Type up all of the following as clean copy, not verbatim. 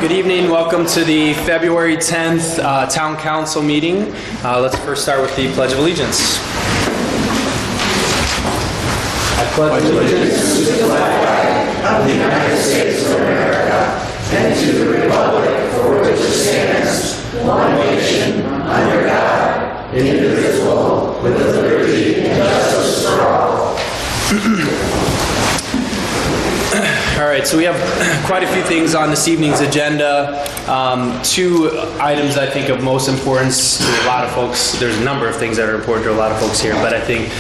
Good evening. Welcome to the February 10th Town Council meeting. Let's first start with the Pledge of Allegiance. I pledge allegiance to the flag of the United States of America and to the republic for which it stands, one nation, under God, indivisible, with liberty and justice for all. All right, so we have quite a few things on this evening's agenda. Two items I think of most importance to a lot of folks. There's a number of things that are important to a lot of folks here, but I think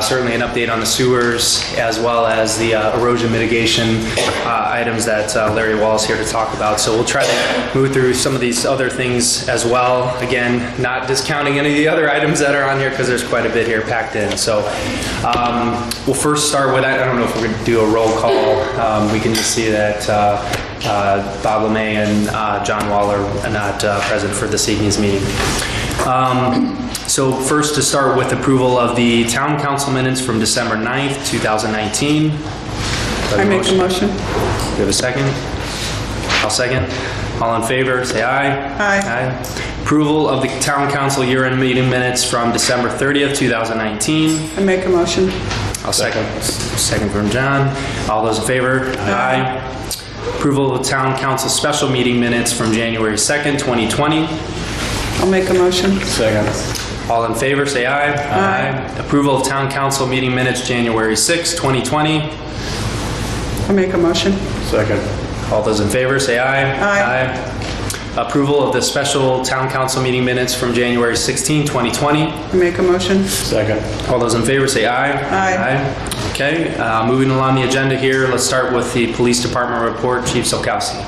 certainly an update on the sewers as well as the erosion mitigation items that Larry Wall's here to talk about. So we'll try to move through some of these other things as well. Again, not discounting any of the other items that are on here because there's quite a bit here packed in. So we'll first start with, I don't know if we're going to do a roll call. We can just see that Bob LeMay and John Waller are not present for this evening's meeting. So first, to start with approval of the Town Council minutes from December 9th, 2019. I make a motion. Do you have a second? I'll second. All in favor, say aye. Aye. Approval of the Town Council year-end meeting minutes from December 30th, 2019. I make a motion. I'll second. Second from John. All those in favor? Aye. Approval of Town Council special meeting minutes from January 2nd, 2020. I'll make a motion. Second. All in favor, say aye. Aye. Approval of Town Council meeting minutes January 6th, 2020. I make a motion. Second. All those in favor, say aye. Aye. Approval of the special Town Council meeting minutes from January 16, 2020. I make a motion. Second. All those in favor say aye. Aye. Okay, moving along the agenda here, let's start with the Police Department report. Chief Solkowski.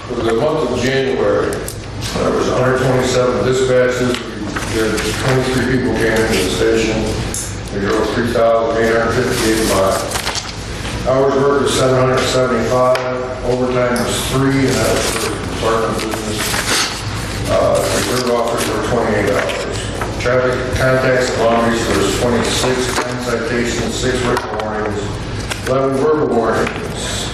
For the month of January, there was 127 dispatches. We had 23 people came into the station. We drove 3,858 miles. Hours worked was 775. Overtime was 3, and that was for department business. Reserve officers were 28 hours. Traffic contacts at Long Beach, there was 26. 10 citations, 6 written warnings, 11 verbal warnings.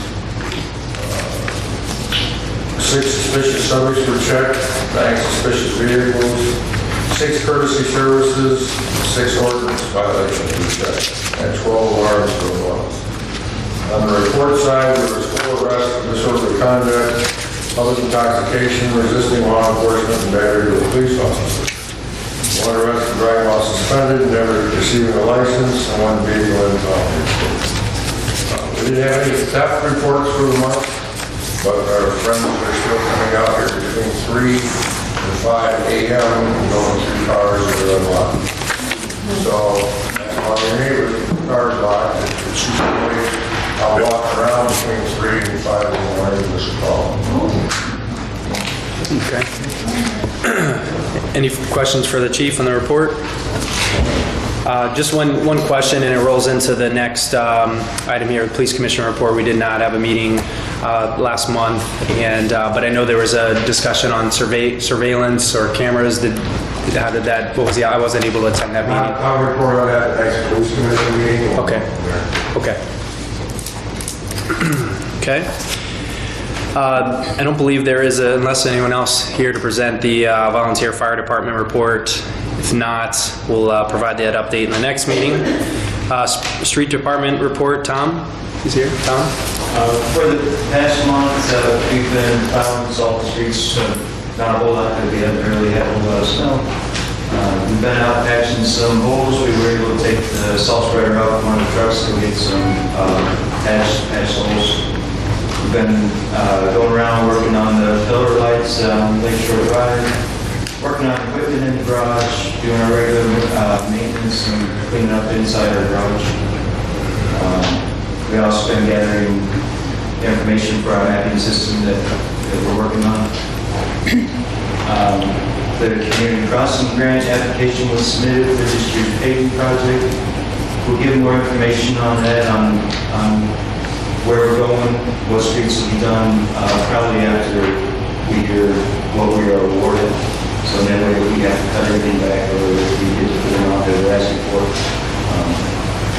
6 suspicious subjects were checked, 9 suspicious vehicles, 6 courtesy services, 6 ordinance violations were checked, and 12 alarms were lost. On the report side, there was 4 arrests for disorderly conduct, public intoxication, resisting law enforcement, and battery to a police officer. 1 arrest for driving while suspended, never receiving a license, and 1 vehicle impound. We didn't have any theft reports for the month, but our friends are still coming out here between 3 and 5 a.m. and going through cars that are unlocked. So, while your neighbor's car's locked, it's usually I'll walk around between 3 and 5 in the morning with this call. Okay. Any questions for the chief on the report? Just one question, and it rolls into the next item here, the police commissioner report. We did not have a meeting last month, and but I know there was a discussion on surveillance or cameras. How did that? What was the? I wasn't able to attend that meeting. I'll report on that at the next police commission meeting. Okay. Okay. Okay. I don't believe there is unless anyone else here to present the volunteer fire department report. If not, we'll provide that update in the next meeting. Street department report, Tom is here. Tom? For the past month, we've been plowing salt streets, not a whole lot because we haven't really had a whole lot of snow. We've been out patching some holes. We were able to take the salt spreader out from one of the trucks to get some patch holes. We've been going around working on the pillar lights on Lakeshore Drive, working on equipment in the garage, doing our regular maintenance and cleaning up inside our garage. We also been gathering information for our mapping system that we're working on. The community crossing grant application was submitted for the street paving project. We'll give more information on that, on where we're going, what streets will be done, probably after we hear what we are awarded. So then we have to cut everything back, or we get to put them out there we're asking for.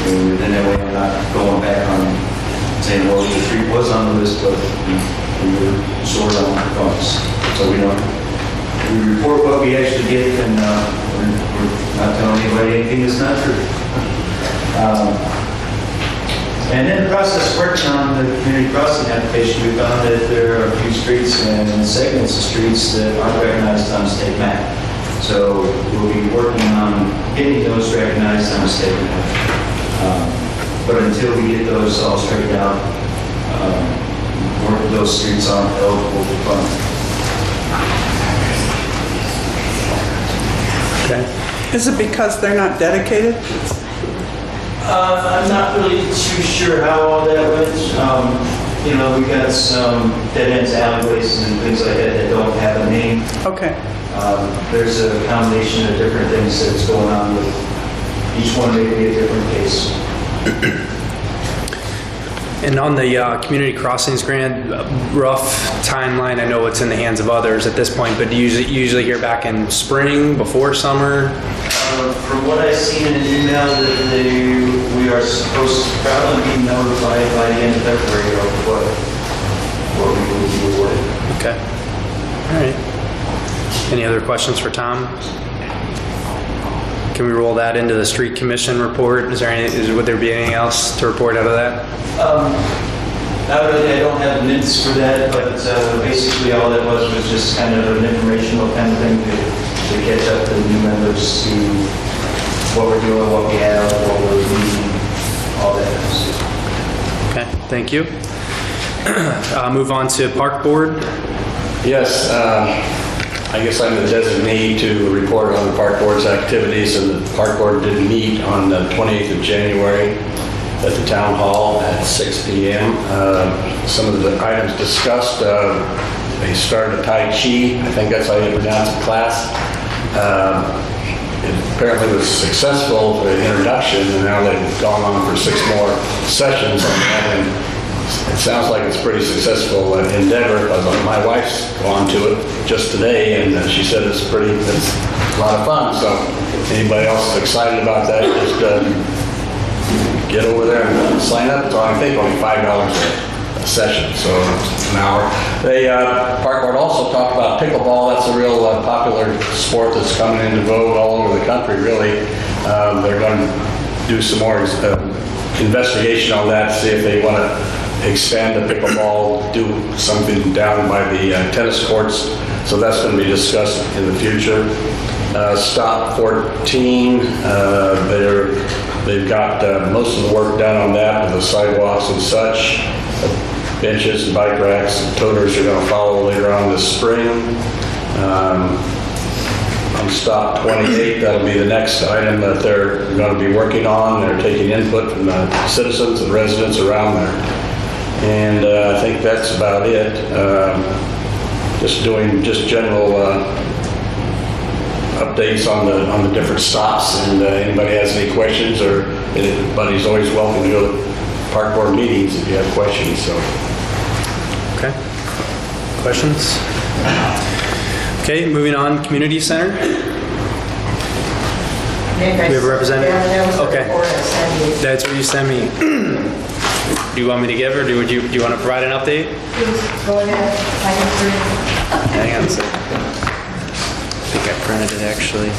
And then that way we're not going back on saying, well, the street was on the list, but and we're short on funds. So we report what we actually get, and we're not telling anybody anything that's not true. And in the process of working on the community crossing application, we found that there are a few streets and segments of streets that aren't recognized on the state map. So we'll be working on getting those recognized on the state map. But until we get those all straightened out, those streets aren't eligible for funding. Okay. Is it because they're not dedicated? I'm not really too sure how all that went. You know, we got some dead ends, alleyways, and things like that don't have a name. Okay. There's a combination of different things that's going on with each one, may be a different case. And on the community crossings grant, rough timeline, I know it's in the hands of others at this point, but do you usually hear back in spring, before summer? From what I've seen in an email, that we are supposed to probably be notified by the end of February of what we will be awarded. Okay. All right. Any other questions for Tom? Can we roll that into the street commission report? Would there be anything else to report out of that? I don't have minutes for that, but basically all that was just kind of an informational kind of thing to catch up the new members to what we're doing, what we have, what we're needing, all that kind of stuff. Okay, thank you. Move on to park board. Yes, I guess I'm the designee to report on the park board's activities, and the park board did meet on the 28th of January at the town hall at 6 p.m. Some of the items discussed, they started a Tai Chi, I think that's how you pronounce it, class. It apparently was successful for the introduction, and now they've gone on for 6 more sessions on that, and it sounds like it's a pretty successful endeavor, because my wife's gone to it just today, and she said it's a lot of fun. So anybody else is excited about that, just get over there and sign up. It's I think only $5 a session, so it's an hour. The park board also talked about pickleball. That's a real popular sport that's coming into vogue all over the country, really. They're going to do some more investigation on that, see if they want to expand the pickleball, do something down by the tennis courts. So that's going to be discussed in the future. Stop 14, they've got most of the work done on that with the sidewalks and such. Benches and bike racks and toters are going to follow later on this spring. On stop 28, that'll be the next item that they're going to be working on. They're taking input from the citizens and residents around there. And I think that's about it. Just doing general updates on the different stops, and anybody has any questions, or anybody's always welcome to go to park board meetings if you have questions. So. Okay. Questions? Okay, moving on, community center. We have a representative? Okay. That's what you sent me. Do you want me to give, or do you want to provide an update? Please, go ahead. Hang on a second. I think I printed it actually.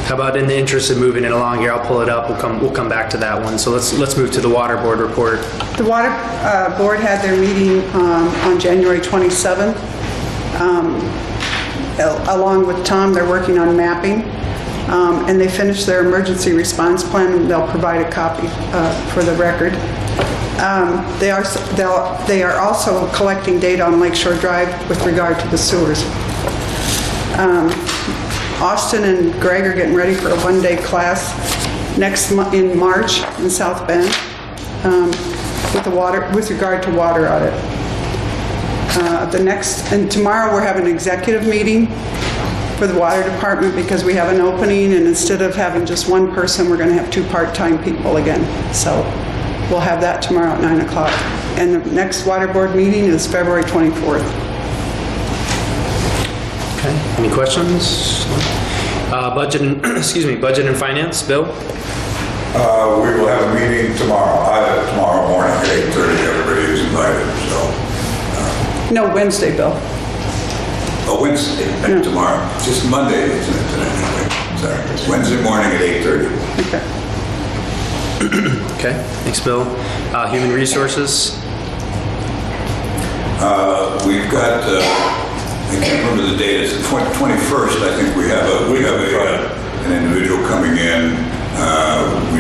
How about in the interest of moving it along here, I'll pull it up. We'll come back to that one. So let's move to the water board report. The water board had their meeting on January 27th. Along with Tom, they're working on mapping. And they finished their emergency response plan, and they'll provide a copy for the record. They are also collecting data on Lakeshore Drive with regard to the sewers. Austin and Greg are getting ready for a one-day class in March in South Bend with regard to water audit. Tomorrow we're having an executive meeting for the water department because we have an opening, and instead of having just one person, we're going to have 2 part-time people again. So we'll have that tomorrow at 9 o'clock. And the next water board meeting is February 24th. Okay, any questions? Budget and, excuse me, budget and finance, Bill? We will have a meeting tomorrow, tomorrow morning at 8:30. Everybody is invited, so. No, Wednesday, Bill. Wednesday, tomorrow. Just Monday, isn't it, today? Anyway. Sorry. Wednesday morning at 8:30. Okay. Okay, thanks, Bill. Human resources? We've got, I can't remember the date, it's the 21st, I think we have an individual coming in. We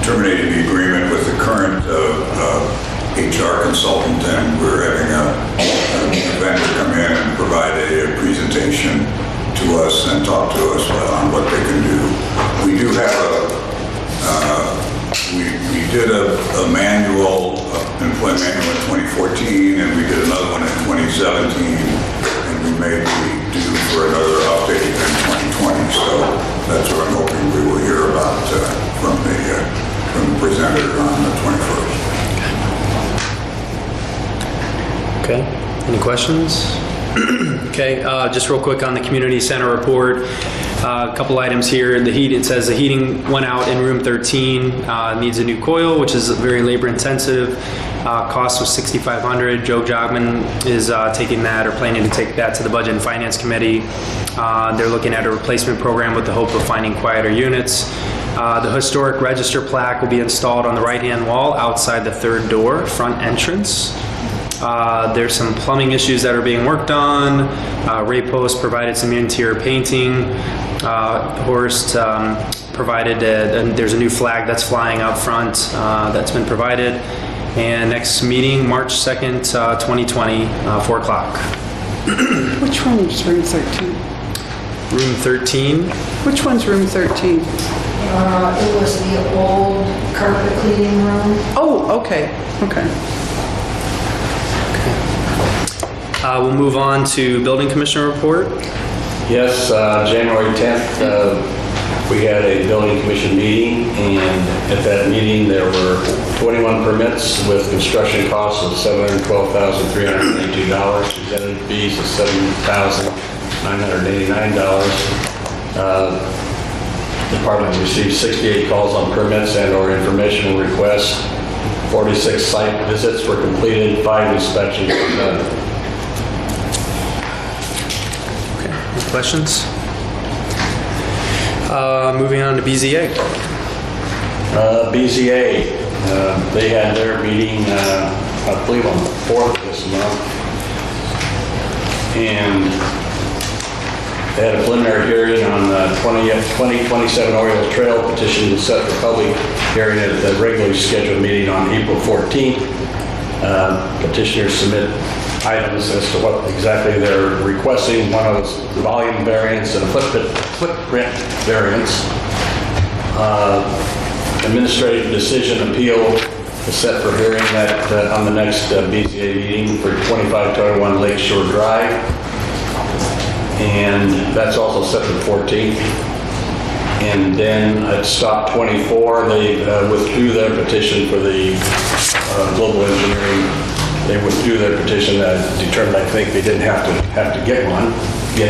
terminated the agreement with the current HR consultant, and we're having a vendor come in and provide a presentation to us and talk to us on what they can do. We do have we did a manual, employee manual in 2014, and we did another one in 2017, and we may be due for another update in 2020. So that's what I'm hoping we will hear about from the presenter on the 21st. Okay, any questions? Okay, just real quick on the community center report. A couple items here. The heat, it says the heating went out in room 13, needs a new coil, which is very labor intensive. Cost was $6,500. Joe Jogman is taking that or planning to take that to the Budget and Finance Committee. They're looking at a replacement program with the hope of finding quieter units. The historic register plaque will be installed on the right-hand wall outside the third door, front entrance. There's some plumbing issues that are being worked on. Ray Post provided some interior painting. Horst provided, and there's a new flag that's flying out front that's been provided. And next meeting, March 2nd, 2020, 4 o'clock. Which one is room 13? Room 13. Which one's room 13? It was the old carpet cleaning room. Oh, okay, okay. We'll move on to Building Commissioner report. Yes, January 10th, we had a building commission meeting, and at that meeting there were 21 permits with construction costs of $712,382, presented fees of $7,989. Department received 68 calls on permits and or informational requests. 46 site visits were completed, 5 inspections were done. Any questions? Moving on to BZA. BZA, they had their meeting, I believe on the 4th this month. And they had a preliminary hearing on the 2027 Orioles Trail petition to set the public hearing at the regularly scheduled meeting on April 14th. Petitioners submit items as to what exactly they're requesting. One of those volume variance and a footprint variance. Administrative decision appeal is set for hearing that on the next BZA meeting for 2521 Lakeshore Drive. And that's also set for the 14th. And then at stop 24, they withdrew their petition for the global engineering. They withdrew their petition that determined, I think, they didn't have to get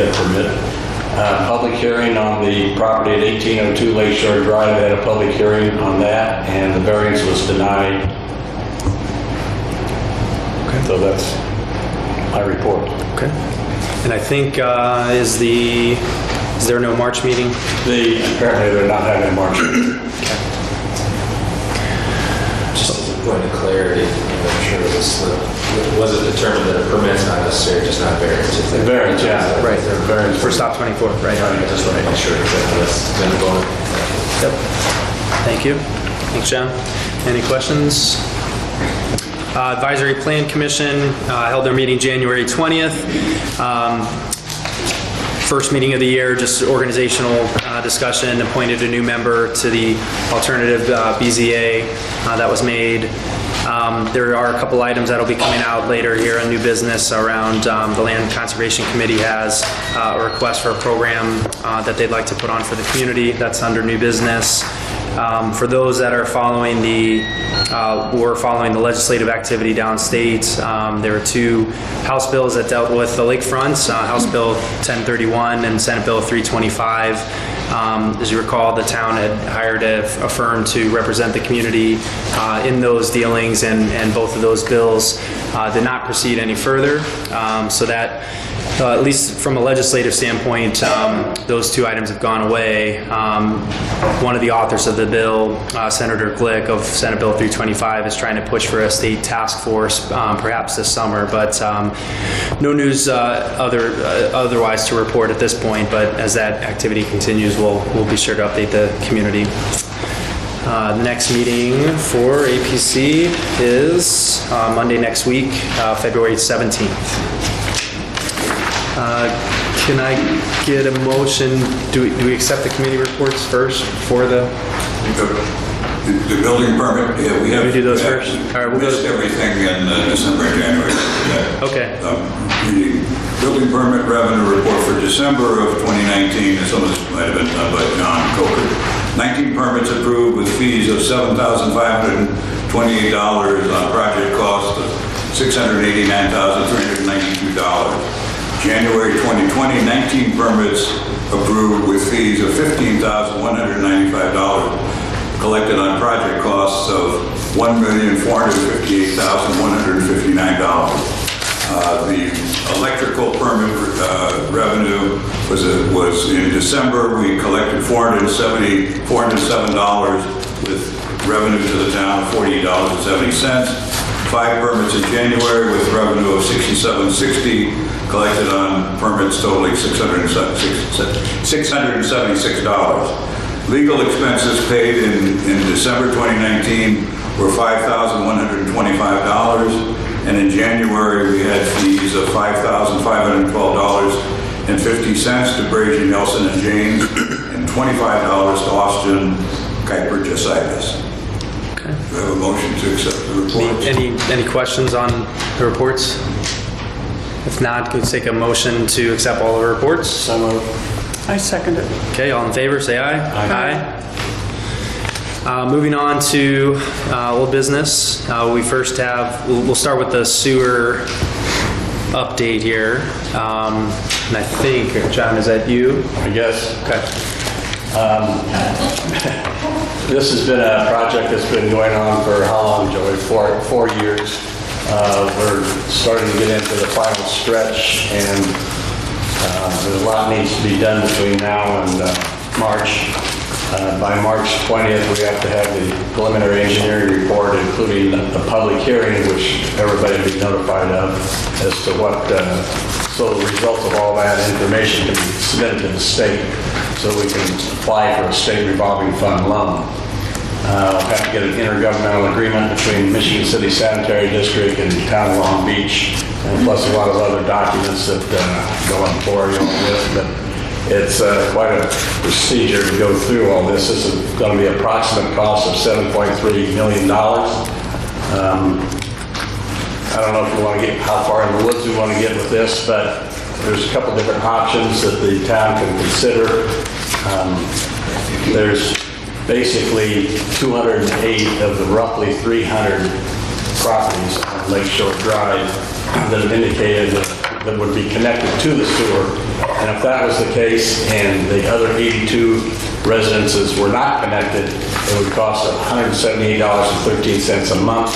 a permit. Public hearing on the property at 1802 Lakeshore Drive. They had a public hearing on that, and the variance was denied. Okay. So that's my report. Okay. And I think, is there no March meeting? Apparently they're not having a March meeting. Just as a point of clarity, I'm sure was it determined that a permit's not necessary, just not variance? Variance, yeah. Right. Variance. For stop 24, right? I just want to make sure that that's been going. Yep. Thank you. Thanks, John. Any questions? Advisory Plan Commission held their meeting January 20th. First meeting of the year, just organizational discussion, appointed a new member to the alternative BZA that was made. There are a couple items that'll be coming out later here on new business around the Land Conservation Committee has a request for a program that they'd like to put on for the community. That's under new business. For those that are following were following the legislative activity downstate, there were two House bills that dealt with the lakefronts, House Bill 1031 and Senate Bill 325. As you recall, the town had hired a firm to represent the community in those dealings, and both of those bills did not proceed any further. So that, at least from a legislative standpoint, those two items have gone away. One of the authors of the bill, Senator Glick of Senate Bill 325, is trying to push for a state task force perhaps this summer, but no news otherwise to report at this point. But as that activity continues, we'll be sure to update the community. The next meeting for APC is Monday next week, February 17th. Can I get a motion? Do we accept the committee reports first for the building permit? Yeah, we have. We do those first? All right, we'll go missed to everything in December and January. Okay. The building permit revenue report for December of 2019, and some of this might have been done by John Coker. 19 permits approved with fees of $7,528 on project cost of $689,392. January 2020, 19 permits approved with fees of $15,195, collected on project costs of $1,458,159. The electrical permit revenue was in December. We collected $407 with revenue to the town of $48.70. 5 permits in January with revenue of $67.60, collected on permits totaling $676. Legal expenses paid in December 2019 were $5,125, and in January we had fees of $5,512.50 to Brady, Nelson, and James, and $25 to Austin, Kuiper, Josias. Do I have a motion to accept the reports? Any questions on the reports? If not, can we take a motion to accept all the reports? So moved. I second it. Okay, all in favor, say aye. Aye. Moving on to old business. We'll start with the sewer update here. And I think, John, is that you? I guess. Okay. This has been a project that's been going on for how long, Joey? 4 years. We're starting to get into the final stretch, and there's a lot needs to be done between now and March. By March 20th, we have to have the preliminary engineering report, including a public hearing, which everybody will be notified of as to what, so the results of all that information can be submitted to the state so we can apply for a state revolving fund loan. We'll have to get an intergovernmental agreement between Michigan City Sanitary District and the town of Long Beach, and plus a lot of other documents that go on for you on this. But it's quite a procedure to go through all this. This is going to be an approximate cost of $7.3 million. I don't know if you want to get how far in the woods we want to get with this, but there's a couple different options that the town can consider. There's basically 208 of the roughly 300 properties on Lakeshore Drive that have indicated that would be connected to the sewer. And if that was the case and the other 82 residences were not connected, it would cost $178.13 a month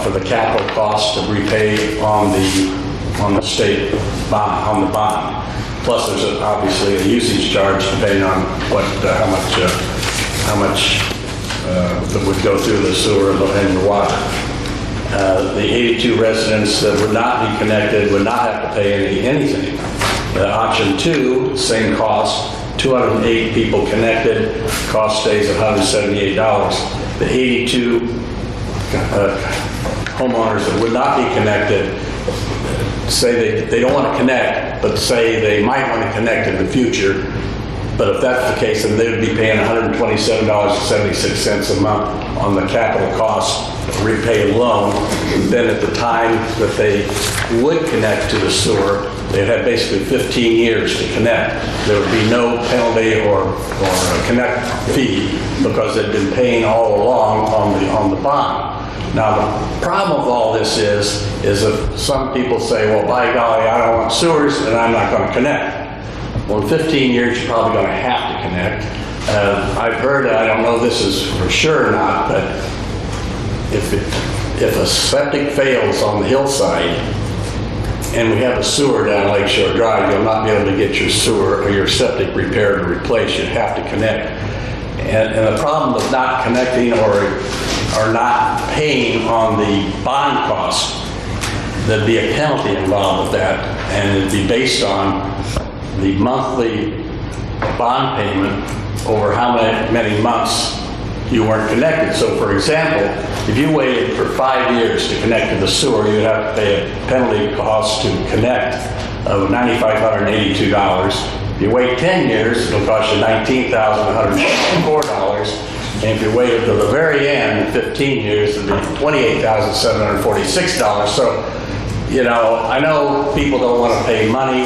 for the capital cost to repay on the state bond, on the bond. Plus, there's obviously a usage charge depending on how much that would go through the sewer and the water. The 82 residents that would not be connected would not have to pay anything. Option 2, same cost, 208 people connected, cost stays at $178. The 82 homeowners that would not be connected, say they don't want to connect, but say they might want to connect in the future, But if that's the case, then they would be paying $127.76 a month on the capital cost repay loan. Then at the time that they would connect to the sewer, they'd have basically 15 years to connect. There would be no penalty or a connect fee because they'd been paying all along on the bond. Now, the problem with all this is if some people say, well, by golly, I don't want sewers and I'm not going to connect. Well, in 15 years, you're probably going to have to connect. I've heard, I don't know if this is for sure or not, but if a septic fails on the hillside and we have a sewer down Lakeshore Drive, you'll not be able to get your sewer or your septic repaired or replaced. You'd have to connect. And the problem with not connecting or not paying on the bond cost, there'd be a penalty involved with that, and it'd be based on the monthly bond payment over how many months you weren't connected. So for example, if you waited for 5 years to connect to the sewer, you'd have to pay a penalty cost to connect of $9,582. If you wait 10 years, it'll cost you $19,104. And if you waited to the very end, 15 years, it'd be $28,746. So, you know, I know people don't want to pay money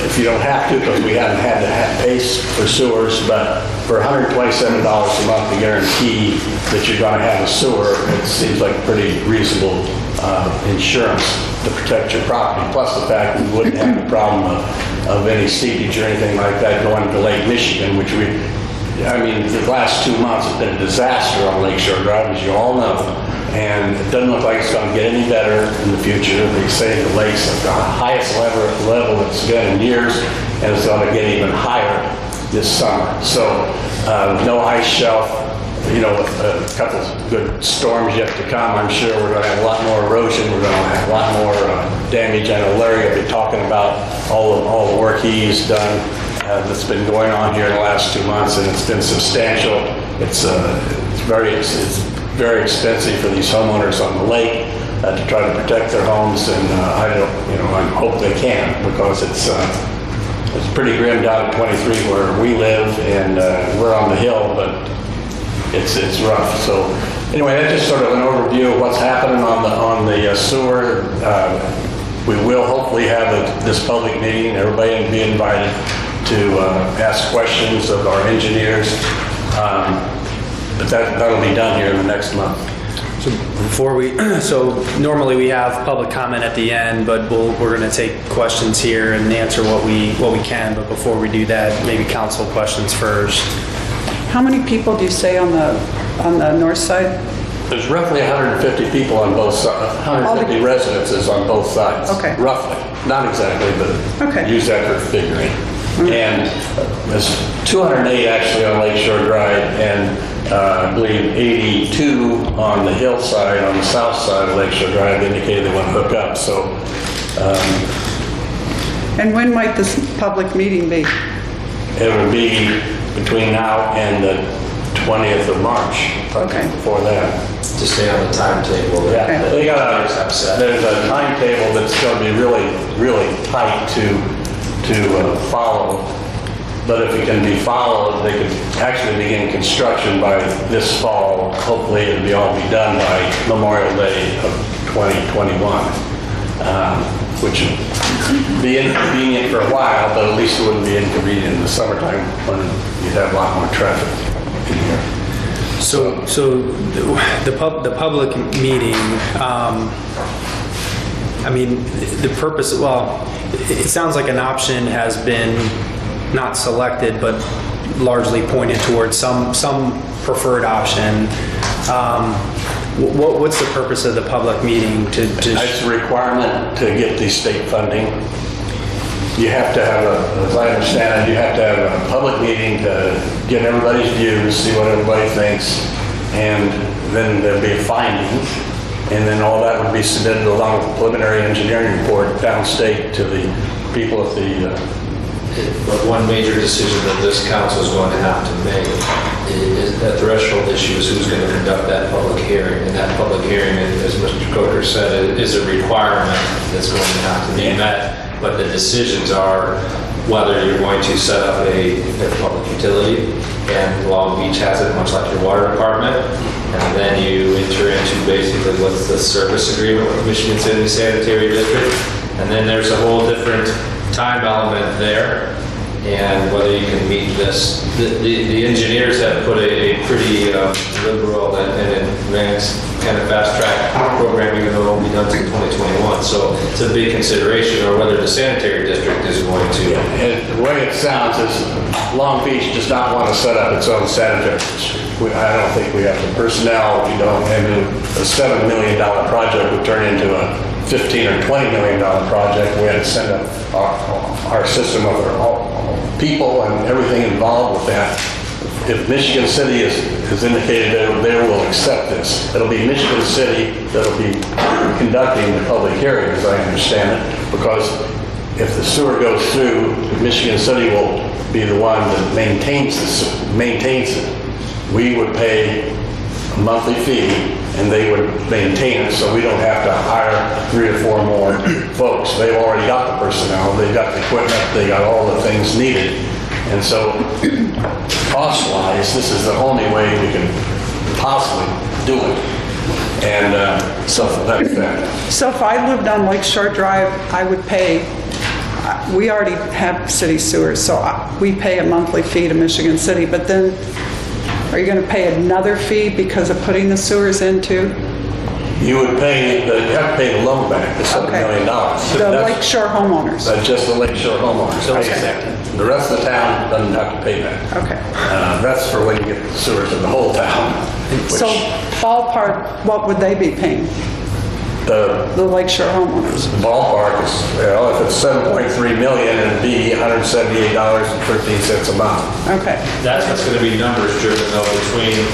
if you don't have to, because we haven't had to pay for sewers, but for $127 a month to guarantee that you're going to have a sewer, it seems like pretty reasonable insurance to protect your property. Plus the fact that we wouldn't have the problem of any seepage or anything like that going to Lake Michigan, which the last 2 months have been a disaster on Lakeshore Drive, as you all know. And it doesn't look like it's going to get any better in the future. They say the lake's at the highest level it's been in years, and it's going to get even higher this summer. So no ice shelf, you know, with a couple good storms yet to come, I'm sure we're going to have a lot more erosion. We're going to have a lot more damage. I know Larry will be talking about all the work he's done that's been going on here in the last 2 months, and it's been substantial. It's very expensive for these homeowners on the lake to try to protect their homes, and I hope they can, because it's pretty grim down at 23 where we live, and we're on the hill, but it's rough. So anyway, that's just sort of an overview of what's happening on the sewer. We will hopefully have this public meeting. Everybody will be invited to ask questions of our engineers. But that'll be done here in the next month. So normally we have public comment at the end, but we're going to take questions here and answer what we can. But before we do that, maybe council questions first. How many people do you say on the north side? There's roughly 150 people on both sides, 150 residences on both sides. Okay. Roughly, not exactly, but okay. Use that for figuring. And there's 208 actually on Lakeshore Drive, and I believe 82 on the hillside, on the south side of Lakeshore Drive, indicated they want to hook up. So, and when might this public meeting be? It would be between now and the 20th of March. Okay. Before that. To stay on the timetable. Yeah, Okay. they there's a timetable that's going to be really, really tight to follow. But if it can be followed, they could actually begin construction by this fall. Hopefully it'll all be done by Memorial Day of 2021, which would be inconvenient for a while, but at least it wouldn't be inconvenient in the summertime when you'd have a lot more traffic in here. So the public meeting, the purpose, it sounds like an option has been not selected, but largely pointed towards some preferred option. What's the purpose of the public meeting? It's a requirement to get the state funding. You have to have as I understand it, you have to have a public meeting to get everybody's views, see what everybody thinks, and then there'll be a finding, and then all that would be submitted along with the preliminary engineering report downstate to the people at the But one major decision that this council is going to have to make is that threshold issue is who's going to conduct that public hearing. And that public hearing, as Mr. Coker said, is a requirement that's going to have to be met but the decisions are whether you're going to set up a public utility, and Long Beach has it much like your water department, and then you enter into basically what's the service agreement with Michigan City Sanitary District, and then there's a whole different time element there, and whether you can meet this. The engineers have put a pretty liberal and advanced kind of fast track program, even though it won't be done until 2021. So it's a big consideration, or whether the sanitary district is going to. And the way it sounds is Long Beach does not want to set up its own sanitary district. I don't think we have the personnel, you know, and a $7 million project would turn into a $15 or $20 million project. We had to send up our system of our people and everything involved with that. If Michigan City has indicated that they will accept this, it'll be Michigan City that'll be conducting the public hearing, as I understand it, because if the sewer goes through, Michigan City will be the one that maintains it. We would pay a monthly fee, and they would maintain it, so we don't have to hire 3 or 4 more folks. They've already got the personnel, they've got the equipment, they got all the things needed. And so, cost-wise, this is the only way we can possibly do it. And so that's that. So if I lived on Lake Shore Drive, I would pay, we already have city sewers, so we pay a monthly fee to Michigan City, but then are you going to pay another fee because of putting the sewers in too? You would pay, you have to pay the loan back, the $7 million. The Lake Shore homeowners? That's just the Lake Shore homeowners. Okay. The rest of the town doesn't have to pay that. Okay. That's for when you get the sewers in the whole town. So ballpark, what would they be paying? The The Lake Shore homeowners? ballpark is, if it's 7.3 million, it'd be $178.13 a month. Okay. That's what's going to be numbers driven though between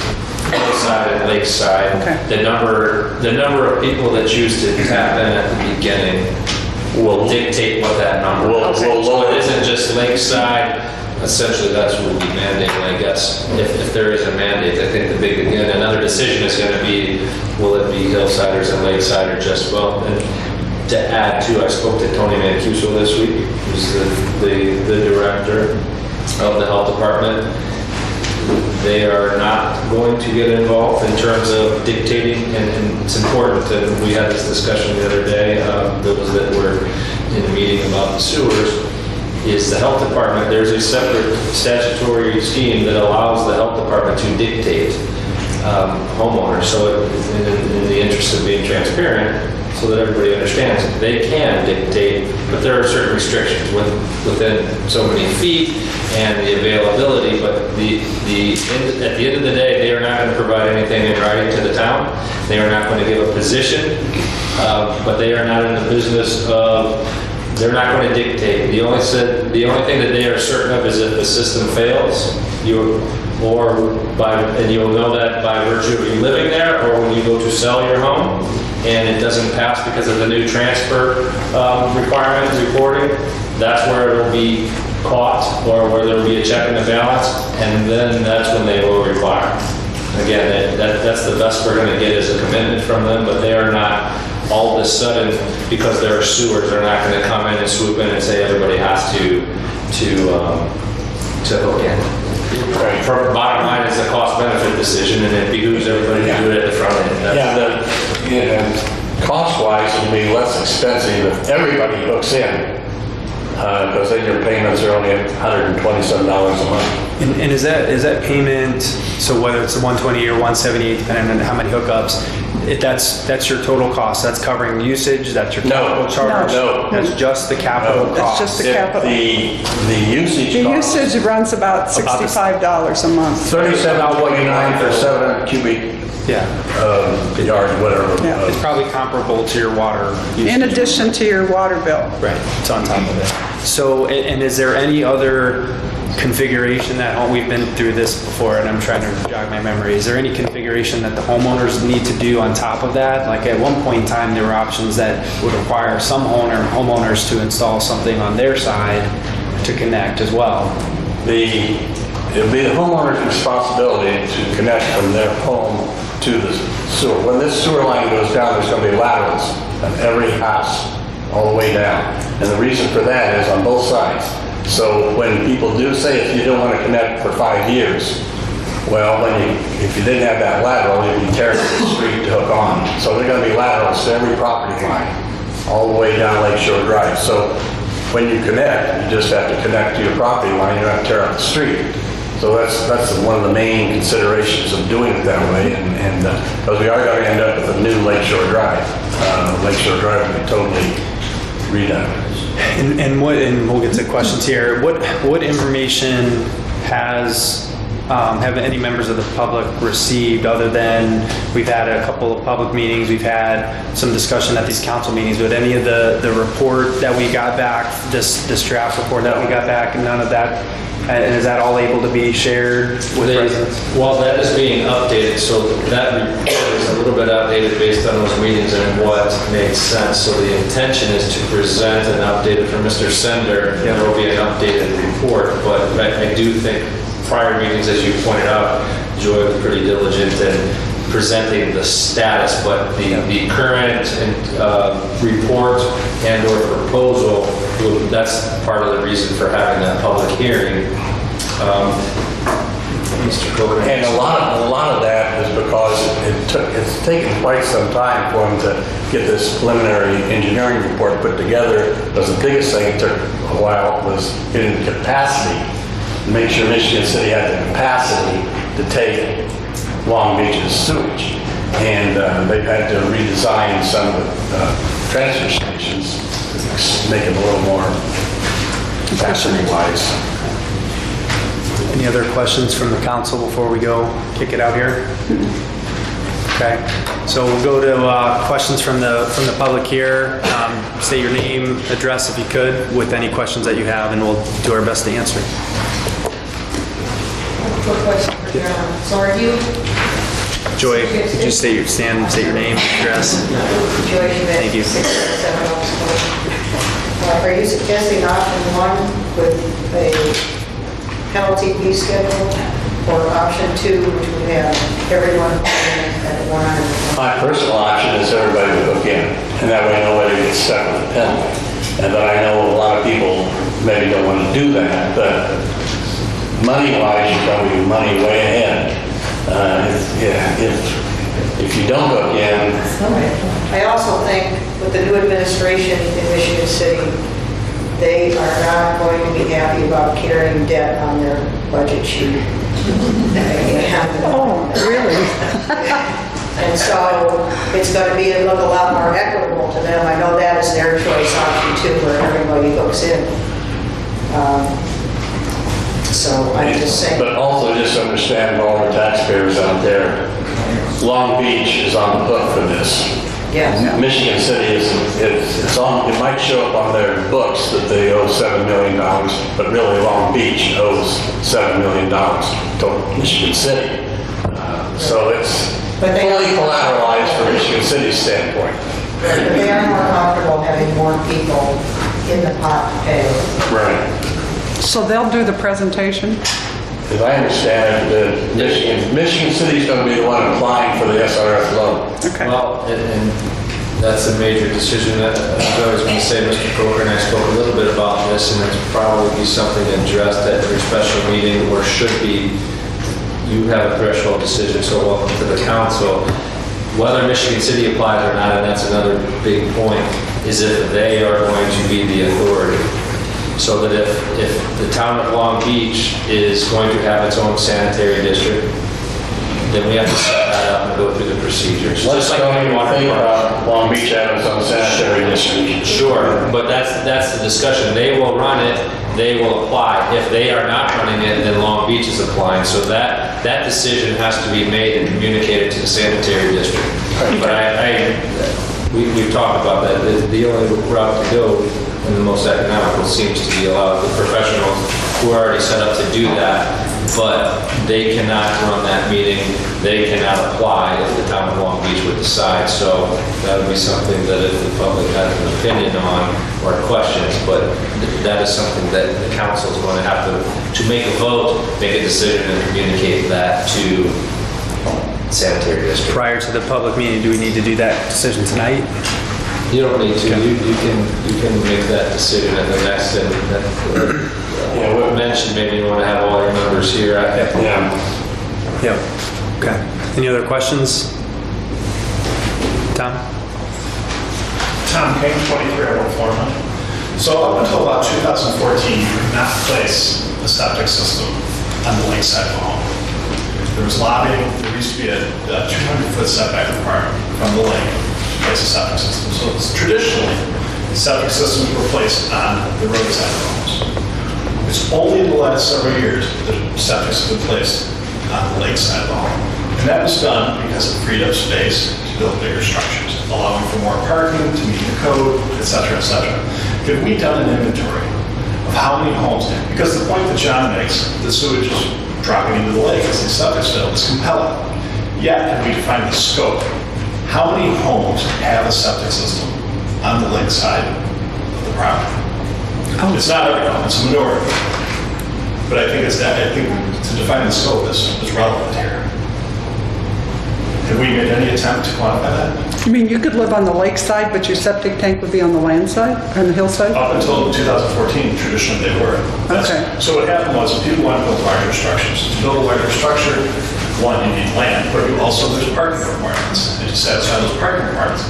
hillside and lakeside. Okay. The number of people that choose to tap in at the beginning will dictate what that number is. We'll So lower it isn't just lakeside. Essentially, that's what we'll be mandating, I guess, if there is a mandate. I think the big, again, another decision is going to be, will it be hillsiders and lakeside or just, well, and to add to, I spoke to Tony Mancuso this week, who's the director of the health department. They are not going to get involved in terms of dictating, and it's important, and we had this discussion the other day, those that were in a meeting about the sewers, is the health department, there's a separate statutory scheme that allows the health department to dictate homeowners. So in the interest of being transparent, so that everybody understands, they can dictate, but there are certain restrictions within so many feet and the availability, but at the end of the day, they are not going to provide anything in writing to the town. They are not going to give a position, but they are not in the business of, they're not going to dictate. The only thing that they are certain of is if the system fails, and you'll know that by virtue of you living there, or when you go to sell your home, and it doesn't pass because of the new transfer requirement reporting, that's where it'll be caught, or where there'll be a check in the balance, and then that's when they will require. Again, that's the best we're going to get is a commitment from them, but they are not all of a sudden, because there are sewers, they're not going to come in and swoop in and say everybody has to hook in. Right. Bottom line is a cost-benefit decision, and it behooves everybody to do it at the front end. And cost-wise, it'll be less expensive if everybody hooks in, because then your payments are only $127 a month. And is that payment, so whether it's the 120 or 178, depending on how many hookups, that's your total cost? That's covering usage? That's your capital charge? No. That's just the capital cost? That's just the capital. The usage The cost. usage runs about $65 a month. $37.29 for 700 cubic yards, whatever. Yeah. It's probably comparable to your water usage. In addition to your water bill. Right, it's on top of it. So, and is there any other configuration that, we've been through this before and I'm trying to jog my memory, is there any configuration that the homeowners need to do on top of that? Like at one point in time, there were options that would require some homeowners to install something on their side to connect as well. It'll be the homeowner's responsibility to connect from their home to the sewer. When this sewer line goes down, there's going to be laterals in every house. all the way down. And the reason for that is on both sides. So when people do say if you don't want to connect for 5 years, well, if you didn't have that lateral, you'd be tearing the street to hook on. So they're going to be laterals to every property line, all the way down Lakeshore Drive. So when you connect, you just have to connect to your property line, you don't have to tear up the street. So that's one of the main considerations of doing it that way, and because we are going to end up with a new Lakeshore Drive. Lakeshore Drive will be totally redone. And we'll get to questions here. What information have any members of the public received, other than we've had a couple of public meetings, we've had some discussion at these council meetings, but any of the report that we got back, this draft report that we got back, and none of that, and is that all able to be shared with residents? Well, that is being updated, so that report is a little bit outdated based on those meetings and what makes sense. So the intention is to present an updated from Mr. Sender. There will be an updated report, but I do think prior meetings, as you pointed out, Joy was pretty diligent in presenting the status, but the current report and/or proposal, that's part of the reason for having that public hearing. Mr. Coker. And a lot of that is because it's taken quite some time for them to get this preliminary engineering report put together. Because the biggest thing that took a while was getting the capacity, to make sure Michigan City had the capacity to take Long Beach's sewage. And they've had to redesign some of the transfer stations to make it a little more capacity-wise. Any other questions from the council before we go kick it out here? Okay, so we'll go to questions from the public here. State your name, address if you could, with any questions that you have, and we'll do our best to answer. Quick question for John. So are you? Joy, could you state your name, address? Joy Schmidt. Thank you. 667 Oaks Road. Are you suggesting option one with a penalty fee schedule, or option two, which would have everyone at 100? My personal option is everybody to hook in, and that way nobody gets stuck with a penalty. And but I know a lot of people maybe don't want to do that, but money-wise, you're probably money way ahead. If you don't hook in, I also think with the new administration in Michigan City, they are not going to be happy about carrying debt on their budget sheet. Oh, really? And so it's going to look a lot more equitable to them. I know that is their choice option too, where everybody hooks in. So I'm just saying. but also just understand all the taxpayers out there, Long Beach is on the hook for this. Yes. Michigan City it's on, it might show up on their books that they owe $7 million, but really Long Beach owes $7 million to Michigan City. So it's fully collateralized from Michigan City's standpoint. But they are more comfortable having more people in the pot to pay. Right. So they'll do the presentation? As I understand it, Michigan City's going to be the one applying for the SRF loan. Okay. Well, and that's a major decision that I was going to say, Mr. Coker and I spoke a little bit about this, and it's probably be something addressed at your special meeting, or should be. You have a threshold decision, so welcome to the council. Whether Michigan City applies or not, and that's another big point, is if they are going to be the authority. So that if the town of Long Beach is going to have its own sanitary district, then we have to set that up and go through the procedures. Let's go and think about Long Beach having its own sanitary district. Sure, but that's the discussion. They will run it, they will apply. If they are not running it, then Long Beach is applying. So that decision has to be made and communicated to the sanitary district. But we've talked about that. The only route to go and the most economical seems to be allow the professionals who are already set up to do that, but they cannot run that meeting, they cannot apply if the town of Long Beach would decide. So that would be something that if the public has an opinion on or questions, but that is something that the council is going to have to make a vote, make a decision, and communicate that to sanitary district. Prior to the public meeting, do we need to do that decision tonight? You don't need to, you can make that decision at the next, and what mentioned, maybe you want to have all your numbers here. Yep. Okay. Any other questions? Tom? Tom King, 23 Old Foreman. So up until about 2014, you could not place a septic system on the lakeside of a home. There was lobbying, there used to be a 200-foot setback requirement from the lake to place a septic system. So traditionally, septic systems were placed on the roadside of homes. It's only in the last several years that septics have been placed on the lakeside of the home. And that was done because it freed up space to build bigger structures, allowing for more parking, to meet the code, et cetera, et cetera. Have we done an inventory of how many homes? Because the point that John makes, the sewage is dropping into the lake as the septic's filled, is compelling. Yet, have we defined the scope? How many homes have a septic system on the lakeside of the property? It's not every home, it's a minority. But I think to define the scope is relevant here. Have we made any attempt to quantify that? You mean you could live on the lakeside, but your septic tank would be on the land side, on the hillside? Up until 2014, traditionally they were. Okay. So what happened was people wanted to build larger structures. To build a larger structure, one, you need land, but you also, there's parking requirements. And to satisfy those parking requirements,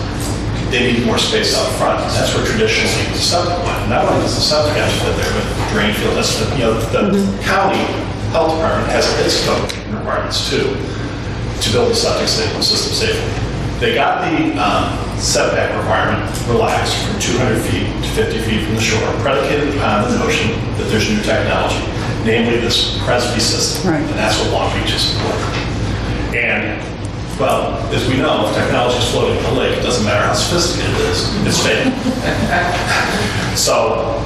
they need more space out front. That's where traditionally the septic went. Not only does the septic have to fit there, but drain field, that's the county health department has its code requirements too, to build a septic system safely. They got the setback requirement relaxed from 200 feet to 50 feet from the shore, predicated upon the notion that there's new technology, namely this Presby system. Right. And that's what Long Beach is for. And, well, as we know, if technology is floating in the lake, it doesn't matter how sophisticated it is, it's failing. So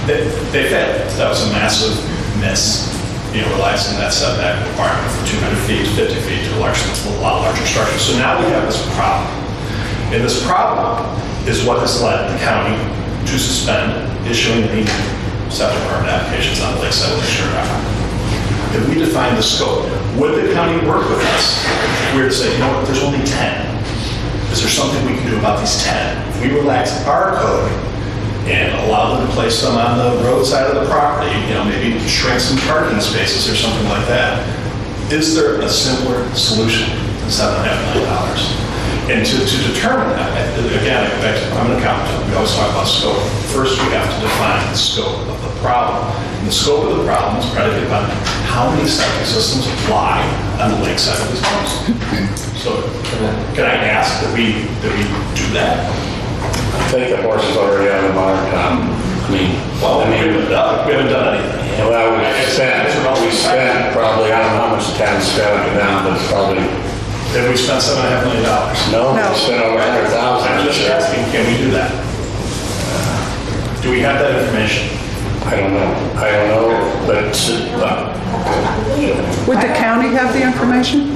they failed. That was a massive miss. Relaxing that setback requirement from 200 feet to 50 feet to a lot larger structure. So now we have this problem. And this problem is what has led the county to suspend issuing any septic permit applications on the lakeside of Lake Shore Drive. If we define the scope, would the county work with us if we were to say, you know what, there's only 10. Is there something we can do about these 10? If we relax our code and allow them to place them on the roadside of the property, maybe shrink some parking spaces or something like that. Is there a simpler solution than $7.5 million? And to determine that, again, I go back to, I'm an accountant, we always talk about scope. First, we have to define the scope of the problem. And the scope of the problem is predicated upon how many septic systems apply on the lakeside of these homes. So, can I ask that we do that? I think the horse is already out of the barn, Tom. We haven't done anything. Well, we spent probably, I don't know how much the town spent on it now, but it's probably, Have we spent $7.5 million? no, No. we spent over 100,000. I'm just asking, can we do that? Do we have that information? I don't know, but Would the county have the information?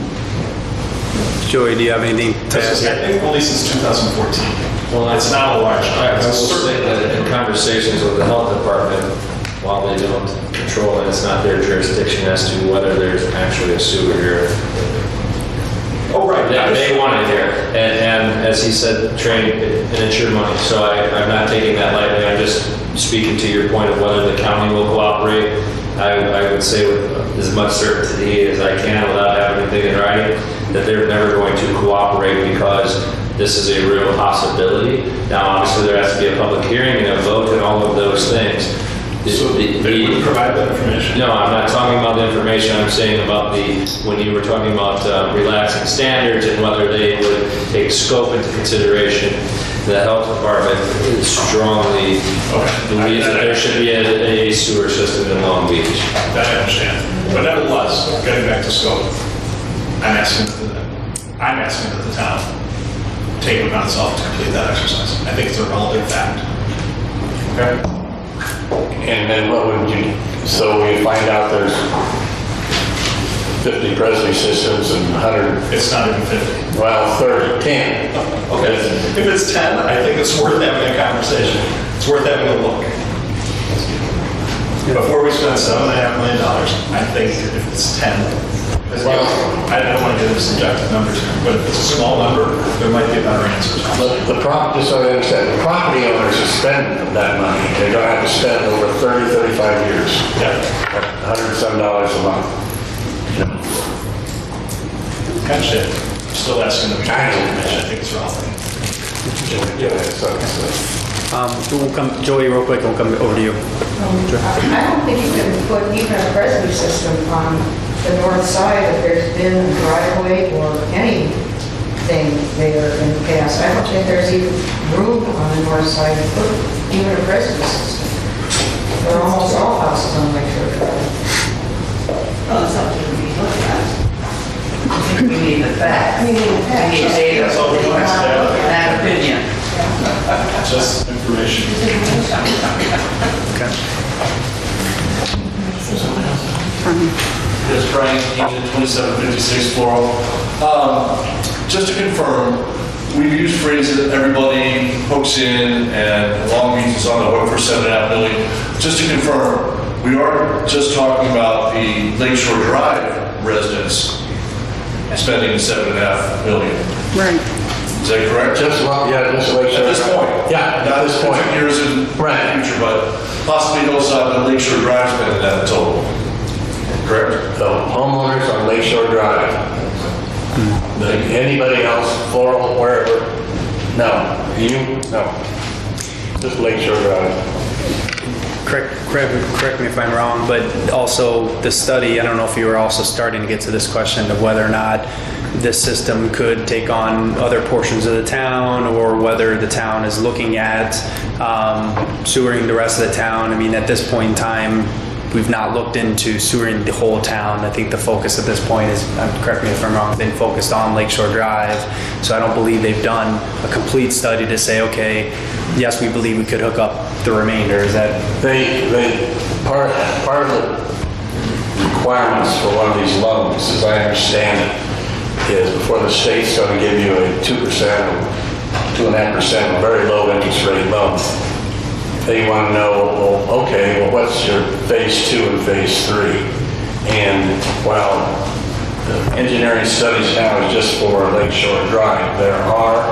Joey, do you have anything to I add? think only since 2014. Well, It's not a large I number. will say that in conversations with the health department, while they don't control it, it's not their jurisdiction as to whether there's actually a sewer here. Oh, right. They want it here, and as he said, train, and it's your money, so I'm not taking that lightly, I'm just speaking to your point of whether the county will cooperate. I would say with as much certainty as I can without having anything in writing, that they're never going to cooperate because this is a real possibility. Now, obviously, there has to be a public hearing and a vote and all of those things. So they would provide that information? No, I'm not talking about the information, I'm saying about when you were talking about relaxing standards and whether they would take scope into consideration. The health department strongly believes that there should be a sewer system in Long Beach. That I understand. But nevertheless, getting back to scope, I'm asking that the town take it upon itself to complete that exercise. I think it's a relevant fact. Okay? and then what would you, so we find out there's 50 Presby systems and 100, It's not even 50. well, 30, 10. Okay. If it's 10, I think it's worth having a conversation. It's worth having a look. Before we spend $7.5 million, I think if it's 10, I don't want to get into subjective numbers here, but if it's a small number, there might be a better answer. Just so I understand, the property owners are spending that money. They're going to have to spend over 30, 35 years. Yeah. $107 a month. Catch it. Still asking the commission. I think it's wrong. We'll come, Joey, real quick, we'll come over to you. I don't think you can put even a residue system on the north side if there's been a driveway or anything there in the past. I don't think there's even room on the north side to put even a residue system. They're almost all houses on Lake Shore Drive. Well, it's something to be looked at. We need the facts. We need data. That's all we can ask there. That opinion. Just information. Okay. Yes, Brian, agent 2756 Floral. Just to confirm, we've used phrases that everybody hooks in and Long Beach is on the hook for $7.5 million. Just to confirm, we are just talking about the Lakeshore Drive residents spending $7.5 million. Right. Is that correct? Just Lakeshore. At this point? Yeah, Not at this point. years in the future, but possibly Hillside and Lakeshore Drive spending that in total. Correct? The homeowners on Lakeshore Drive. Anybody else, Floral, wherever? No. You? No. Just Lakeshore Drive. Correct me if I'm wrong, but also the study, I don't know if you were also starting to get to this question of whether or not this system could take on other portions of the town, or whether the town is looking at sewering the rest of the town. I mean, at this point in time, we've not looked into sewering the whole town. I think the focus at this point is, correct me if I'm wrong, been focused on Lakeshore Drive. So I don't believe they've done a complete study to say, okay, yes, we believe we could hook up the remainder. Is that? Part of the requirements for one of these loans, as I understand it, is before the state's going to give you a 2% or 2.5% very low interest rate loan, they want to know, well, okay, well, what's your phase 2 and phase 3? And while the engineering studies now is just for Lakeshore Drive, there are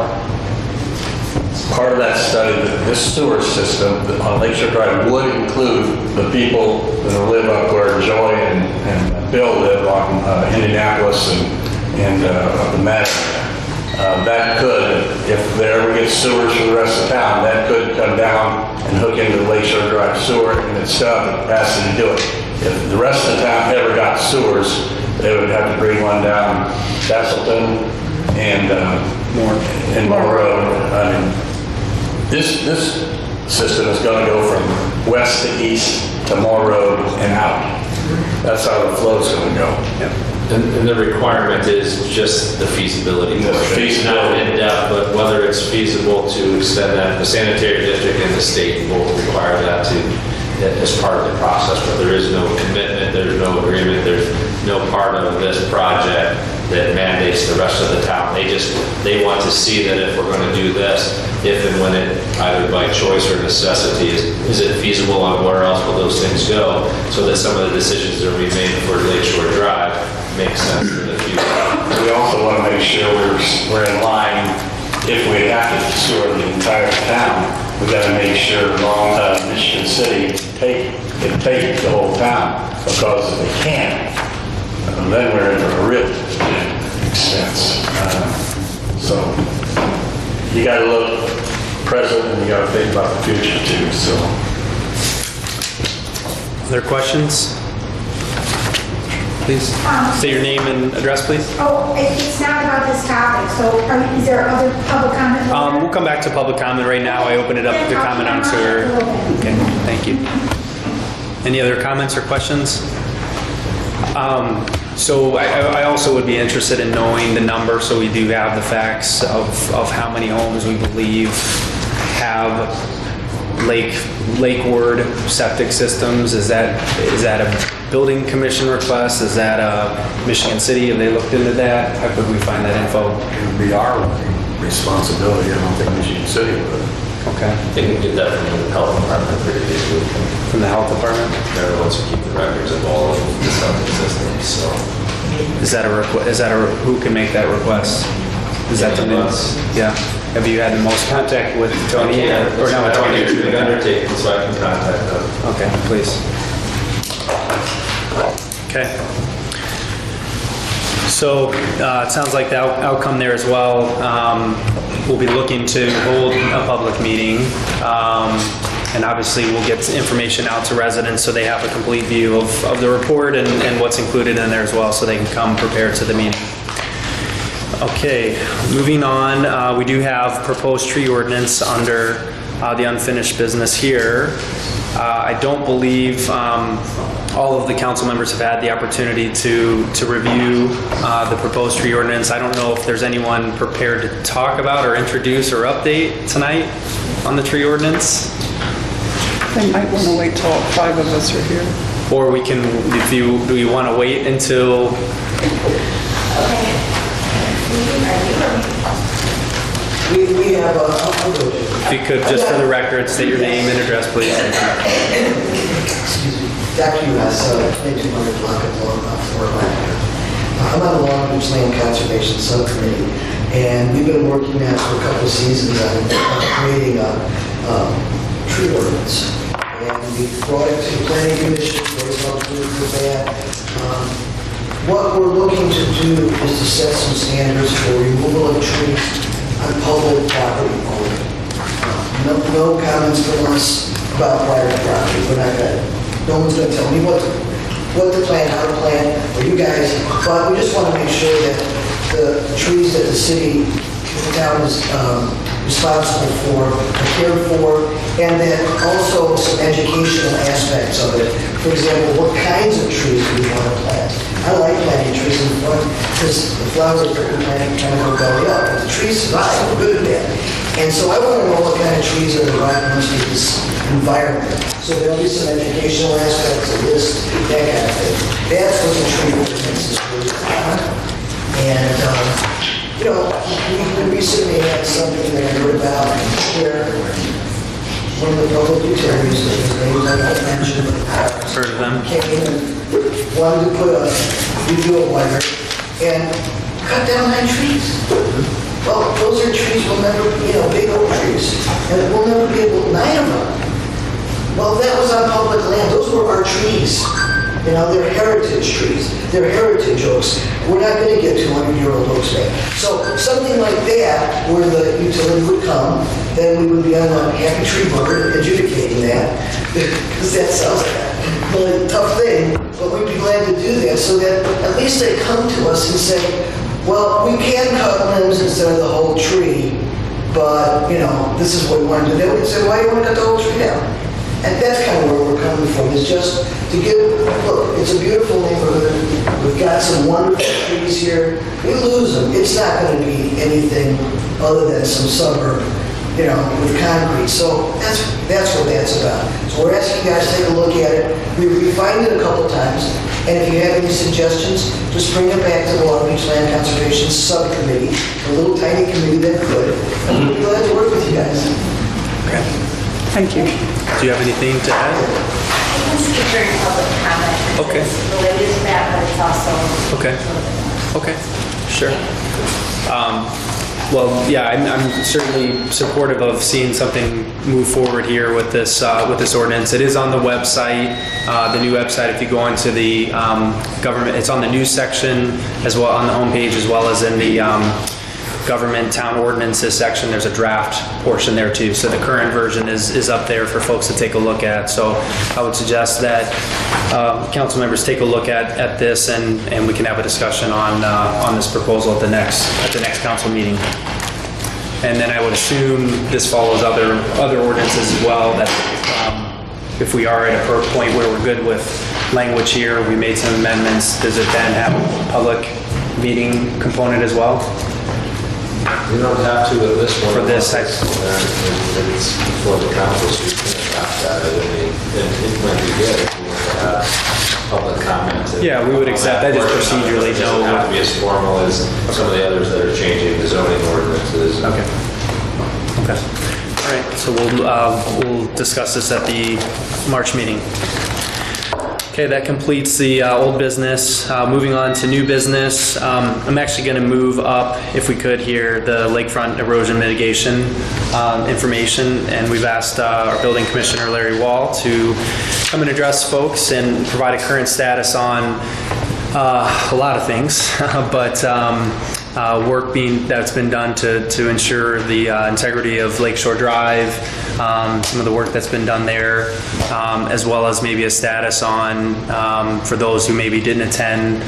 part of that study that this sewer system on Lakeshore Drive would include the people that live up where Joy and Bill live on Indianapolis and up in Madison. That could, if there ever gets sewers for the rest of the town, that could come down and hook into the Lakeshore Drive sewer, and it's got the capacity to do it. If the rest of the town ever got sewers, they would have to bring one down Castleton and Moore Road. I mean, this system is going to go from west to east to Moore Road and out. That's how the flow is going to go. Yep. And the requirement is just the feasibility. The feasibility. Not in depth, but whether it's feasible to extend that. The sanitary district and the state both require that as part of the process, but there is no commitment, there's no agreement, there's no part of this project that mandates the rest of the town. They want to see that if we're going to do this, if and when it, either by choice or necessity, is it feasible, and where else will those things go, so that some of the decisions that we made for Lakeshore Drive make sense for the future. We also want to make sure we're in line. If we have to sewer the entire town, we got to make sure Michigan City take the whole town, because if they can't, then we're in a real expense. So you got to look present, and you got to think about the future too. So, Other questions? Please say your name and address, please. Oh, it's not about this topic, so is there other public comment? We'll come back to public comment right now. I open it up to comment on sewer. Okay, thank you. Any other comments or questions? So I also would be interested in knowing the number, so we do have the facts of how many homes we believe have lakeward septic systems. Is that a building commission request? Is that a Michigan City? Have they looked into that? How could we find that info? it would be our responsibility. I don't think Michigan City would. Okay. They can get that from the health department pretty easily. From the health department? They're the ones who keep the records of all of the septic systems, so. Is that who can make that request? Is that the Yeah. Have you had the most contact with Tony? Or not with Tony? The undertaking, so I can contact them. Okay, please. Okay. So it sounds like the outcome there as well, we'll be looking to hold a public meeting. And obviously we'll get information out to residents so they have a complete view of the report and what's included in there as well, so they can come prepared to the meeting. Okay, moving on, we do have proposed tree ordinance under the unfinished business here. I don't believe all of the council members have had the opportunity to review the proposed tree ordinance. I don't know if there's anyone prepared to talk about or introduce or update tonight on the tree ordinance. They might want to wait till all 5 of us are here. Or we can, do you want to wait until? We have a, If you could, just for the record, state your name and address, please. excuse me, Dr. U.S., 2200 block of Fort Lander. I'm on the Long Beach Land Conservation Subcommittee, and we've been working now for a couple of seasons on creating a tree ordinance. And we brought it to the Planning Commission, very helpful with that. What we're looking to do is to set some standards for removal of trees on public property only. No comments from us about private property. We're not gonna, no one's gonna tell me what to plant, how to plant, or you guys, but we just want to make sure that the trees that the city, the town is responsible for, are cared for, and then also some educational aspects of it. For example, what kinds of trees do we want to plant? I like planting trees in the front because the flowers that we plant kind of go belly up. But the trees survive, we're good at that. And so I want to know what kind of trees are the right ones for this environment. So there'll be some educational aspects of this, that kind of thing. That's what the tree ordinance is really about. And, you know, we recently had something that I heard about where one of the public utilities, his name I don't mention, Heard of them? came in and wanted to put a refuel wire and cut down 9 trees. Well, those are trees we'll never, big oak trees, and we'll never be able, 9 of them. Well, that was on public land. Those were our trees. They're heritage trees. They're heritage oaks. We're not going to get 200-year-old oaks back. So something like that, where the utility would come, then we would be on a happy tree board adjudicating that, because that sounds like a really tough thing, but we'd be glad to do that so that at least they come to us and say, well, we can cut limbs instead of the whole tree, but, this is what we want to do. Then we'd say, why do you want to cut the whole tree down? And that's kind of where we're coming from, is just to look, it's a beautiful neighborhood. We've got some wonderful trees here. We lose them. It's not going to be anything other than some suburb, with concrete. So that's what that's about. So we're asking you guys to take a look at it. We refined it a couple times. And if you have any suggestions, just bring it back to the Long Beach Land Conservation Subcommittee, a little tiny committee that could. And we'd be glad to work with you guys. Okay. Thank you. Do you have anything to add? I can speak during public comment. Okay. It's related to that, but it's also. Okay. Okay, sure. Well, yeah, I'm certainly supportive of seeing something move forward here with this ordinance. It is on the website, the new website. If you go onto the government, it's on the news section as well, on the homepage, as well as in the government town ordinances section. There's a draft portion there too. So the current version is up there for folks to take a look at. So I would suggest that council members take a look at this, and we can have a discussion on this proposal at the next council meeting. And then I would assume this follows other ordinances as well, that if we are at a point where we're good with language here, we made some amendments, does it then have a public meeting component as well? You don't have to with this one. For this, it's before the council, so you can adopt that. It might be good if we were to have public comment. Yeah, we would accept that. Just procedurally, It doesn't have to be as formal as some of the others that are changing the zoning ordinances. Okay. Okay. All right. So we'll discuss this at the March meeting. Okay, that completes the old business. Moving on to new business. I'm actually going to move up, if we could here, the lakefront erosion mitigation information. And we've asked our building commissioner, Larry Wall, to come and address folks and provide a current status on a lot of things, but work that's been done to ensure the integrity of Lakeshore Drive, some of the work that's been done there, as well as maybe a status on, for those who maybe didn't attend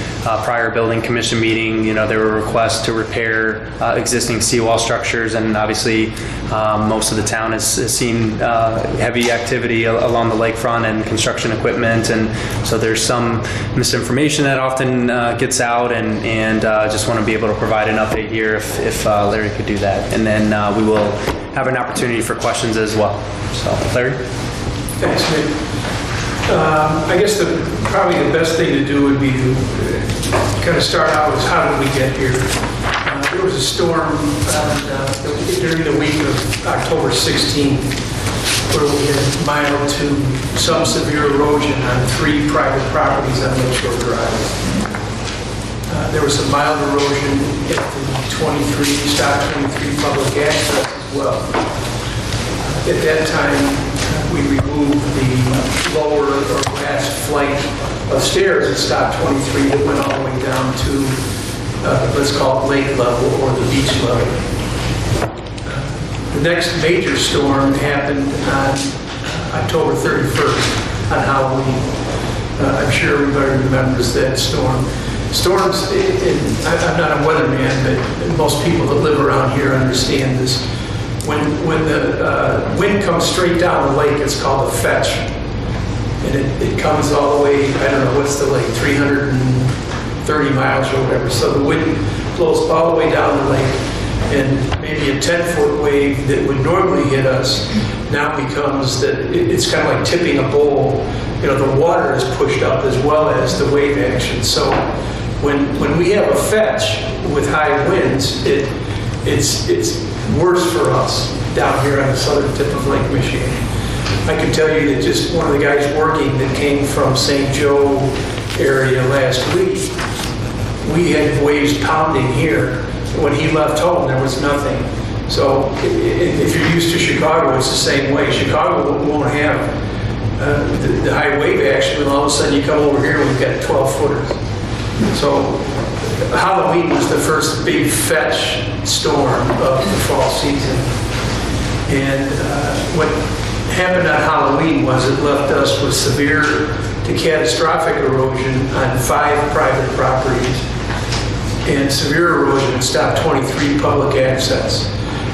prior building commission meeting, there were requests to repair existing seawall structures, and obviously most of the town has seen heavy activity along the lakefront and construction equipment, and so there's some misinformation that often gets out, and just want to be able to provide an update here if Larry could do that. And then we will have an opportunity for questions as well. So, Larry? Thanks, Nick. I guess probably the best thing to do would be to kind of start out with how did we get here. There was a storm during the week of October 16th where we had mild to some severe erosion on 3 private properties on Lakeshore Drive. There was some mild erosion at the Stock 23 public access as well. At that time, we removed the lower or last flight of stairs at Stock 23 that went all the way down to, let's call it lake level or the beach level. The next major storm happened on October 31st on Halloween. I'm sure everybody remembers that storm. Storms, I'm not a weatherman, but most people that live around here understand this. When the wind comes straight down the lake, it's called a fetch. And it comes all the way, I don't know, what's the lake, 330 miles or whatever. So the wind blows all the way down the lake, and maybe a 10-foot wave that would normally hit us now becomes that it's kind of like tipping a bowl. The water is pushed up as well as the wave action. So when we have a fetch with high winds, it's worse for us down here on the southern tip of Lake Michigan. I can tell you that just one of the guys working that came from St. Joe area last week, we had waves pounding here. When he left home, there was nothing. So if you're used to Chicago, it's the same way. Chicago won't have the high wave action, and all of a sudden you come over here and we've got 12 footers. So Halloween was the first big fetch storm of the fall season. And what happened on Halloween was it left us with severe to catastrophic erosion on 5 private properties and severe erosion at Stop 23 public access.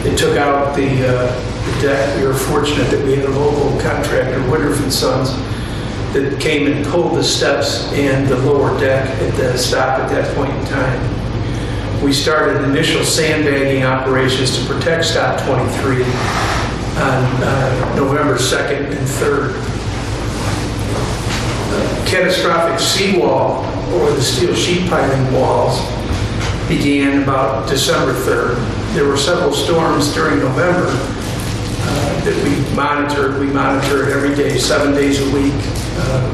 It took out the deck. We were fortunate that we had a local contractor, Woodruff & Sons, that came and pulled the steps and the lower deck at the stop at that point in time. We started initial sandbagging operations to protect Stop 23 on November 2nd and 3rd. Catastrophic seawall, or the steel sheet piling walls, began about December 3rd. There were several storms during November that we monitored. We monitor it every day, 7 days a week.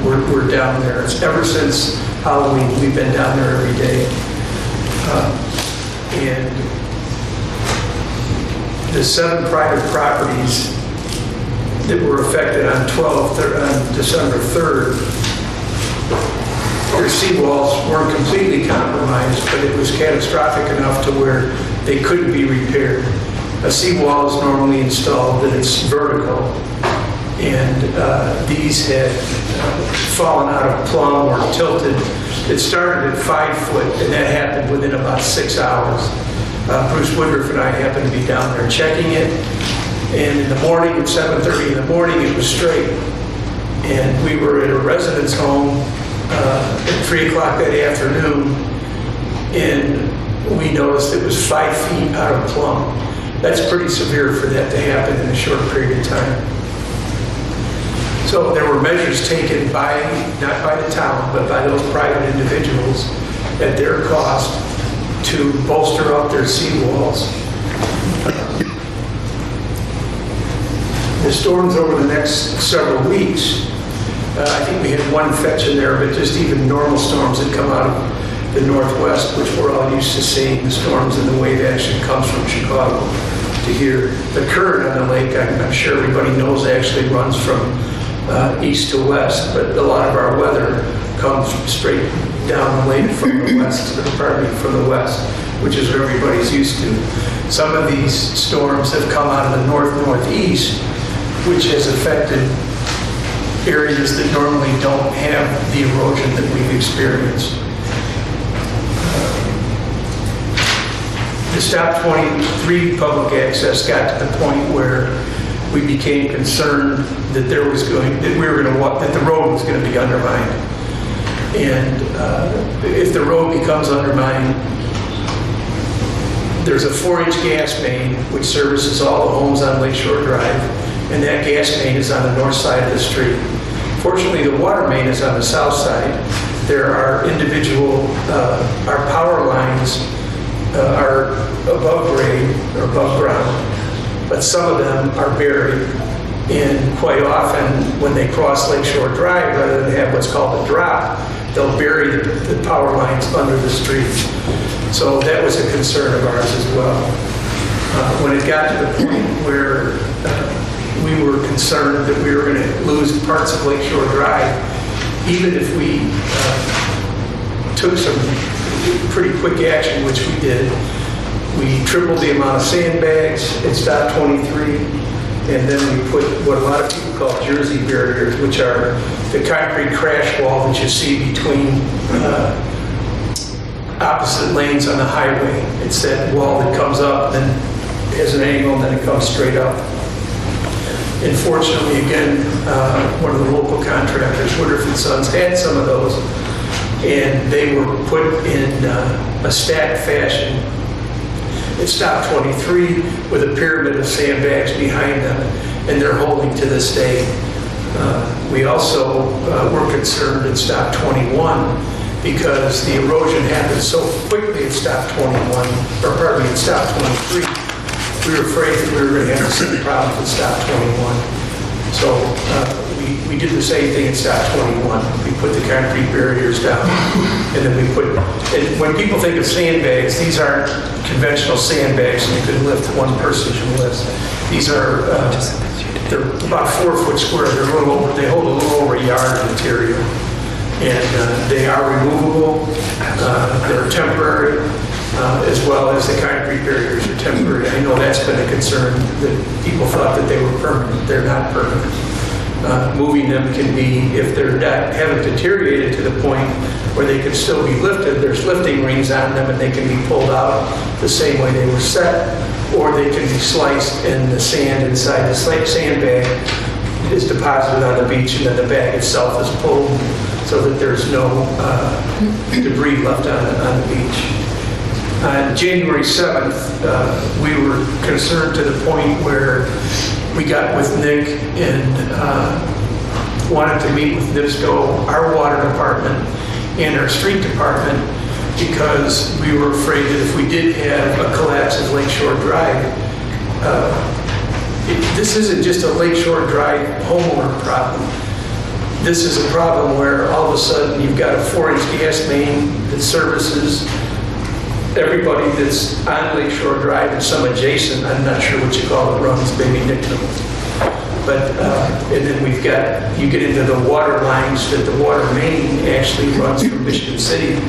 We're down there. It's ever since Halloween, we've been down there every day. And the 7 private properties that were affected on December 3rd, their seawalls weren't completely compromised, but it was catastrophic enough to where they couldn't be repaired. A seawall is normally installed that it's vertical, and these had fallen out of plumb or tilted. It started at 5 foot, and that happened within about 6 hours. Bruce Woodruff and I happened to be down there checking it, and in the morning, at 7:30 in the morning, it was straight. And we were at a residence home at 3 o'clock that afternoon, and we noticed it was 5 feet out of plumb. That's pretty severe for that to happen in a short period of time. So there were measures taken by, not by the town, but by those private individuals at their cost to bolster up their seawalls. The storms over the next several weeks I think we had one fetch in there, but just even normal storms that come out of the northwest, which we're all used to seeing, the storms and the wave action comes from Chicago to here. The current on the lake, I'm sure everybody knows, actually runs from east to west, but a lot of our weather comes straight down the lake from the west, from the west, which is what everybody's used to. Some of these storms have come out of the north-northeast, which has affected areas that normally don't have the erosion that we've experienced. The Stop 23 public access got to the point where we became concerned that the road was going to be undermined. And if the road becomes undermined, there's a 4-inch gas main which services all the homes on Lakeshore Drive, and that gas main is on the north side of the street. Fortunately, the water main is on the south side. There are individual, our power lines are above grade or above ground, but some of them are buried. And quite often, when they cross Lakeshore Drive, rather than have what's called a drop, they'll bury the power lines under the street. So that was a concern of ours as well. When it got to the point where we were concerned that we were going to lose parts of Lakeshore Drive, even if we took some pretty quick action, which we did, we tripled the amount of sandbags at Stop 23. And then we put what a lot of people call Jersey barriers, which are the concrete crash wall that you see between opposite lanes on the highway. It's that wall that comes up, then has an angle, and then it comes straight up. Unfortunately, again, one of the local contractors, Woodruff & Sons, had some of those, and they were put in a stacked fashion. It Stop 23 with a pyramid of sandbags behind them, and they're holding to this day. We also were concerned at Stop 21 because the erosion happened so quickly at Stop 21, or pardon me, at Stop 23. We were afraid that we were going to have the same problem at Stop 21. So we did the same thing at Stop 21. We put the concrete barriers down, and then we put, and when people think of sandbags, these aren't conventional sandbags you can lift, one person can lift. These are, they're about 4 foot square. They're a little over, they hold a little over a yard of material. And they are removable, they're temporary, as well as the concrete barriers are temporary. I know that's been a concern, that people thought that they were permanent. They're not permanent. Moving them can be, if they're not, haven't deteriorated to the point where they can still be lifted, there's lifting rings on them and they can be pulled out the same way they were set, or they can be sliced and the sand inside the sandbag is deposited on the beach, and then the bag itself is pulled so that there's no debris left on the beach. On January 7th, we were concerned to the point where we got with Nick and wanted to meet with NIPSCO, our water department, and our street department, because we were afraid that if we did have a collapse of Lakeshore Drive, this isn't just a Lakeshore Drive homeowner problem. This is a problem where all of a sudden you've got a 4-inch gas main that services everybody that's on Lakeshore Drive and some adjacent, I'm not sure what you call it, runs, maybe Nick knows. But, and then we've got, you get into the water lines that the water main actually runs from Michigan City.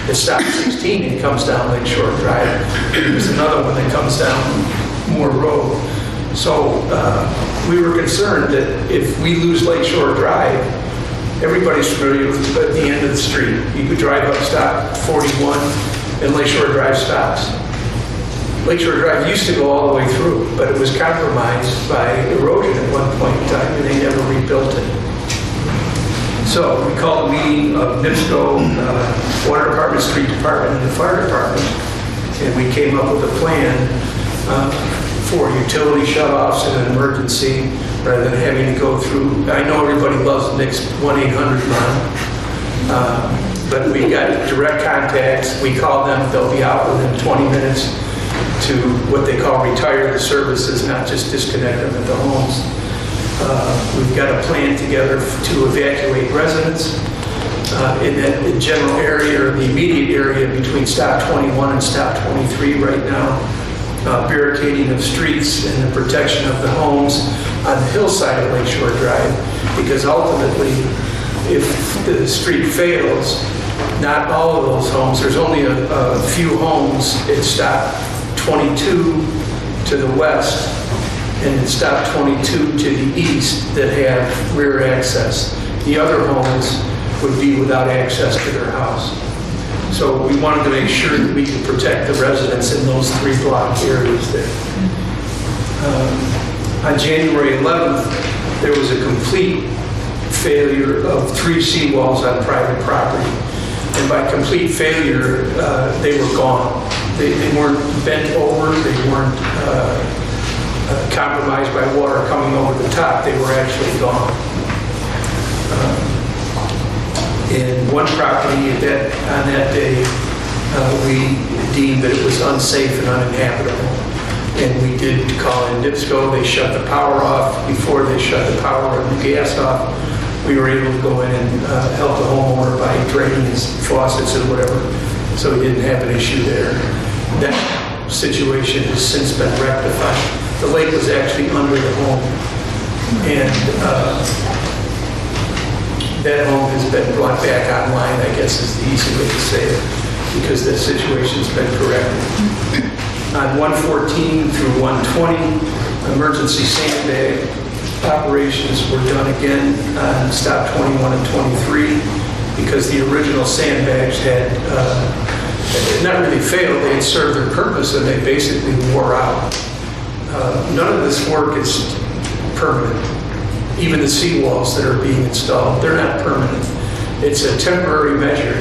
It stops 16 and comes down Lakeshore Drive. There's another one that comes down Moore Road. So we were concerned that if we lose Lakeshore Drive, everybody's familiar with at the end of the street. You could drive up Stop 41 and Lakeshore Drive stops. Lakeshore Drive used to go all the way through, but it was compromised by erosion at one point in time, and they never rebuilt it. So we called a meeting of NIPSCO, Water Department, Street Department, and the Fire Department, and we came up with a plan for utility shutoffs in an emergency, rather than having to go through. I know everybody loves Nick's 1-800 line, but we got direct contacts. We called them, they'll be out within 20 minutes to what they call retire the services, not just disconnect them at the homes. We've got a plan together to evacuate residents in that general area or the immediate area between stop 21 and stop 23 right now. Barricading of streets and the protection of the homes on the hillside of Lakeshore Drive, because ultimately, if the street fails, not all of those homes, there's only a few homes at stop 22 to the west and at stop 22 to the east that have rear access. The other homes would be without access to their house. So we wanted to make sure that we could protect the residents in those 3 block areas there. On January 11th, there was a complete failure of 3 seawalls on private property. And by complete failure, they were gone. They weren't bent over, they weren't compromised by water coming over the top, they were actually gone. In one property on that day, we deemed that it was unsafe and uninhabitable. And we did call in NIPSCO. They shut the power off. Before they shut the power and the gas off, we were able to go in and help the homeowner by draining his faucets or whatever. So we didn't have an issue there. That situation has since been rectified. The lake was actually under the home. And that home has been brought back online, I guess is the easy way to say it, because the situation's been corrected. On 114 through 120, emergency sandbag operations were done again on stop 21 and 23 because the original sandbags had not really failed, they had served their purpose and they basically wore out. None of this work is permanent. Even the seawalls that are being installed, they're not permanent. It's a temporary measure.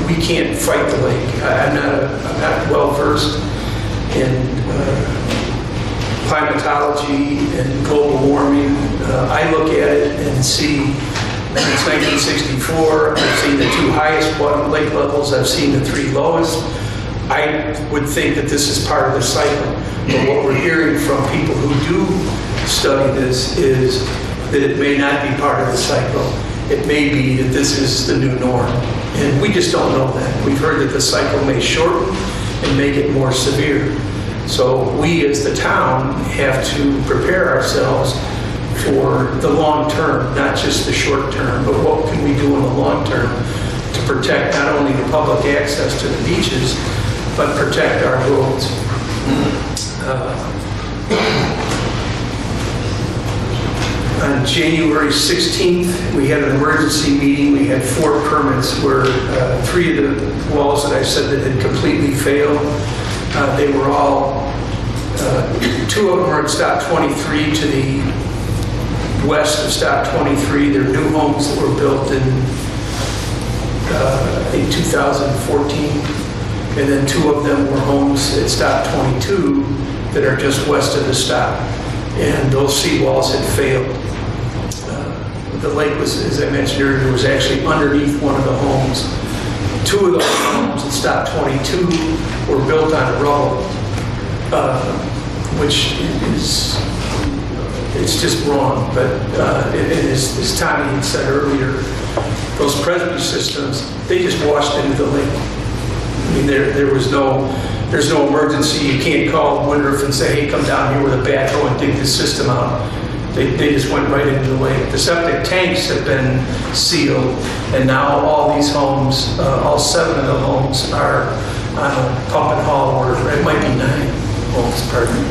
We can't fight the lake. I'm not well versed in climatology and global warming. I look at it and see, since 1964, I've seen the 2 highest lake levels, I've seen the 3 lowest. I would think that this is part of the cycle. But what we're hearing from people who do study this is that it may not be part of the cycle. It may be that this is the new norm. And we just don't know that. We've heard that the cycle may shorten and make it more severe. So we as the town have to prepare ourselves for the long term, not just the short term, but what can we do in the long term to protect not only the public access to the beaches, but protect our roads. On January 16th, we had an emergency meeting. We had 4 permits where 3 of the walls that I said that had completely failed, they were all, 2 of them are at stop 23 to the west of stop 23. They're new homes that were built in, I think 2014. And then 2 of them were homes at stop 22 that are just west of the stop. And those seawalls had failed. The lake was, as I mentioned earlier, was actually underneath one of the homes. 2 of those homes at stop 22 were built on rubble, which is, it's just wrong. But as Tommy had said earlier, those Presby systems, they just washed into the lake. I mean, there's no emergency. You can't call Woodruff and say, hey, come down here with a backhoe and dig the system out. They just went right into the lake. The septic tanks have been sealed, and now all these homes, all 7 of the homes are on a pump and haul order. It might be 9 homes, pardon me,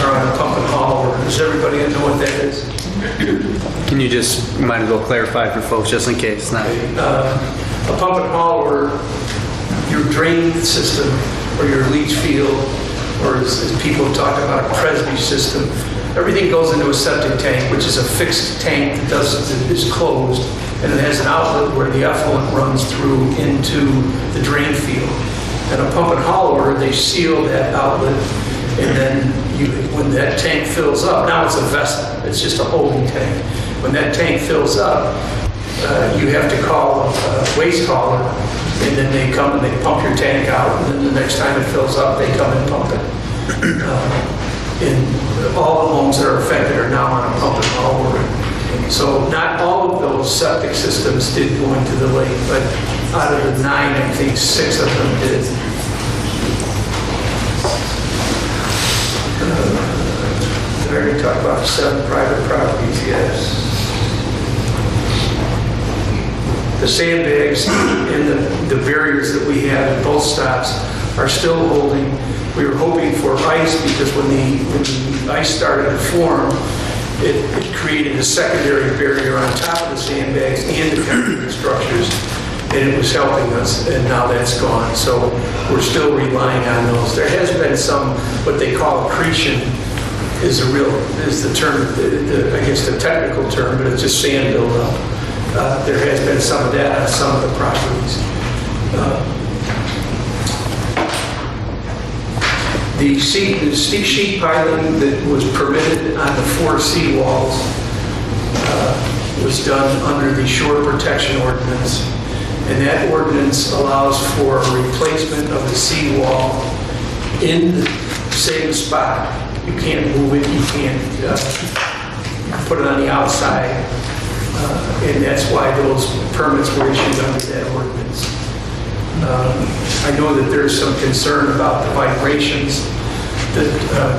are on a pump and haul order. Does everybody know what that is? Can you just, might as well clarify for folks just in case? Not. A pump and haul order, your drain system or your leach field, or as people talk about a Presby system, everything goes into a septic tank, which is a fixed tank that is closed, and it has an outlet where the effluent runs through into the drain field. And a pump and haul order, they seal that outlet, and then when that tank fills up, now it's a vessel, it's just a holding tank. When that tank fills up, you have to call a waste hauler, and then they come and they pump your tank out, and then the next time it fills up, they come and pump it. And all the homes that are affected are now on a pump and haul order. So not all of those septic systems did go into the lake, but out of the 9, I think 6 of them did. Did I already talk about 7 private properties? Yes. The sandbags and the barriers that we have at both stops are still holding. We were hoping for ice because when the ice started to form, it created a secondary barrier on top of the sandbags and the concrete structures, and it was helping us, and now that's gone. So we're still relying on those. There has been some, what they call accretion, is the term, I guess the technical term, but it's just sand buildup. There has been some of that on some of the properties. The steep sheet piling that was permitted on the 4 seawalls was done under the Shore Protection Ordinance. And that ordinance allows for a replacement of the seawall in the same spot. You can't move it, you can't put it on the outside. And that's why those permits were issued under that ordinance. I know that there's some concern about the vibrations that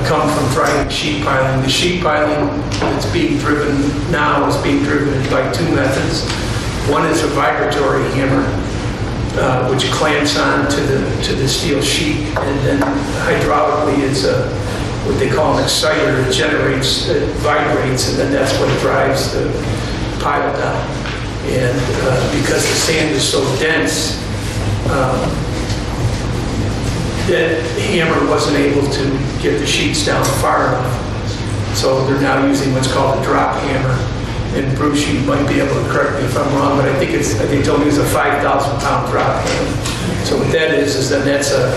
come from driving sheet piling. The sheet piling that's being driven now is being driven by 2 methods. One is a vibratory hammer, which clamps on to the steel sheet, and then hydraulically it's what they call an exciter. It generates, it vibrates, and then that's what drives the pile down. And because the sand is so dense, that hammer wasn't able to get the sheets down far enough. So they're now using what's called a drop hammer. And Bruce, you might be able to correct me if I'm wrong, but I think they told me it's a 5,000-pound drop hammer. So what that is then that's a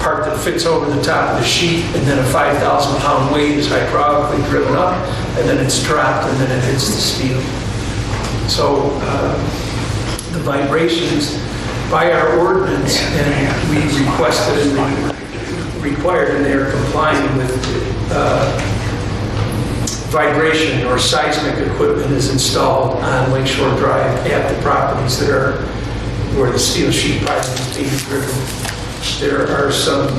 part that fits over the top of the sheet, and then a 5,000-pound weight is hydraulically driven up, and then it's dropped, and then it hits the steel. So the vibrations by our ordinance, and we requested and required, and they are complying with vibration or seismic equipment is installed on Lakeshore Drive at the properties that are where the steel sheet piling is being driven. There are some,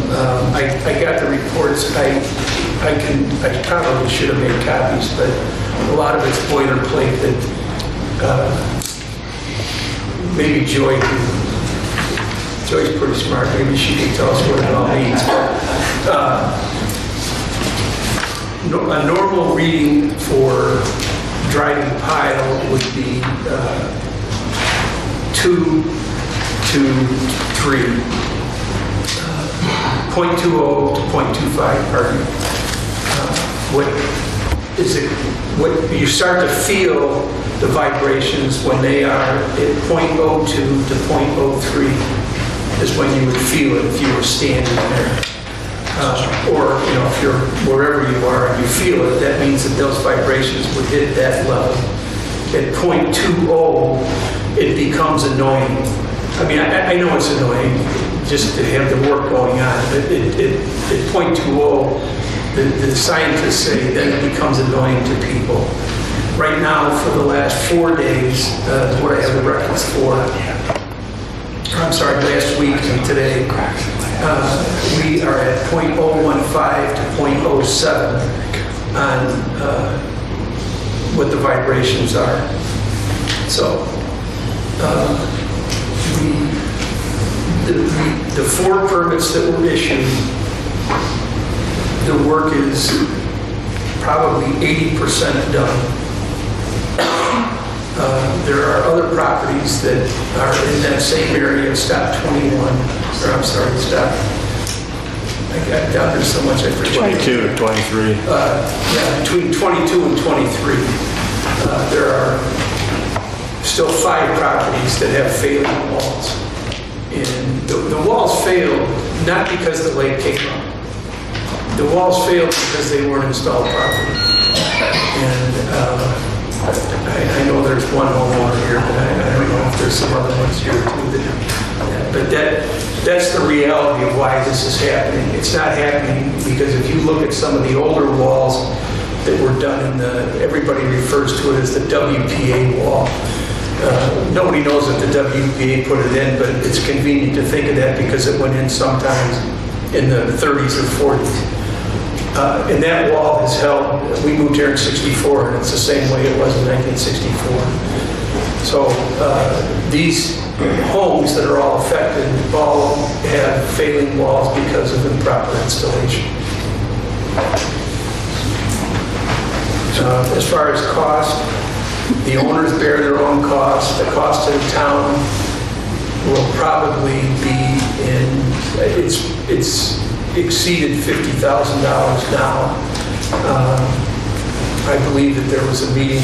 I got the reports, I probably should have made copies, but a lot of it's boilerplate that maybe Joy can. Joy's pretty smart. Maybe she can tell us what it all means. A normal reading for driving pile would be 2 to 3, 0.20 to 0.25. Pardon. What you start to feel the vibrations when they are at 0.02 to 0.03 is when you would feel it if you were standing there. Or if you're wherever you are and you feel it, that means that those vibrations would hit that level. At 0.20, it becomes annoying. I mean, I know it's annoying just to have the work going on, but at 0.20, the scientists say that it becomes annoying to people. Right now, for the last 4 days, what I have the records for, last week and today, we are at 0.015 to 0.07 on what the vibrations are. So the 4 permits that were issued, the work is probably 80% done. There are other properties that are in that same area, stop 21, or I'm sorry, stop, I got down there so much I forget. 22 to 23. Yeah, between 22 and 23. There are still 5 properties that have failing walls. And the walls failed not because the lake came up. The walls failed because they weren't installed properly. And I know there's one homeowner here, but I don't know if there's some other ones here too. But that's the reality of why this is happening. It's not happening because if you look at some of the older walls that were done in everybody refers to it as the WPA wall. Nobody knows that the WPA put it in, but it's convenient to think of that because it went in sometimes in the 30s or 40s. And that wall has held, we moved here in 64, and it's the same way it was in 1964. So these homes that are all affected all have failing walls because of improper installation. As far as cost, the owners bear their own cost. The cost to the town will probably be it's exceeded $50,000 now. I believe that there was a meeting,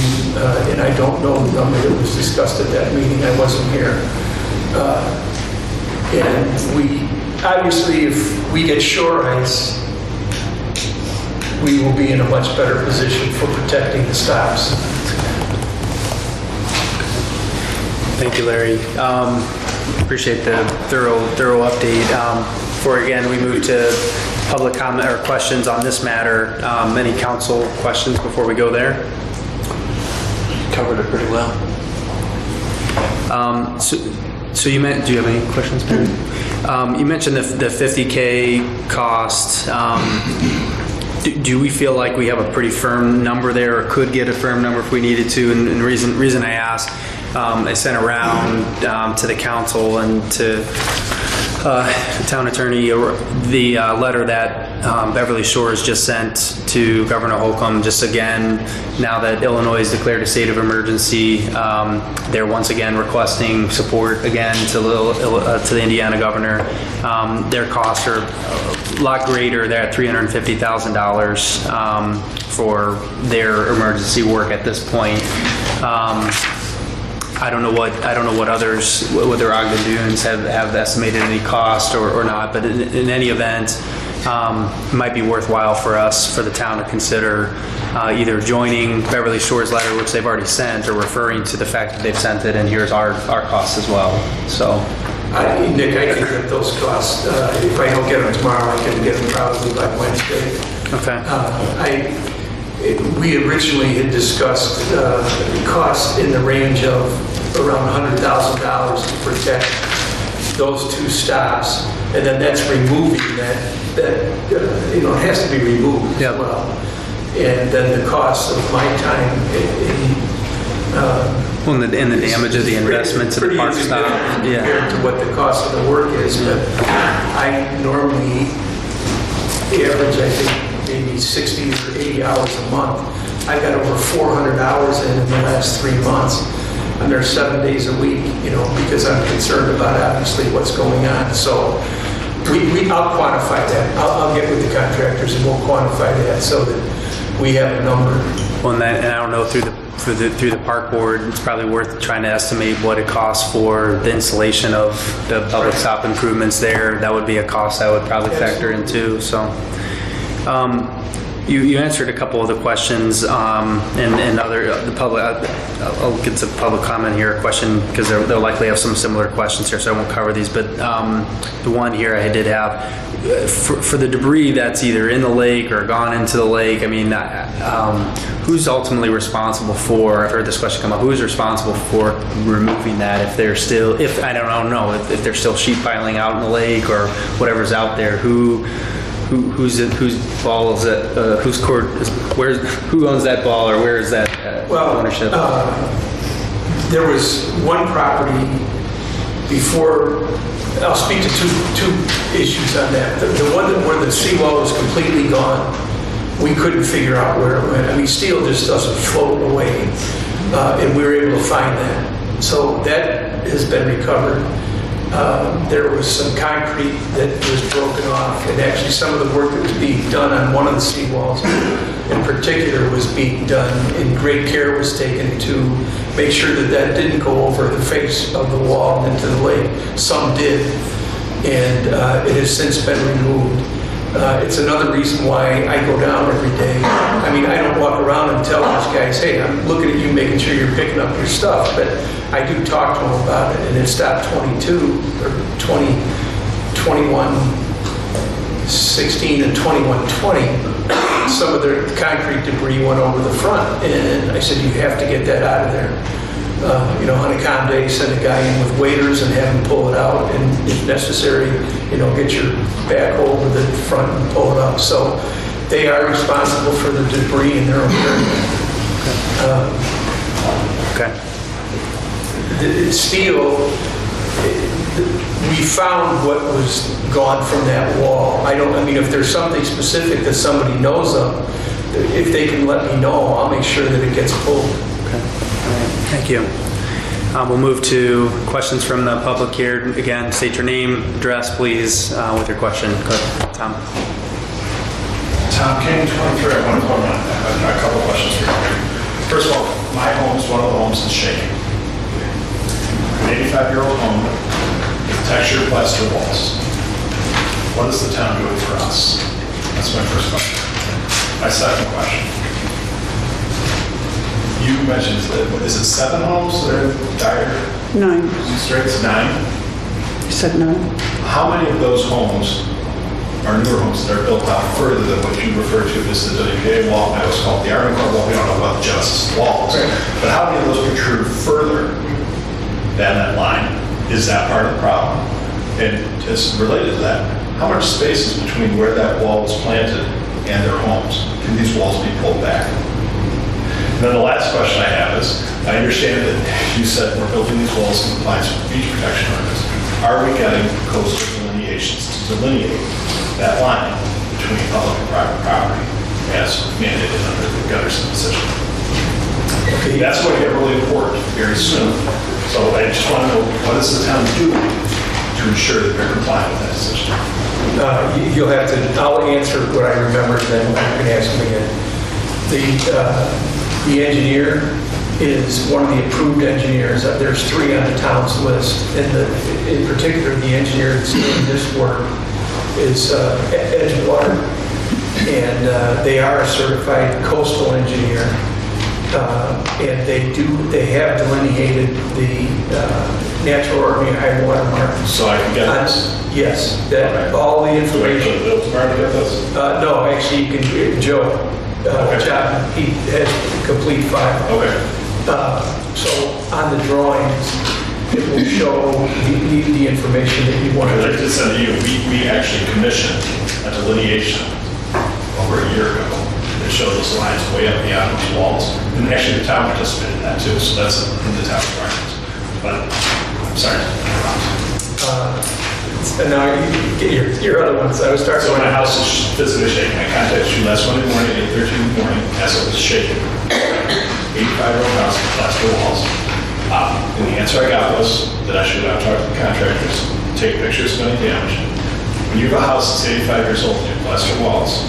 and I don't know the number that was discussed at that meeting. I wasn't here. And we, obviously, if we get shore ice, we will be in a much better position for protecting the stops. Thank you, Larry. Appreciate the thorough update. Before again we move to public comment or questions on this matter, any council questions before we go there? Covered it pretty well. So you meant, do you have any questions, Barry? You mentioned the 50K cost. Do we feel like we have a pretty firm number there, or could get a firm number if we needed to? And the reason I ask, I sent around to the council and to the town attorney the letter that Beverly Shores just sent to Governor Holcomb. Just again, now that Illinois has declared a state of emergency, they're once again requesting support again to the Indiana governor. Their costs are a lot greater. They're at $350,000 for their emergency work at this point. I don't know what others, whether Ogden Dunes have estimated any cost or not, but in any event, it might be worthwhile for us, for the town to consider either joining Beverly Shores' letter, which they've already sent, or referring to the fact that they've sent it, and here's our costs as well. So, Nick, I can get those costs. If I don't get them tomorrow, I can get them probably by Wednesday. Okay. We originally had discussed costs in the range of around $100,000 to protect those two stops, and then that's removing that it has to be removed as well. And then the cost of my time and the damage of the investment to the park stop, compared to what the cost of the work is. But I normally average, I think, maybe 60 or 80 hours a month. I got over 400 hours in the last 3 months, and there's 7 days a week, because I'm concerned about obviously what's going on. So I'll quantify that. I'll get with the contractors and we'll quantify that so that we have a number. Well, and I don't know, through the park board, it's probably worth trying to estimate what it costs for the installation of the public stop improvements there. That would be a cost I would probably factor in too. So. You answered a couple of the questions, and the public. I'll get to public comment here. A question, because they'll likely have some similar questions here, so I won't cover these. But the one here I did have for the debris that's either in the lake or gone into the lake. I mean, who's ultimately responsible for? I've heard this question come up. Who's responsible for removing that if they're still? If I don't know if they're still sheet piling out in the lake or whatever's out there. Whose ball is it? Whose court is? Who owns that ball, or where is that ownership? There was one property before. I'll speak to two issues on that. The one where the seawall was completely gone, we couldn't figure out where it went. I mean, steel just doesn't float away, and we were able to find that. So that has been recovered. There was some concrete that was broken off, and actually some of the work that was being done on one of the seawalls in particular was being done, and great care was taken to make sure that that didn't go over the face of the wall into the lake. Some did, and it has since been removed. It's another reason why I go down every day. I mean, I don't walk around and tell those guys, hey, I'm looking at you making sure you're picking up your stuff, but I do talk to them about it. And in stop 21, 16 and 2120, some of the concrete debris went over the front, and I said, you have to get that out of there. On a calm day, send a guy in with waders and have him pull it out, and if necessary, get your backhoe over the front and pull it up. So they are responsible for the debris in their own area. Okay. The steel, we found what was gone from that wall. If there's something specific that somebody knows of, if they can let me know, I'll make sure that it gets pulled. Okay. All right. Thank you. We'll move to questions from the public here. Again, state your name, address, please, with your question. Go ahead, Tom. Tom King, 23. I want to comment on a couple of questions for you. First of all, my home is one of the homes that's shaking. An 85-year-old home with textured plaster walls. What is the town doing for us? That's my first question. My second question. You mentioned that, is it 7 homes that are dire? 9. Straits? 9? You said 9? How many of those homes are newer homes that are built out further than what you refer to as the WPA wall? I always call it the Army Corps wall. We don't know about just walls. Right. But how many of those protrude further than that line? Is that part of the problem? And it's related to that. How much space is between where that wall was planted and their homes? Can these walls be pulled back? And then the last question I have is, I understand that you said we're building these walls in compliance with beach protection ordinance. Are we getting coastal delineations to delineate that line between public and private property as mandated under the Gunderson decision? Okay, that's going to get really important very soon. So I just want to know, what is the town doing to ensure that they're compliant with that decision? You'll have to, I'll answer what I remember, then you can ask me again. The engineer is one of the approved engineers. There's 3 on the town's list. And in particular, the engineer that's doing this work is Edgewater. And they are a certified coastal engineer. And they have delineated the natural or high water mark. So I can get this? Yes, that all the information. Do I go to tomorrow to get this? No, actually, you can, Joe, John, he has complete file. Okay. So on the drawings, it will show the information that you want. Like I said to you, we actually commissioned a delineation over a year ago that showed those lines way up beyond those walls. And actually the town participated in that too, so that's in the town requirements. But I'm sorry. And now you get your other ones. I was starting. So my house is physically shaking. I contacted you last Monday morning at 8:13 in the morning as it was shaking. 85-year-old house with plaster walls. And the answer I got was that I should go out and talk to the contractors, take pictures of any damage. When you have a house that's 85 years old and you have plaster walls,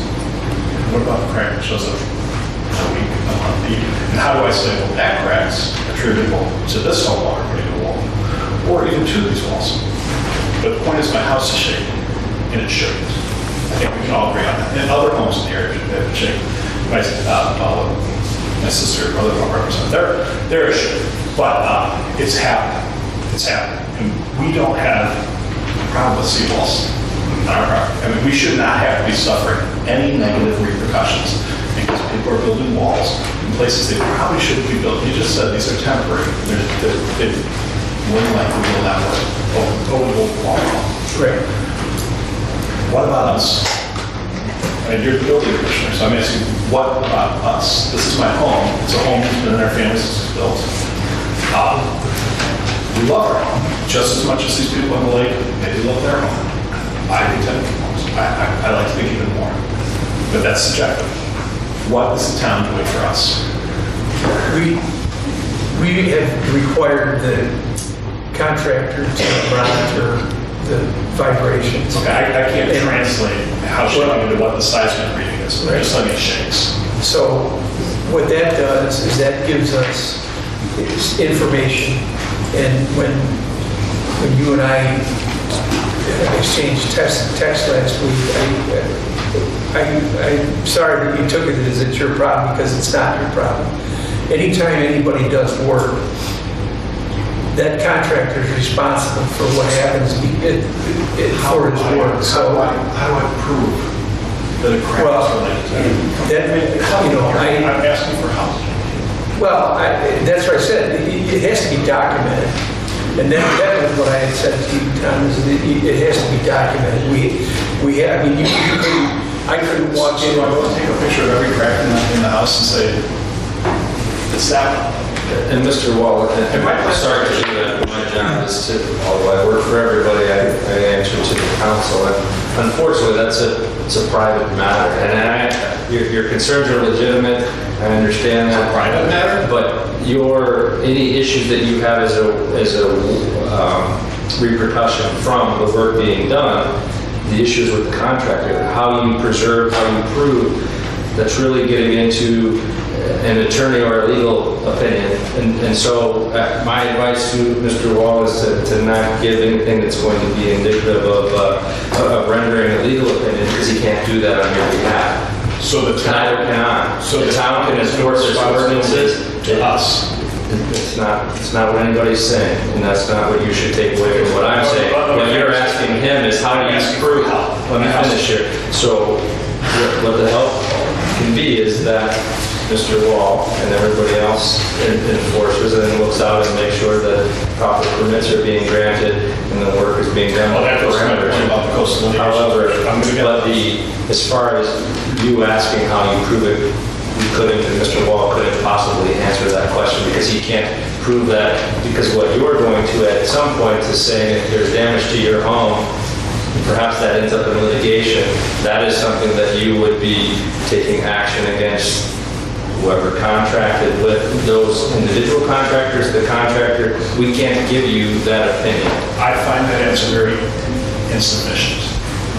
what about the crack that shows up a week, a month, even? And how do I say, well, that crack's attributable to this homeowner putting a wall, or even to these walls? But the point is, my house is shaking, and it shouldn't. I think we can all agree on that. And other homes in the area have been shaking. My sister and brother-in-law represent their issue. But it's happening. It's happening. And we don't have a problem with seawalls on our property. I mean, we should not have to be suffering any negative repercussions because people are building walls in places they probably shouldn't be built. You just said these are temporary. They're more than likely will not work. Right. What about us? I mean, you're the building commissioner, so I'm asking, what about us? This is my home. It's a home that's been in our family since it's built. We love our home just as much as these people on the lake. Maybe love their home. I do tend to homes. I like to think even more, but that's subjective. What is the town doing for us? We have required the contractor to monitor the vibrations. Okay, I can't translate how shaking into what the seismic reading is. Right. Just like it shakes. So what that does is that gives us information, and when you and I exchanged text last week, I'm sorry that you took it as it's your problem, because it's not your problem. Anytime anybody does work, that contractor is responsible for what happens for his work. How do I prove that a crack is related to. I'm asking for help. Well, that's what I said, it has to be documented. And that was what I had said to you, Tom, is that it has to be documented. We have, I mean, I couldn't walk in. So I will take a picture of every crack in the house and say, it's that one. And Mr. Wall, I'm sorry to do that, but my job is to, although I work for everybody, I answer to the council. And unfortunately, it's a private matter. And your concerns are legitimate. I understand that. Private matter? But any issues that you have as a repercussion from the work being done, the issues with the contractor, how you preserve, how you prove, that's really getting into an attorney or a legal opinion. And so my advice to Mr. Wall is to not give anything that's going to be indicative of rendering a legal opinion, because he can't do that on your behalf. So the town, Neither can I. So the town can enforce its ordinances to us. It's not what anybody's saying, and that's not what you should take away from what I'm saying. What you're asking him is how do you prove? Let me finish here. So what the help can be is that Mr. Wall and everybody else enforces and looks out and makes sure that proper permits are being granted and the work is being done. Well, that goes to my point about the coastal litigation. However, as far as you asking how you prove it, Mr. Wall couldn't possibly answer that question, because he can't prove that, because what you're going to at some point is saying if there's damage to your home, perhaps that ends up in litigation. That is something that you would be taking action against whoever contracted with those individual contractors, the contractor. We can't give you that opinion. I find that answer very insufficient.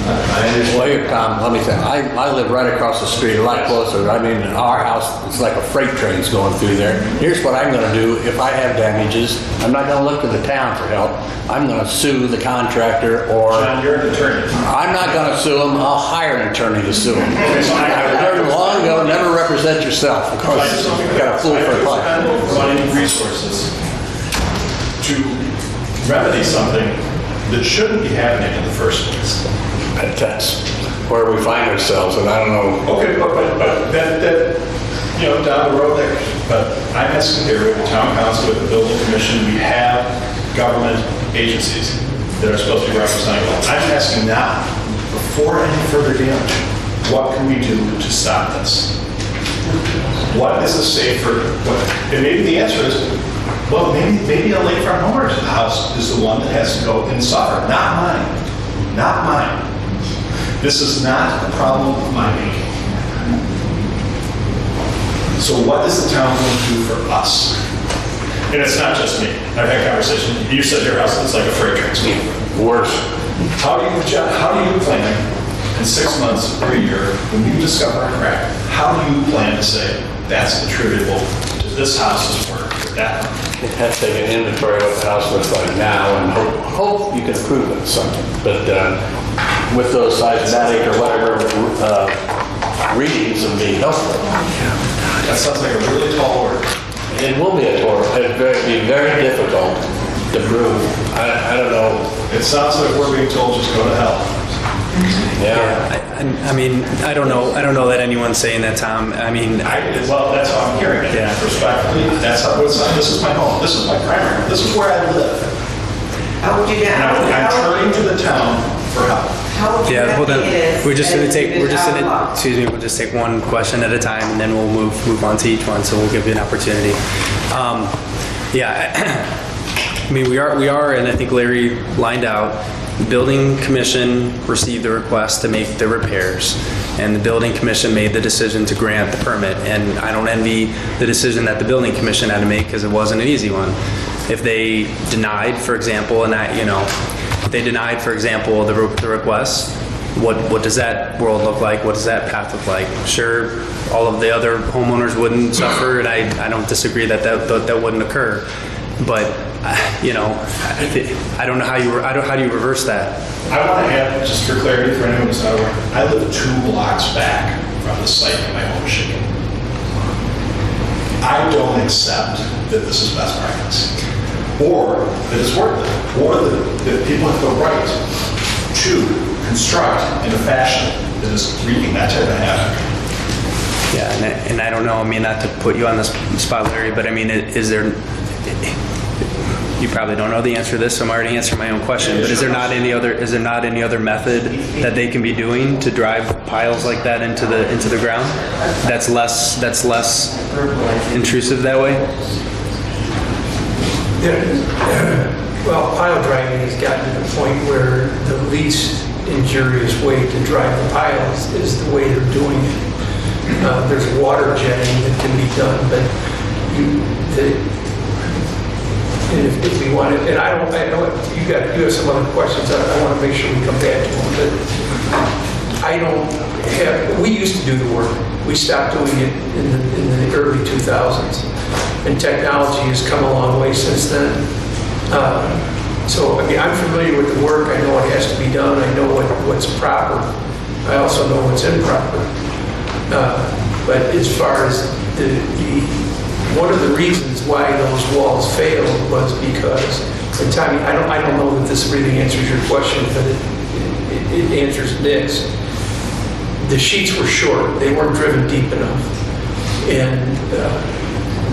I understand. Well, here, Tom, let me say, I live right across the street, a lot closer. I mean, our house, it's like a freight train's going through there. Here's what I'm gonna do if I have damages. I'm not gonna look to the town for help. I'm gonna sue the contractor, or... John, you're an attorney. I'm not gonna sue him, I'll hire an attorney to sue him. I learned long ago, never represent yourself, because you've got a fool for a client. Providing resources to remedy something that shouldn't be happening in the first place. That's where we find ourselves, and I don't know. Okay, but that, down the road there. But I'm asking here with the town council, with the building commission, we have government agencies that are supposed to be representing us. I'm asking now, before any further damage, what can we do to stop this? What is a safer, and maybe the answer is, well, maybe a lakefront homeowner's house is the one that has to go and suffer, not mine. Not mine. This is not a problem of my making. So what is the town going to do for us? And it's not just me. I've had conversations. You said your house is like a freight train. Worse. How do you plan in 6 months or a year when you discover a crack? How do you plan to say that's attributable to this house's work or that one? You have to take an inventory of what the house looks like now, and hope you can prove it something. But with those seismic or whatever readings would be helpful. That sounds like a really tall order. It will be a tour. It'd be very difficult to prove. I don't know. It sounds like we're being told just go to hell. Yeah. I mean, I don't know that anyone's saying that, Tom. I mean, well, that's how I'm hearing it. Yeah. Respectfully, that's how it's. This is my home. This is my primary. This is where I live. How would you And I'm turning to the town for help. How would you yeah, hold on. remedy We're just gonna this take, and we're just do it gonna, out? excuse me, we'll just take one question at a time, and then we'll move on to each one, so we'll give you an opportunity. I mean, we are, and I think Larry lined out, the building commission received the request to make the repairs, and the building commission made the decision to grant the permit, and I don't envy the decision that the building commission had to make, because it wasn't an easy one. If they denied, for example, if they denied, for example, the request, what does that world look like? What does that path look like? Sure, all of the other homeowners wouldn't suffer, and I don't disagree that wouldn't occur. But I don't know how do you reverse that? I want to add, just for clarity for anyone who's not aware, I live 2 blocks back from the site of my home shaking. I don't accept that this is best practice, or that it's worth it, or that people have the right to construct in a fashion that is wreaking that type of havoc. Yeah, and I don't know, I mean, not to put you on the spot, Larry, but I mean, is there, you probably don't know the answer to this, so I'm already answering my own question, but is there not any other method that they can be doing to drive piles like that into the ground? That's less intrusive that way? Well, pile driving has gotten to the point where the least injurious way to drive the piles is the way they're doing it. There's water jetting that can be done, but if we want it, and I know you have some other questions. I want to make sure we come back to them, but I don't have. We used to do the work. We stopped doing it in the early 2000s, and technology has come a long way since then. So I mean, I'm familiar with the work. I know what has to be done. I know what's proper. I also know what's improper. But as far as one of the reasons why those walls failed was because, and Tommy, I don't know that this really answers your question, but it answers Nick's. The sheets were short; they weren't driven deep enough, and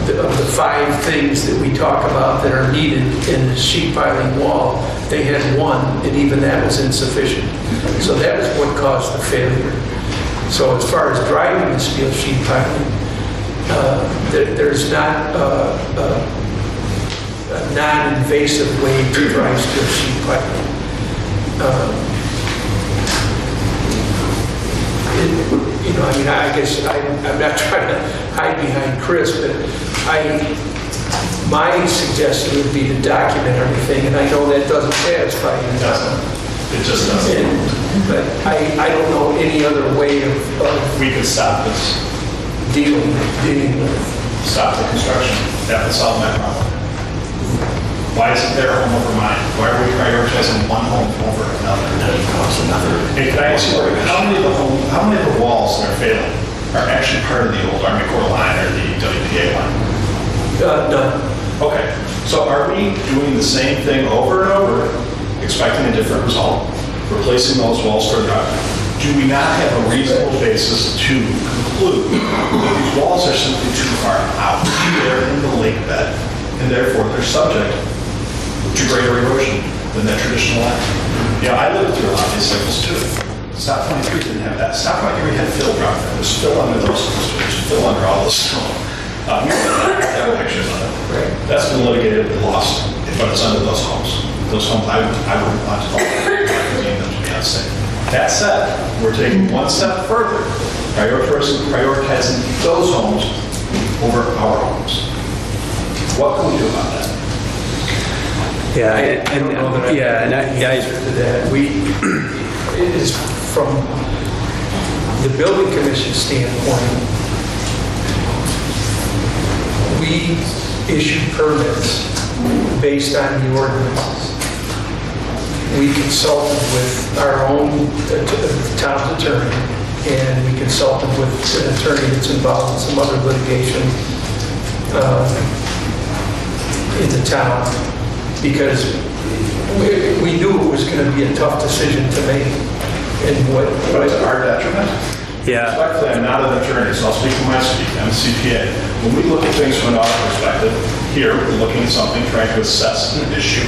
of the 5 things that we talk about that are needed in the sheet piling wall, they had 1, and even that was insufficient. So that was what caused the failure. So as far as driving the steel sheet piling, there's not a non-invasive way to drive steel sheet piling. I mean, I guess I'm not trying to hide behind Chris, but my suggestion would be to document everything, and I know that doesn't satisfy you. It doesn't. It just doesn't. But I don't know any other way of We could stop this. dealing with. Stop the construction. That would solve my problem. Why isn't their home over mine? Why are we prioritizing one home over another? Hey, can I ask you, how many of the walls that are failing are actually part of the old Army Corps line or the WPA line? None. Okay, so are we doing the same thing over and over, expecting a different result, replacing those walls further out? Do we not have a reasonable basis to conclude that these walls are simply too far out? They're in the lake bed, and therefore they're subject to greater erosion than that traditional line. You know, I lived through a lot of these cycles too. Stop 23 didn't have that. Stop 23 had fill drop. There was fill under those, there's fill under all this stone. I have pictures of it. Right. That's been litigated and lost, but it's under those homes. Those homes I wouldn't want to call them to be unsafe. That said, we're taking one step further, prioritizing those homes over our homes. What can we do about that? Yeah, I don't know that I have the answer to that. It is from the building commission standpoint, we issued permits based on the ordinances. We consulted with our own town's attorney, and we consulted with an attorney that's involved in some other litigation in the town, because we knew it was going to be a tough decision to make. And what is our detriment? Yeah. Respectfully, I'm not an attorney, so I'll speak for my speak. I'm a CPA. When we look at things from an audit perspective, here we're looking at something, trying to assess an issue,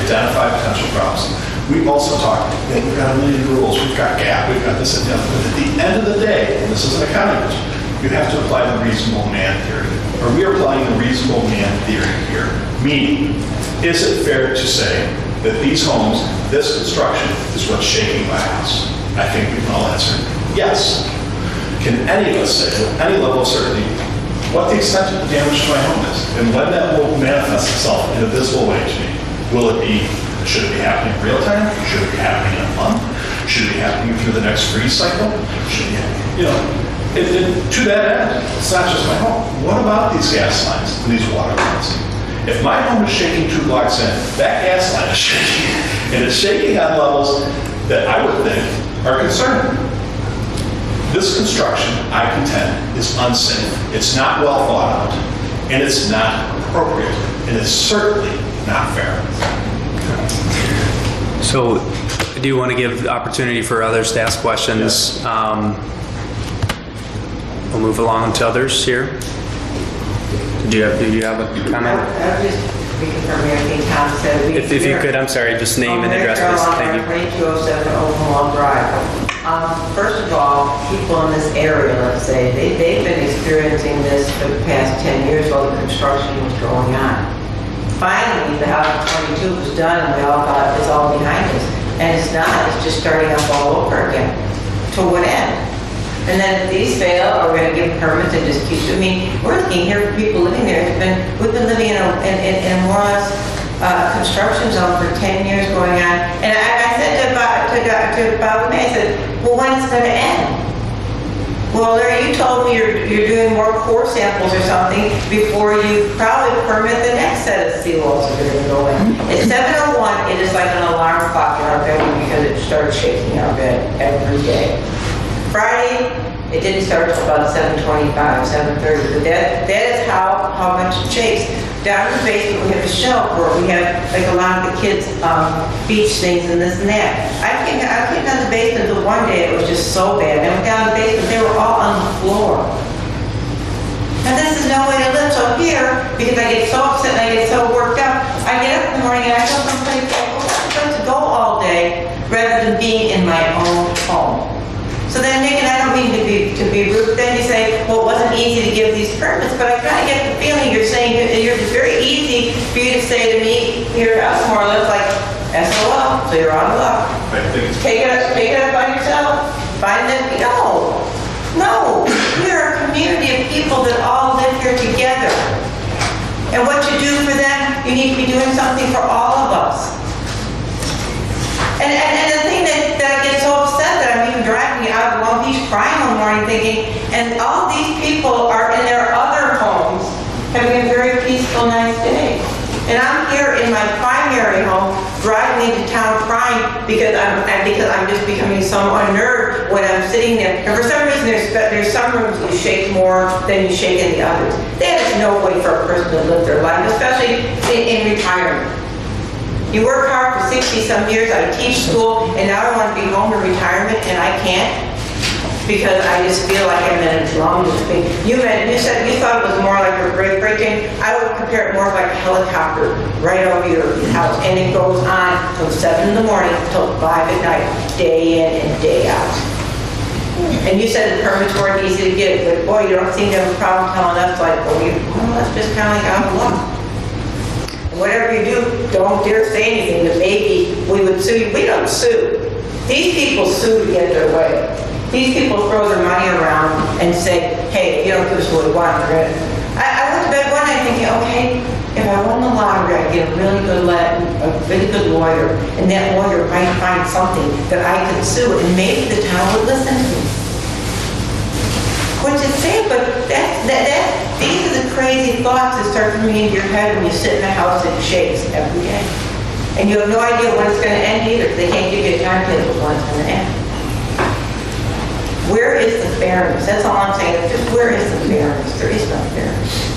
identify potential problems. We've also talked, we've got a million rules, we've got GAAP, we've got this and that. But at the end of the day, and this is an accounting issue, you have to apply the reasonable man theory. Are we applying the reasonable man theory here? Meaning, is it fair to say that these homes, this construction, is what's shaking my house? I think we can all answer yes. Can any of us say with any level of certainty what the extent of the damage to my home is and when that will manifest itself in a visible way to me? Should it be happening in real time? Should it be happening in a month? Should it be happening through the next freeze cycle? Should it be, and to that end, it's not just my home. What about these gas lines and these water lines? If my home is shaking 2 blocks in, that gas line is shaking, and it's shaking on levels that I would think are concerning. This construction, I contend, is unsafe. It's not well thought out, and it's not appropriate, and it's certainly not fair. So I do want to give opportunity for others to ask questions. We'll move along to others here. Did you have a comment? I'll just reconfirm everything Tom said. If you could, I'm sorry, just name and address, please. Thank you. 2207 Oklahoma Drive. First of all, people in this area, let's say, they've been experiencing this for the past 10 years while the construction was going on. Finally, the House of 22 was done and we all thought it's all behind us. And it's not, it's just starting up all over again. To what end? And then if these fail, are we going to give permits and just keep, I mean, we're looking here for people living there. We've been living in a more or less construction zone for 10 years going on. And I said to Bob, I said, well, when is it going to end? Well, Larry, you told me you're doing more core samples or something before you probably permit the next set of seawalls that are going to go in. At 7:01, it is like an alarm clock in our building because it starts shaking our bed every day. Friday, it didn't start until about 7:25, 7:30, but that is how much it shakes. Down in the basement, we have a shelf where we have like a lot of the kids' beach things and this and that. I came down the basement the one day, it was just so bad. I went down the basement, they were all on the floor. Now this is no way to live. So here, because I get so upset and I get so worked up, I get up in the morning and I go someplace I'm supposed to go all day rather than being in my own home. So then, Nick, and I don't mean to be rude, but then you say, well, it wasn't easy to give these permits, but I kind of get the feeling you're saying it's very easy for you to say to me, here, more or less like, SOL, so you're out of luck. Take it up by yourself. Find them. No. We're a community of people that all live here together. And what you do for them, you need to be doing something for all of us. And the thing that I get so upset that I'm even driving out of Long Beach crying one morning thinking, and all these people are in their other homes having a very peaceful, nice day. And I'm here in my primary home driving into town crying because I'm just becoming so unnerved when I'm sitting there. And for some reason, there's some rooms you shake more than you shake in the others. That is no way for a person to live their life, especially in retirement. You work hard for 60-some years, I teach school, and now I want to be home in retirement, and I can't because I just feel like I'm in a drum. You said you thought it was more like a freight train. I would compare it more like a helicopter right over your house, and it goes on from 7 in the morning till 5 at night, day in and day out. And you said the permits weren't easy to get, but boy, you don't seem to have a problem telling us like, well, that's just kind of like out of luck. Whatever you do, don't dare say anything that maybe we would sue you. We don't sue. These people sue to get their way. These people throw their money around and say, hey, if you don't give us what we want, we're going to. I went to bed one night thinking, okay, if I won the lottery, I'd get a really good lawyer, and that lawyer might find something that I could sue, and maybe the town would listen to me. Which is sad, but these are the crazy thoughts that start coming into your head when you sit in a house that shakes every day. And you have no idea when it's going to end either, because they can't give you a timetable when it's going to end. Where is the fairness? That's all I'm saying. Just where is the fairness? There is no fairness.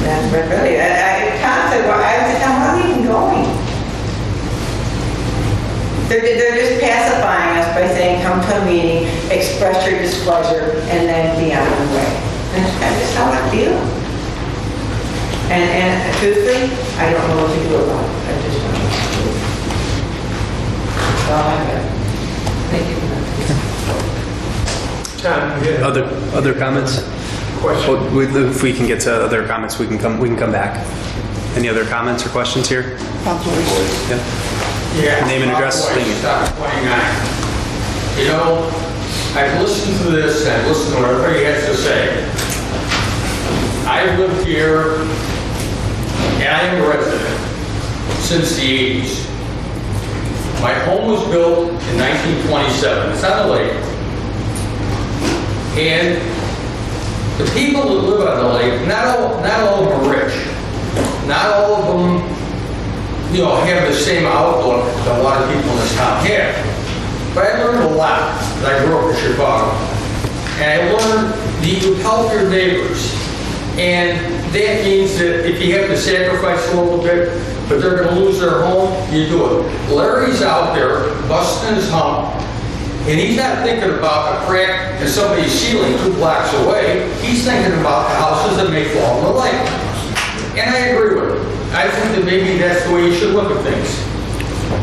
That's really, Tom said, well, I said, Tom, where are we even going? They're just pacifying us by saying, come to a meeting, express your displeasure, and then be on your way. And that's just how I feel. And truthfully, I don't know what to do about it. I just don't know what to do. That's all I got. Thank you. Tom, you had Other comments? question? Well, if we can get to other comments, we can come back. Any other comments or questions here? Yeah. Yeah. Name and address. Thank you. Stop 29. You know, I've listened to this and I've listened to what everybody has to say. I've lived here and I am a resident since the 80s. My home was built in 1927. It's on the lake. And the people that live on the lake, not all of them are rich. Not all of them have the same outlook that a lot of people in this town have. But I learned a lot. I grew up in Chicago. And I learned that you help your neighbors. And that means that if you have to sacrifice a little bit, but they're gonna lose their home, you do it. Larry's out there busting his hump, and he's not thinking about a crack in somebody's ceiling 2 blocks away. He's thinking about the houses that may fall in the lake. And I agree with him. I think that maybe that's the way you should look at things.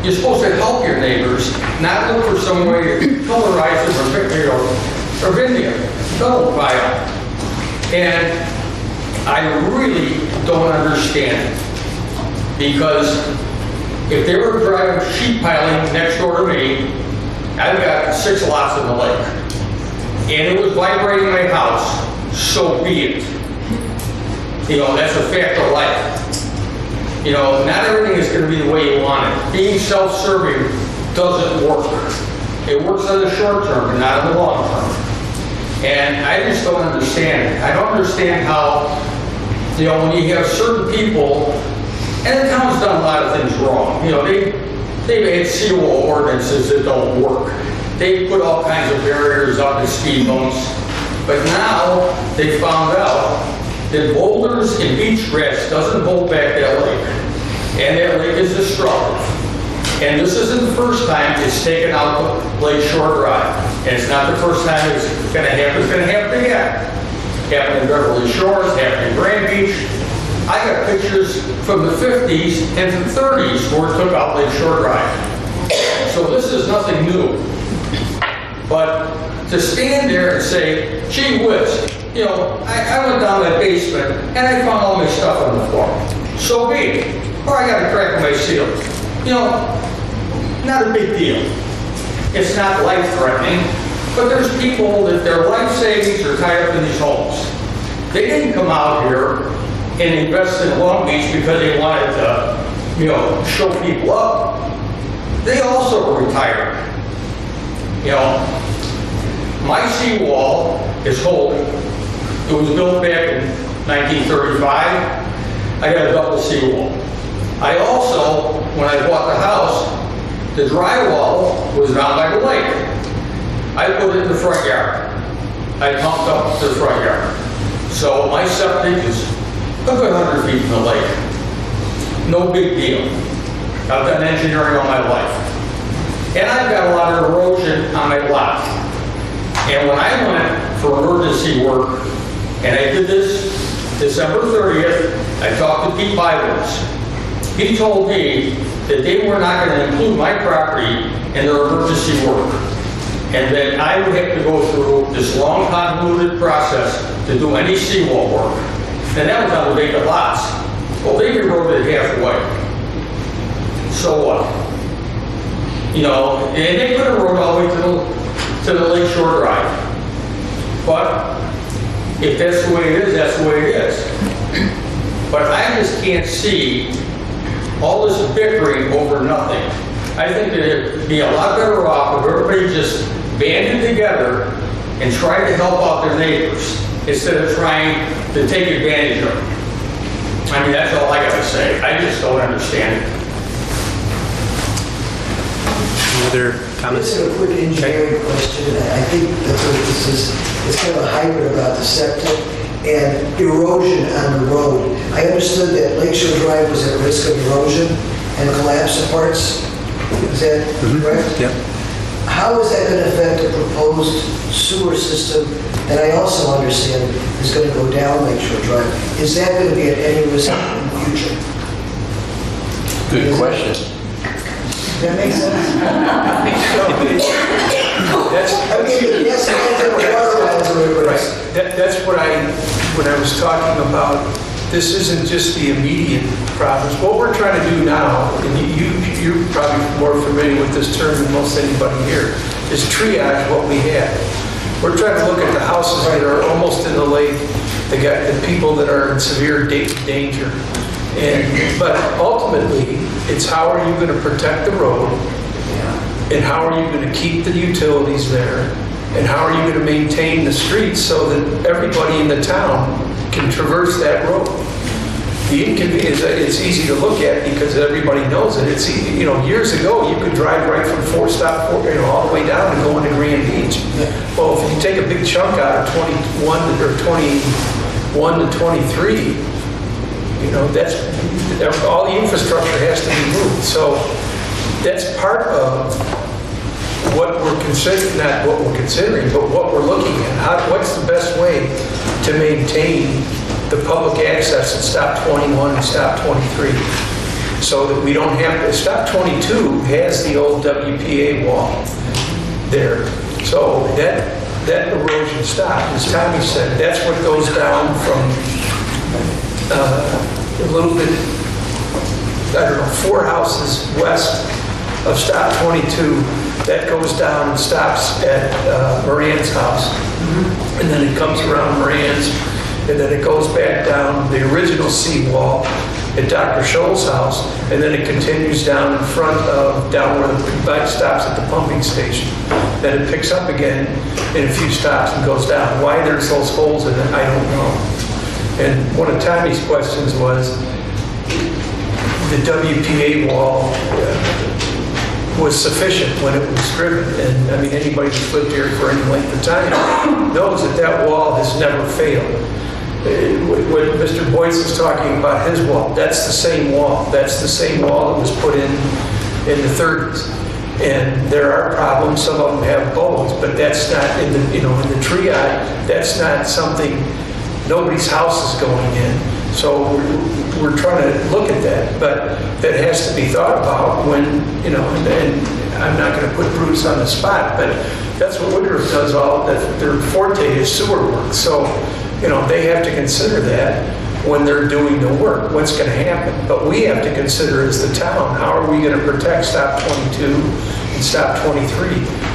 You're supposed to help your neighbors, not look for some way to colorize them or vend them. Don't buy them. And I really don't understand it. Because if they were driving sheep piling next door to me, I've got 6 lots in the lake. And it was vibrating my house, so be it. You know, that's a fact of life. You know, not everything is going to be the way you want it. Being self-serving doesn't work. It works in the short term, but not in the long term. And I just don't understand it. I don't understand how, you know, when you have certain people, and the town's done a lot of things wrong. You know, they've had seawall ordinances that don't work. They put all kinds of barriers up to speed bumps. But now they found out that boulders and beach grass doesn't hold back that lake. And that lake is destructive. And this isn't the first time it's taken out Lake Shore Drive. And it's not the first time it's going to happen. It's going to happen again. Happened in Beverly Shores, happened in Grand Beach. I got pictures from the 50s and the 30s where it took out Lake Shore Drive. So this is nothing new. But to stand there and say, gee whiz, you know, I went down my basement and I found all my stuff on the floor. So be it. Or I got a crack in my ceiling. You know, not a big deal. It's not life-threatening, but there's people that their life savings are tied up in these homes. They didn't come out here and invest in Long Beach because they wanted to, you know, show people up. They also were retired. You know, my seawall is holding. It was built back in 1935. I got a double seawall. I also, when I bought the house, the drywall was down by the lake. I put it in the front yard. I pumped up to the front yard. So my septic is a good 100 feet from the lake. No big deal. I've done engineering all my life. And I've got a lot of erosion on my lot. And when I went for emergency work, and I did this December 30th, I talked to Pete Bivens. He told me that they were not going to include my property in their emergency work. And that I would have to go through this long convoluted process to do any seawall work. And that was on the vacant lots. Well, they eroded it halfway. So what? You know, and they could have rode all the way to the Lake Shore Drive. But if that's the way it is, that's the way it is. But I just can't see all this bickering over nothing. I think that it'd be a lot better off if everybody just banded together and tried to help out their neighbors instead of trying to take advantage of them. I mean, that's all I gotta say. I just don't understand it. Any other comments? Just a quick engineering question. I think that's what this is. It's kind of a hybrid about the septic and erosion on the road. I understood that Lakeshore Drive was at risk of erosion and collapse of parts. Is that correct? Yep. How is that going to affect the proposed sewer system that I also understand is going to go down Lakeshore Drive? Is that going to be at any risk in the future? Good question. That makes sense? That's what when I was talking about, this isn't just the immediate problems. What we're trying to do now, and you're probably more familiar with this term than most anybody here, is triage what we have. We're trying to look at the houses that are almost in the lake, the people that are in severe danger. But ultimately, it's how are you going to protect the road, and how are you going to keep the utilities there, and how are you going to maintain the streets so that everybody in the town can traverse that road. The inconvenience, it's easy to look at because everybody knows it. It's, you know, years ago you could drive right from all the way down and go into Grand Beach. Well, if you take a big chunk out of 21 to 23, You know, all the infrastructure has to be moved. So that's part of what we're considering, not what we're considering, but what we're looking at. What's the best way to maintain the public access at stop 21 and stop 23? So that we don't have to, stop 22 has the old WPA wall there. So that erosion stop, as Tommy said, that's what goes down from a little bit, I don't know, 4 houses west of stop 22. That goes down and stops at Moran's house. And then it comes around Moran's, and then it goes back down the original seawall at Dr. Scholl's house, and then it continues down in front of, down where the bike stops at the pumping station. Then it picks up again in a few stops and goes down. Why there's those holes in it, I don't know. And one of Tommy's questions was, the WPA wall was sufficient when it was driven. And I mean, anybody who's lived here for any length of time knows that that wall has never failed. What Mr. Boyce is talking about, his wall, that's the same wall. That's the same wall that was put in the 30s. And there are problems. Some of them have bows, but that's not in the, in the triad. That's not something, nobody's house is going in. So we're trying to look at that, but that has to be thought about when, and I'm not going to put Bruce on the spot, but that's what Woodruff does their forte is sewer work. So, they have to consider that when they're doing the work, what's going to happen. But we have to consider as the town, how are we going to protect stop 22 and stop 23?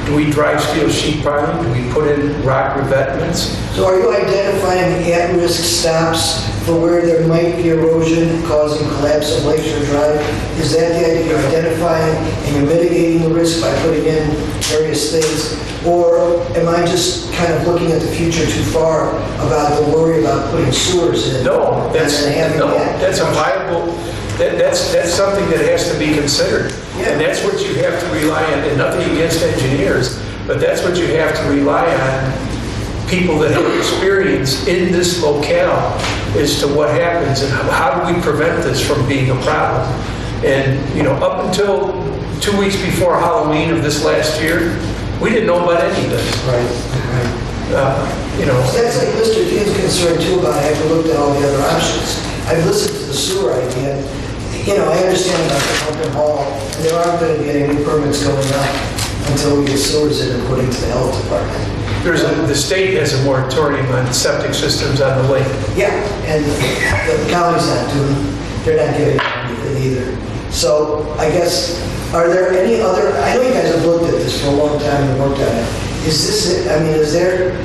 Do we drive steel sheet piling? Do we put in rock revetments? So are you identifying at-risk stops for where there might be erosion causing collapse of Lakeshore Drive? Is that the idea? You're identifying and you're mitigating the risk by putting in various things? Or am I just kind of looking at the future too far about the worry about putting sewers in? No, that's a viable, that's something that has to be considered. Yeah. And that's what you have to rely on, and nothing against engineers, but that's what you have to rely on, people that have experience in this locale as to what happens and how do we prevent this from being a problem. And, up until 2 weeks before Halloween of this last year, we didn't know about any of this. Right. That's like Mr. Dean's concern too about having looked at all the other options. I've listened to the sewer idea. I understand about the pump and haul, and there aren't going to be any new permits going up until we get sewers in and put into the health department. The state has a moratorium on septic systems on the lake. Yeah, and the county's not they're not giving anything either. So I guess, are there any other, I know you guys have looked at this for a long time and worked on it. Is this it? I mean, is there,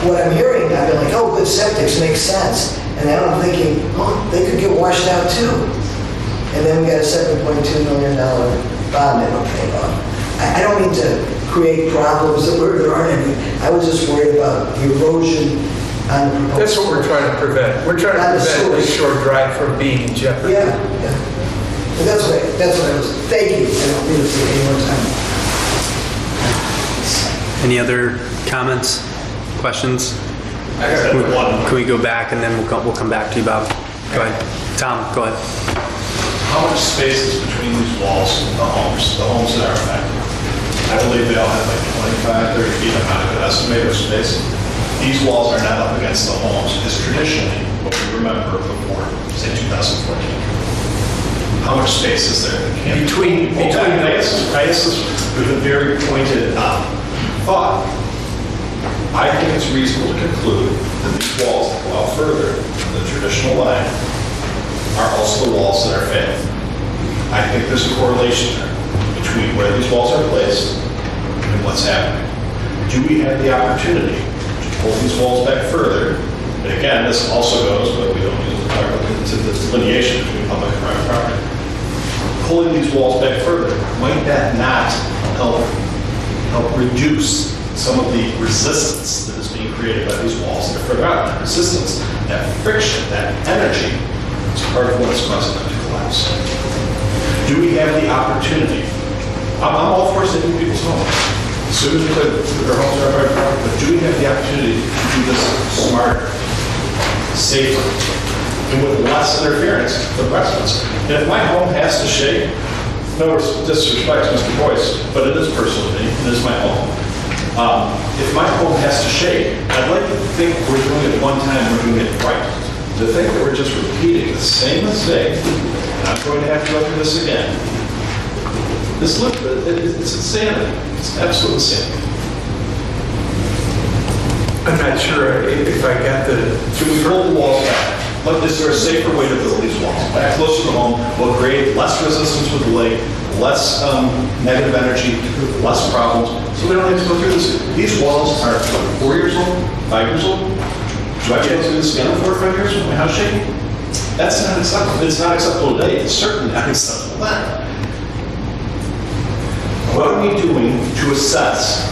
what I'm hearing, I've been like, oh, good septics make sense. And then I'm thinking, they could get washed out too. And then we got a $7.2 million bond that we'll pay off. I don't mean to create problems where there aren't any. I was just worried about the erosion on the proposed. That's what we're trying to prevent. We're trying to prevent Lakeshore Drive from being in jeopardy. Yeah. But that's what I was, thank you. I don't need to take any more time. Any other comments, questions? I got one. Can we go back and then we'll come back to you, Bob? Go ahead. Tom, go ahead. How much space is between these walls and the homes that are affected? I believe they all have like 25, 30 feet. I'm not a good estimator of space. These walls are not up against the homes as traditionally what we remember before, say 2014. How much space is there? Between I guess this with a very pointed thought. I think it's reasonable to conclude that these walls that go out further than the traditional line are also the walls that are failing. I think there's a correlation there between where these walls are placed and what's happening. Do we have the opportunity to pull these walls back further? And again, this also goes, but we don't need to talk about into the delineation between public and private property. Pulling these walls back further, might that not help reduce some of the resistance that is being created by these walls that are further out? That resistance, that friction, that energy is part of what's causing them to collapse. Do we have the opportunity? I'm all for saving people's homes. As soon as we put their homes are private property, but do we have the opportunity to do this smarter, safer, and with less interference with residents. And if my home has to shake, no disrespect to Mr. Boyce, but it is personal to me, it is my home. If my home has to shake, I'd like to think we're doing it one time, we're doing it right. To think that we're just repeating the same mistake, and I'm going to have to go through this again. It's insanity. It's absolute insanity. I'm not sure if I got the... Should we pull the walls back? But is there a safer way to build these walls? Back closer to home will create less resistance with the lake, less negative energy, less problems, so we don't have to go through this. These walls are 4 years old, 5 years old. Do I be able to do this again in 4 or 5 years with my house shaking? That's not acceptable. It's not acceptable today. It's certainly not acceptable then. What are we doing to assess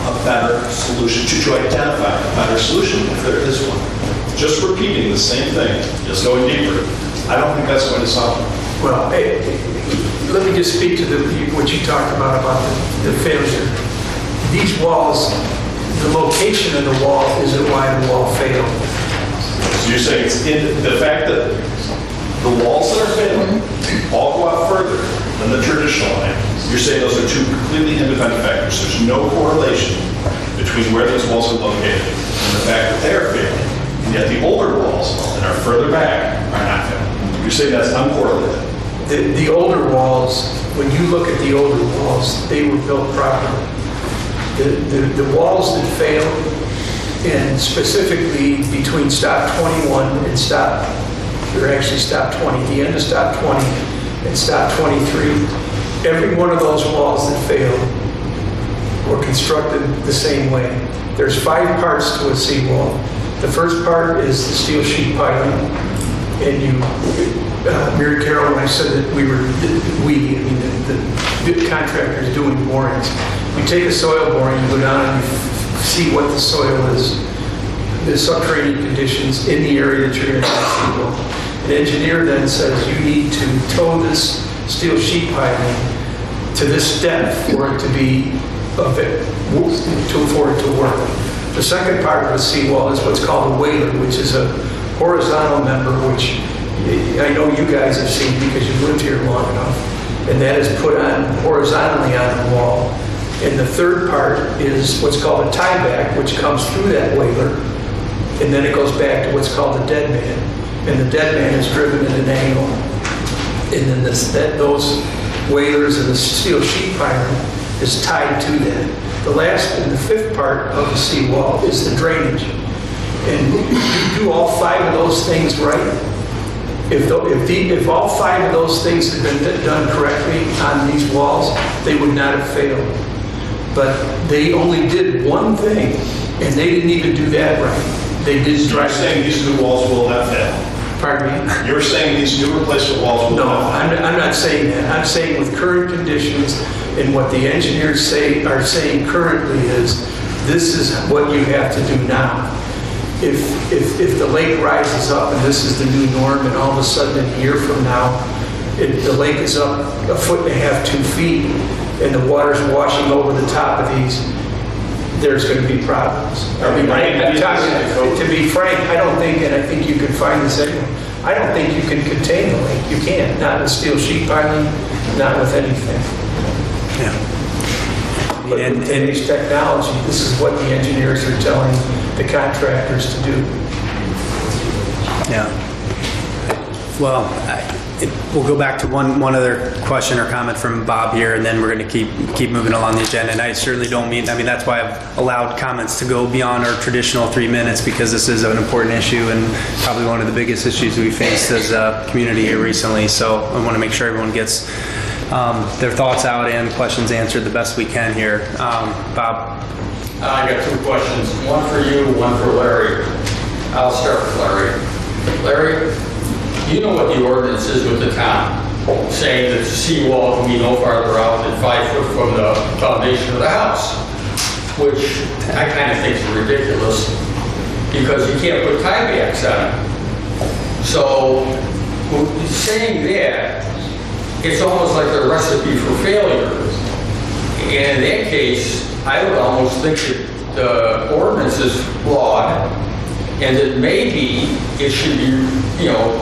a better solution, to identify a better solution if there is one? Just repeating the same thing, just going deeper, I don't think that's going to solve it. Well, let me just speak to what you talked about the failure. These walls, the location of the wall isn't why the wall failed. So you're saying it's in the fact that the walls that are failing all go out further than the traditional line. You're saying those are two completely independent factors. There's no correlation between where these walls are located and the fact that they are failing. And yet the older walls that are further back are not failing. You're saying that's uncorrelated. The older walls, when you look at the older walls, they were built properly. The walls that failed, and specifically between stop 21 and stop 20, the end of stop 20 and stop 23, every one of those walls that failed were constructed the same way. There's 5 parts to a seawall. The first part is the steel sheet piling, and Mary Carol and I said that the contractors doing borings. We take a soil boring, go down and see what the soil is, the subterranean conditions in the area that you're going to have seawall. An engineer then says you need to tow this steel sheet piling to this depth for it to be for it to work. The second part of the seawall is what's called a whaler, which is a horizontal member, which I know you guys have seen because you've lived here long enough, and that is put on horizontally on the wall. And the third part is what's called a tieback, which comes through that whaler, and then it goes back to what's called the dead man. And the dead man is driven at an angle. And then those whalers and the steel sheet piling is tied to that. The last and the fifth part of the seawall is the drainage. And if you do all 5 of those things right, if all 5 of those things had been done correctly on these walls, they would not have failed. But they only did one thing, and they didn't even do that right. They didn't try. You're saying these new walls will not fail? Pardon me? You're saying these new replacement walls will not fail? No, I'm not saying that. I'm saying with current conditions and what the engineers are saying currently is this is what you have to do now. If the lake rises up and this is the new norm, and all of a sudden a year from now the lake is up 1.5 to 2 feet and the water's washing over the top of these, there's going to be problems. I mean, to be frank, I don't think, and I think you can find this anyway, I don't think you can contain the lake. You can't, not with steel sheet piling, not with anything. Yeah. But with today's technology, this is what the engineers are telling the contractors to do. Yeah. Well, we'll go back to one other question or comment from Bob here, and then we're going to keep moving along the agenda. And I certainly don't mean, that's why I've allowed comments to go beyond our traditional 3 minutes, because this is an important issue and probably one of the biggest issues we faced as a community here recently. So I want to make sure everyone gets their thoughts out and questions answered the best we can here. Bob? I got 2 questions, one for you, one for Larry. I'll start with Larry. Larry, you know what the ordinance is with the town, saying that the seawall can be no farther out than 5 foot from the foundation of the house, which I kind of think is ridiculous because you can't put tiebacks on it. So saying that, it's almost like a recipe for failure. And in that case, I would almost think that the ordinance is flawed and that maybe it should be,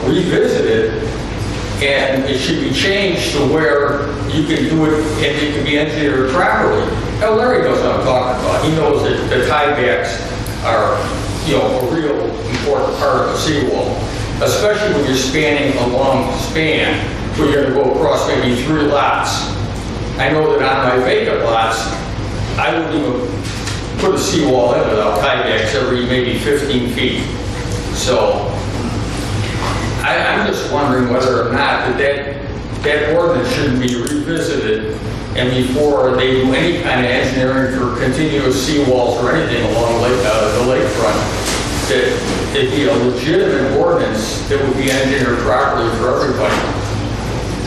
revisited, and it should be changed to where you can do it and it can be engineered properly. Now, Larry knows what I'm talking about. He knows that the tiebacks are, a real important part of a seawall, especially when you're spanning a long span where you're going to go across maybe 3 lots. I know that on my vacant lots, I wouldn't even put a seawall in without tiebacks every maybe 15 feet. So I'm just wondering whether or not that ordinance shouldn't be revisited, and before they do any kind of engineering for continuous seawalls or anything along the lakefront, that it'd be a legitimate ordinance that would be engineered properly for everybody.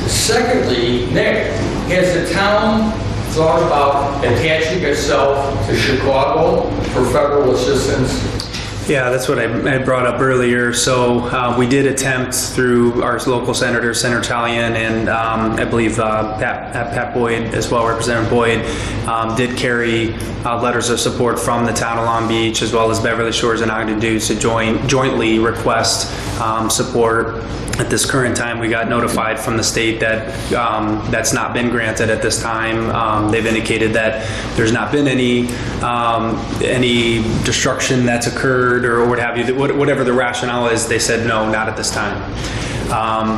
Secondly, Nick, has the town thought about attaching itself to Chicago for federal assistance? Yeah, that's what I brought up earlier. So we did attempt through our local senator, Senator Talion, and I believe Pat Boyd as well, Representative Boyd, did carry letters of support from the town of Long Beach as well as Beverly Shores and Ogden Dunes to jointly request support. At this current time, we got notified from the state that that's not been granted at this time. They've indicated that there's not been any destruction that's occurred or what have you. Whatever the rationale is, they said no, not at this time.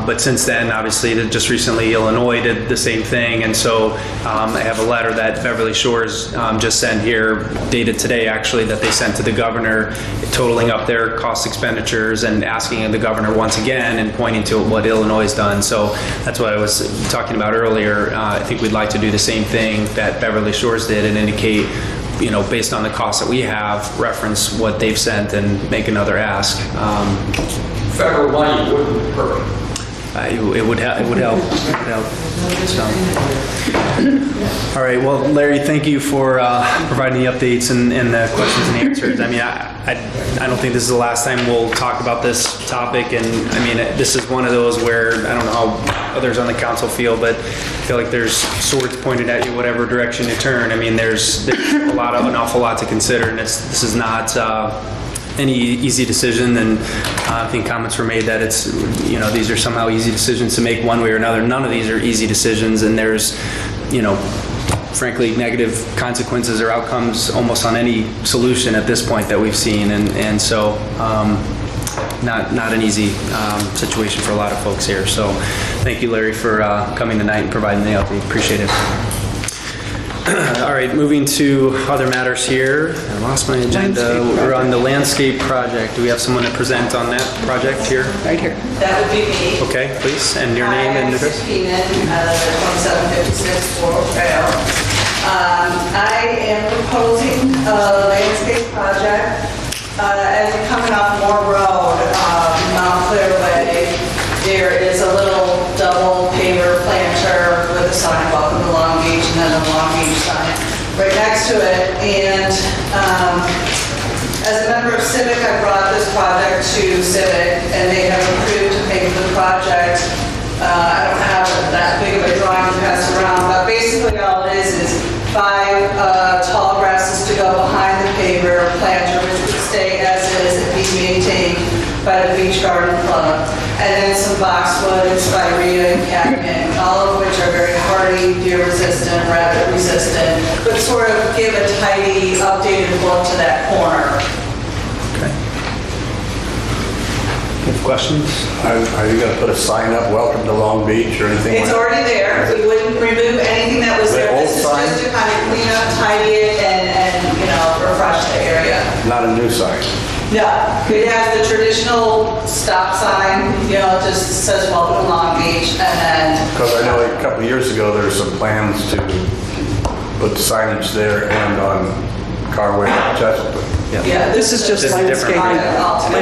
But since then, obviously, just recently Illinois did the same thing, and so I have a letter that Beverly Shores just sent here, dated today actually, that they sent to the governor, totaling up their cost expenditures and asking the governor once again and pointing to what Illinois has done. So that's what I was talking about earlier. I think we'd like to do the same thing that Beverly Shores did and indicate, based on the costs that we have, reference what they've sent and make another ask. Federal money wouldn't hurt. It would help. So. All right. Well, Larry, thank you for providing the updates and the questions and answers. I mean, I don't think this is the last time we'll talk about this topic. And I mean, this is one of those where I don't know how others on the council feel, but I feel like there's swords pointed at you whatever direction you turn. I mean, there's an awful lot to consider, and this is not any easy decision, and I think comments were made that it's, these are somehow easy decisions to make one way or another. None of these are easy decisions, and there's, frankly, negative consequences or outcomes almost on any solution at this point that we've seen, and so not an easy situation for a lot of folks here. So thank you, Larry, for coming tonight and providing the update. Appreciate it. All right, moving to other matters here. I lost my agenda. We're on the landscape project. Do we have someone to present on that project here? Right here. That would be me. Okay, please, and your name and address. Keenan, 2756 Floral Trail. I am proposing a landscape project as you're coming off Moore Road, Mount Clearway. There is a little double paver planter with a sign, welcome to Long Beach, and then a Long Beach sign right next to it. And as a member of Civic, I brought this project to Civic, and they have approved to pay for the project. I don't have that big of a drawing to pass around, but basically all it is 5 tall grasses to go behind the paver planter, which would stay as is and be maintained by the Beach Garden Club, and then some boxwood and spirea and catnip, all of which are very hardy, deer resistant, rabbit resistant, but sort of give a tidy, updated look to that corner. Okay. Any questions? Are you going to put a sign up, welcome to Long Beach or anything? It's already there. We wouldn't remove anything that was there. This is just to kind of clean up, tidy it, and refresh the area. Not a new sign? Yeah, it has the traditional stop sign, just says welcome to Long Beach, and then... Because I know a couple of years ago, there were some plans to put signage there and on Carway and Chesapeake. Yeah, this is just landscaping.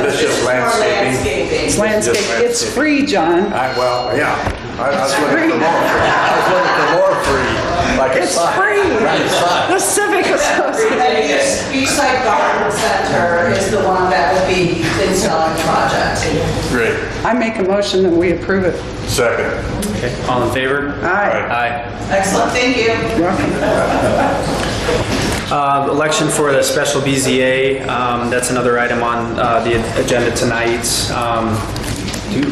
This is just landscaping. It's landscape. It's free, John. Well, yeah. I was looking for more free. Like it's free. The Civic Association. The Beachside Garden Center is the one that would be installing the project. Great. I make a motion that we approve it. Second. Okay. All in favor? Aye. Aye. Excellent. Thank you. Welcome. Election for the special BZA, that's another item on the agenda tonight.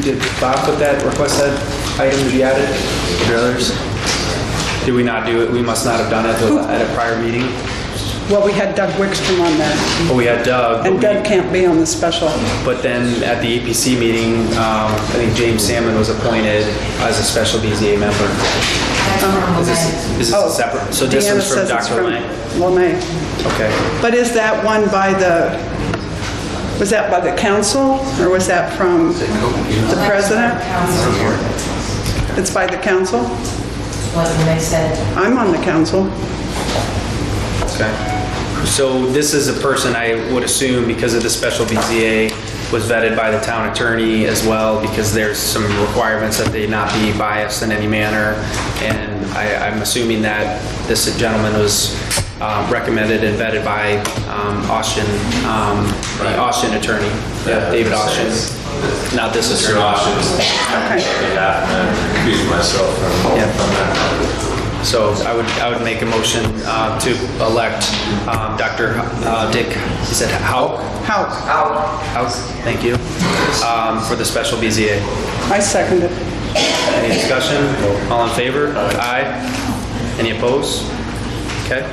Did Bob request that item to be added? Or the others? Did we not do it? We must not have done it at a prior meeting. Well, we had Doug Wickstrom on there, But we had Doug. and Doug can't be on the special. But then at the APC meeting, I think James Salmon was appointed as a special BZA member. Is this a separate? So this Deanna one's from says it's Dr. Lang. LeMay. Okay. But is that one was that by the council, or was that from the president? It's by the council? What they said. I'm on the council. Okay. So this is a person I would assume, because of the special BZA, was vetted by the town attorney as well, because there's some requirements that they not be biased in any manner. And I'm assuming that this gentleman was recommended and vetted by Austin, the Austin attorney, David Austin. Not this Mr. attorney. Austin is behalf, and excuse myself from that. So I would make a motion to elect Dr. Dick, he said Hauk? Hauk. Hauk, thank you, for the special BZA. I second it. Any discussion? All in favor? Aye. Any opposed? Okay.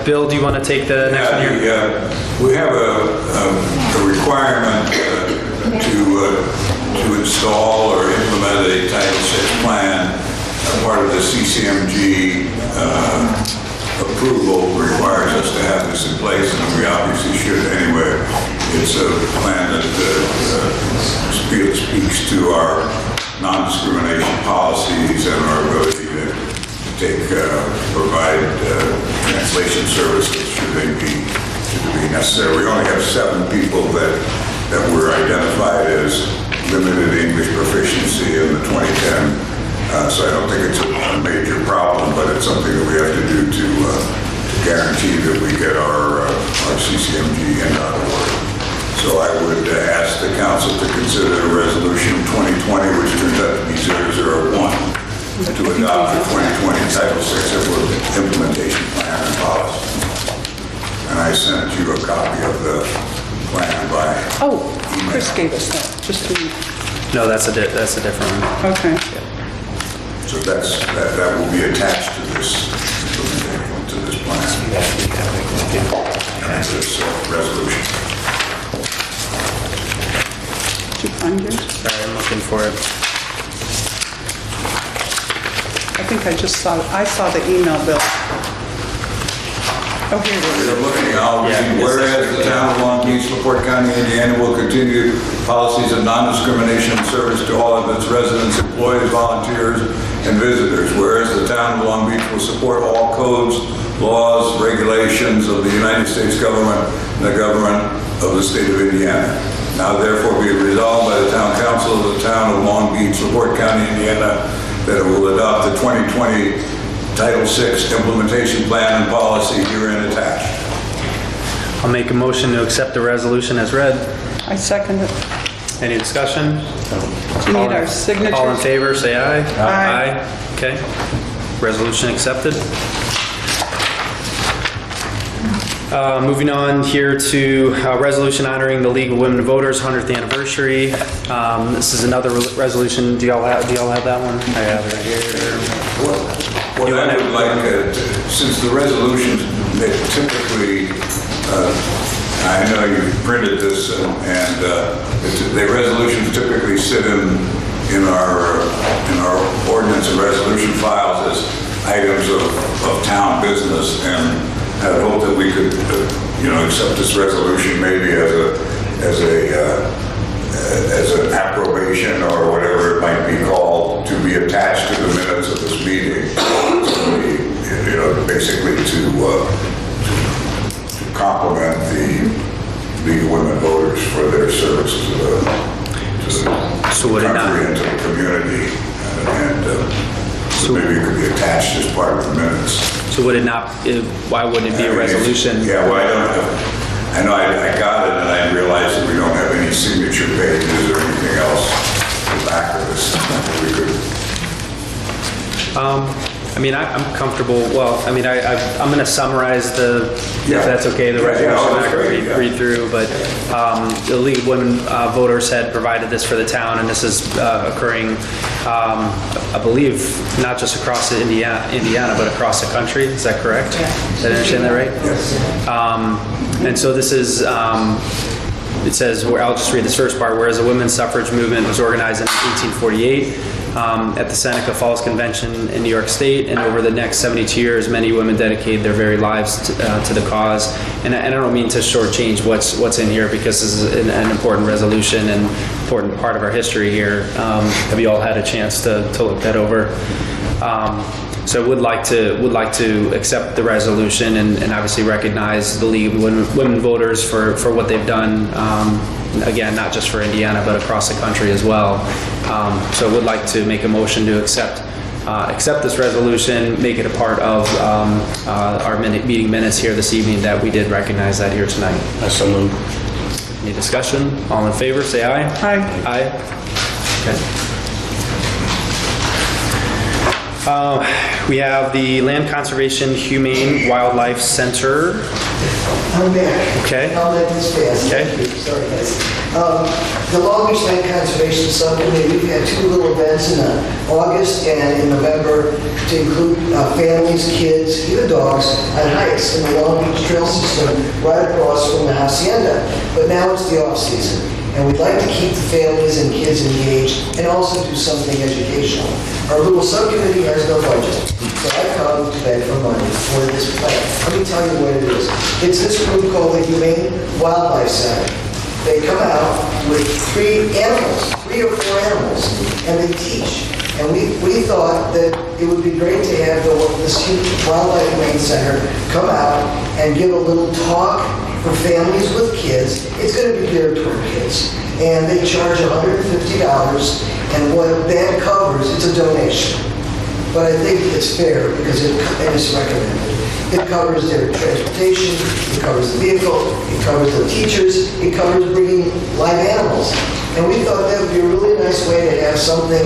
Bill, do you want to take the next one here? We have a requirement to install or implement a Title VI plan. Part of the CCMG approval requires us to have this in place, and we obviously should anyway. It's a plan that speaks to our non-discrimination policies and our ability to provide translation services should they be necessary. We only have 7 people that were identified as limited English proficiency in the 2010. So I don't think it's a major problem, but it's something that we have to do to guarantee that we get our CCMG in order. So I would ask the council to consider resolution 2020, which turns out to be 001, to adopt the 2020 Title VI implementation plan and policy. And I sent you a copy of the plan by Oh, Chris gave us that, just to... No, that's a different one. Okay. So that will be attached to this plan. And this resolution. Did you find it? Sorry, I'm looking for it. I think I saw the email, Bill. Oh, here it is. You're looking out, whereas the town of Long Beach, LaPorte County, Indiana will continue policies of non-discrimination and service to all of its residents, employees, volunteers, and visitors. Whereas the town of Long Beach will support all codes, laws, regulations of the United States government and the government of the state of Indiana. Now therefore be resolved by the town council of the town of Long Beach, LaPorte County, Indiana, that it will adopt the 2020 Title VI implementation plan and policy herein attached. I'll make a motion to accept the resolution as read. I second it. Any discussion? Do you need our signatures? All in favor, say aye. Aye. Okay. Resolution accepted. Moving on here to resolution honoring the League of Women Voters 100th anniversary. This is another resolution. Do y'all have that one? I have it right here. What I would like, since the resolutions typically, I know you printed this, and the resolutions typically sit in our ordinance and resolution files as items of town business, and I hope that we could, accept this resolution maybe as an approbation or whatever it might be called, to be attached to the minutes of this meeting. Basically to compliment the League of Women Voters for their service to the country and to the community. So maybe it could be attached as part of the minutes. So would it not, why wouldn't it be a resolution? Yeah, well, I don't have, I know I got it and I realized that we don't have any signature pages or anything else in the back of this. We could. I mean, I'm comfortable, well, I mean, I'm going to summarize if that's okay, the resolution. I'm not going to read through, but the League of Women Voters had provided this for the town, and this is occurring, I believe, not just across Indiana, but across the country. Is that correct? Yeah. Did I understand that right? Yes. And so this is, it says, I'll just read this first part, whereas the women's suffrage movement was organized in 1848, at the Seneca Falls Convention in New York State, and over the next 72 years, many women dedicated their very lives to the cause. And I don't mean to shortchange what's in here, because this is an important resolution and important part of our history here. Have you all had a chance to look that over? So I would like to accept the resolution and obviously recognize the League of Women Voters for what they've done. Again, not just for Indiana, but across the country as well. So I would like to make a motion to accept this resolution, make it a part of our meeting minutes here this evening, that we did recognize that here tonight. I so move. Any discussion? All in favor, say aye. Aye. Aye. Okay. We have the Land Conservation Humane Wildlife Center. I'm back. Okay. I'll let this pass. Okay. Thank you. Sorry, guys. The Long Beach Land Conservation Subcommittee, we've had two little events in August and in November to include families, kids, even dogs, on hikes in the Long Beach Trail System right across from the Hacienda. But now it's the off-season, and we'd like to keep the families and kids engaged and also do something educational. Our little subcommittee has no budget, so I come to beg for money for this plan. Let me tell you what it is. It's this group called the Humane Wildlife Center. They come out with 3 or 4 animals, and they teach. And we thought that it would be great to have this Wildlife Humane Center come out and give a little talk for families with kids. It's going to be geared toward kids. And they charge $150, and what that covers, it's a donation. But I think it's fair because it's recommended. It covers their transportation, it covers the vehicle, it covers the teachers, it covers bringing live animals. And we thought that would be a really nice way to have something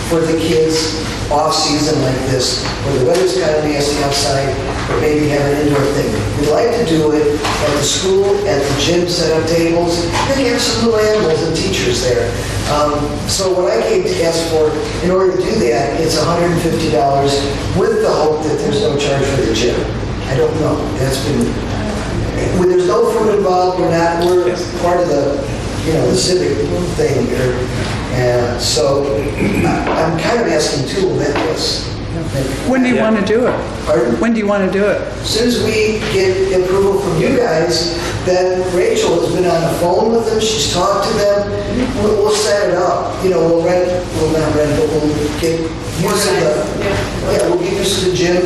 for the kids off-season like this, where the weather's kind of nasty outside, but maybe have an indoor thing. We'd like to do it at the school, at the gym, set up tables, and have some little animals and teachers there. So what I came to ask for, in order to do that, it's $150 with the hope that there's no charge for the gym. I don't know. That's been, when there's no food involved, we're part of the civic thing here. And so I'm kind of asking too, let this. When do you want to do it? Pardon? When do you want to do it? As soon as we get approval from you guys, then Rachel has been on the phone with them, she's talked to them, we'll set it up. We'll not rent, but we'll get used to we'll get used to the gym,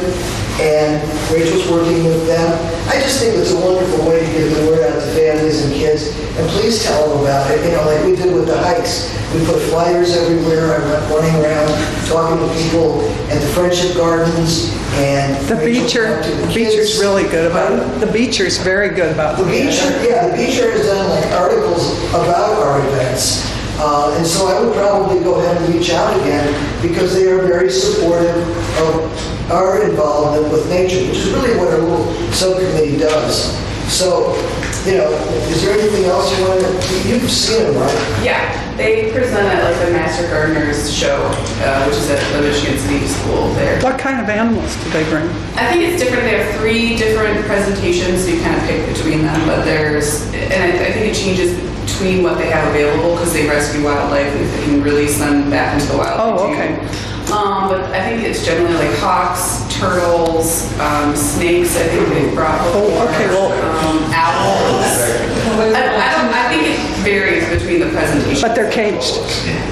and Rachel's working with them. I just think it's a wonderful way to get the word out to families and kids, and please tell them about it, like we did with the hikes. We put flyers everywhere. I went running around talking to people at the Friendship Gardens, and the Beecher's really good about it. The Beecher's very good about it. The Beecher has done articles about our events. And so I would probably go ahead and reach out again, because they are very supportive of our involvement with nature, which is really what our little subcommittee does. So, is there anything else you want to, you've seen them, right? Yeah, they present at the Master Gardeners show, which is at the Michigan City School there. What kind of animals do they bring? I think it's different. They have 3 different presentations, so you kind of pick between them, but I think it changes between what they have available, because they rescue wildlife and they can release them back into the wild. Oh, okay. But I think it's generally like hawks, turtles, snakes. I think they've brought before. Oh, okay. Well, owls. I think it varies between the presentations. but they're caged.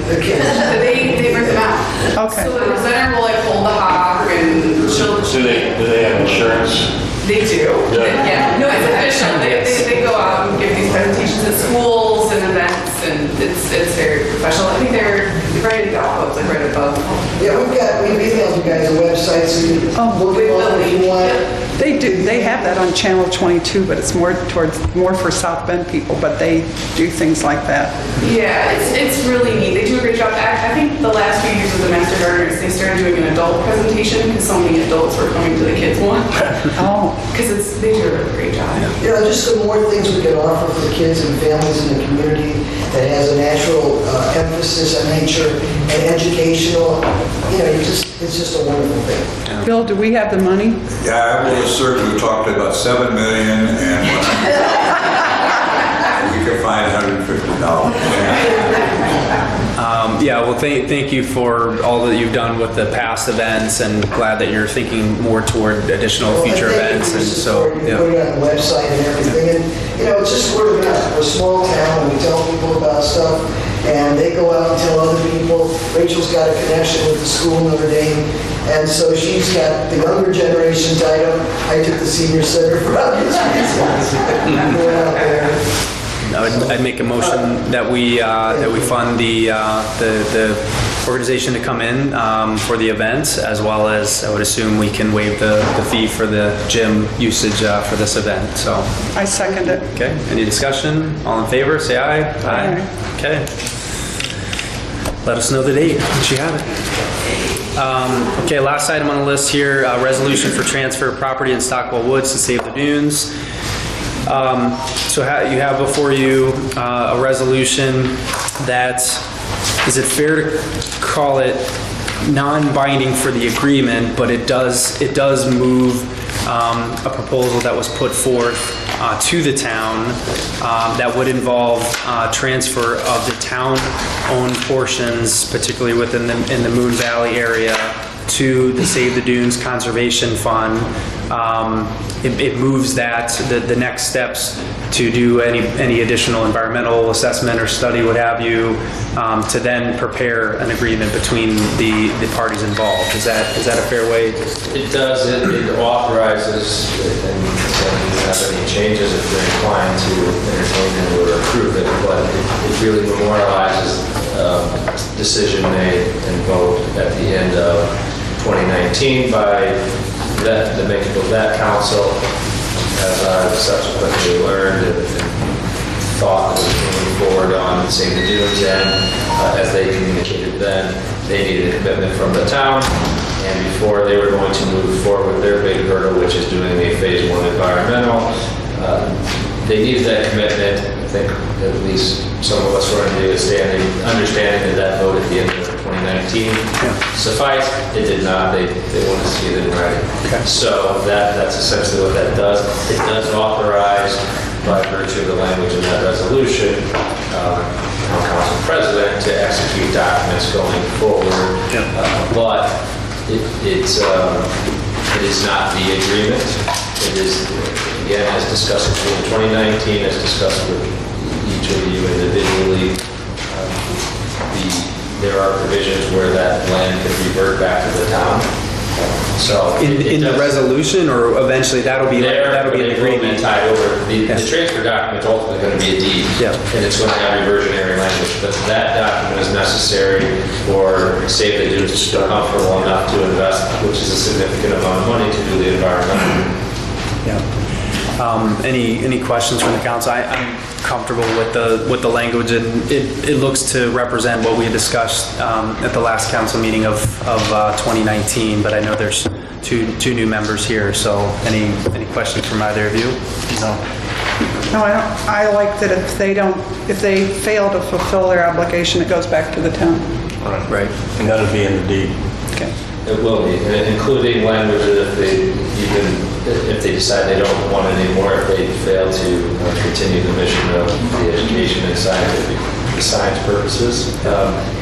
They bring them out. Okay. So the presenter will hold the hawk and she'll. Do they have insurance? They do. Yeah. No, it's official. They go out and give these presentations at schools and events, and it's very professional. I think they're right in golf clubs, right above. Yeah, we've emailed you guys a website, so you can look at them if you want. They do. They have that on Channel 22, but it's more for South Bend people, but they do things like that. Yeah, it's really neat. They do a great job. I think the last few years of the Master Gardeners, they started doing an adult presentation because so many adults were coming to the kids one. Oh. Because they do a really great job. Just the more things we can offer for the kids and families in the community that has a natural emphasis on nature and educational, it's just a wonderful thing. Bill, do we have the money? Yeah, I will assert we've talked about $7 million and we could find $150. Yeah, well, thank you for all that you've done with the past events, and glad that you're thinking more toward additional future events. And so, You put it on the website and everything, and it's just word of mouth. We're a small town, and we tell people about stuff, and they go out and tell other people. Rachel's got a connection with the school in Notre Dame, and so she's got the younger generation's item. I took the senior center for obvious reasons. Going out there. I'd make a motion that we fund the organization to come in for the event, as well as I would assume we can waive the fee for the gym usage for this event. So I second it. Okay. Any discussion? All in favor? Say aye. Aye. Okay. Let us know the date once you have it. Okay. Last item on the list here: resolution for transfer of property in Stockwell Woods to save the dunes. So you have before you a resolution that, is it fair to call it non-binding for the agreement, but it does move a proposal that was put forth to the town that would involve transfer of the town-owned portions, particularly in the Moon Valley area, to the Save the Dunes Conservation Fund. It moves the next steps to do any additional environmental assessment or study, what have you, to then prepare an agreement between the parties involved. Is that a fair way? It does. It authorizes, and if you have any changes, if you're inclined to entertain it or approve it, but it really memorializes decision made and vote at the end of 2019 by the makeup of that council, as I've subsequently learned and thought that was moving forward on Save the Dunes, and as they communicated then, they needed a commitment from the town, and before they were going to move forward with their big hurdle, which is doing a phase 1 environmental, they needed that commitment. I think at least some of us were under the understanding that vote at the end of 2019 sufficed. It did not. They wanted to see it in writing. Okay. So that's essentially what that does. It does authorize, by virtue of the language in that resolution, town council president to execute documents going forward. But it is not the agreement. It is, again, as discussed in 2019, as discussed with each of you individually. There are provisions where that land can revert back to the town. So in the resolution, or eventually that'll be an agreement tied over. The transfer document is ultimately going to be a deed, and it's going to have reversionary language. But that document is necessary for Save the Dunes to feel comfortable enough to invest, which is a significant amount of money to do the environmental. Any questions from the council? I'm comfortable with the language, and it looks to represent what we had discussed at the last council meeting of 2019. But I know there's two new members here. So any questions from either of you? No. No, I don't. I like that if they fail to fulfill their obligation, it goes back to the town. Right. And that'll be in the deed. Okay. It will be, including language that if they decide they don't want it anymore, if they fail to continue the mission of the education and science purposes,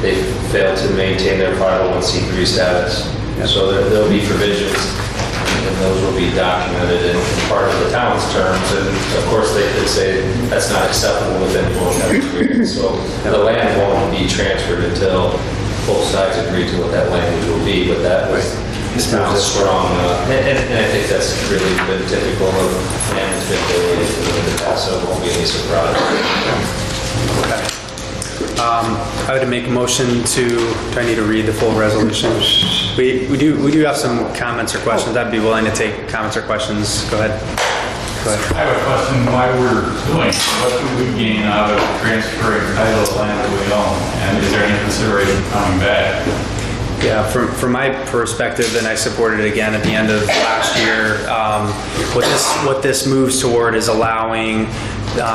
they fail to maintain their 501c3 status. So there'll be provisions, and those will be documented in part of the town's terms. And of course, they could say that's not acceptable within the agreement. So the land won't be transferred until both sides agree to what that language will be, but that was strong, and I think that's really been typical of management in the past, so it won't be any surprise. Okay. I would make a motion to, do I need to read the full resolution? We do have some comments or questions. I'd be willing to take comments or questions. Go ahead. I have a question why we're doing it. What do we gain out of transferring title of land that we own? And is there any consideration coming back? Yeah, from my perspective, and I supported it again at the end of last year, what this moves toward is allowing,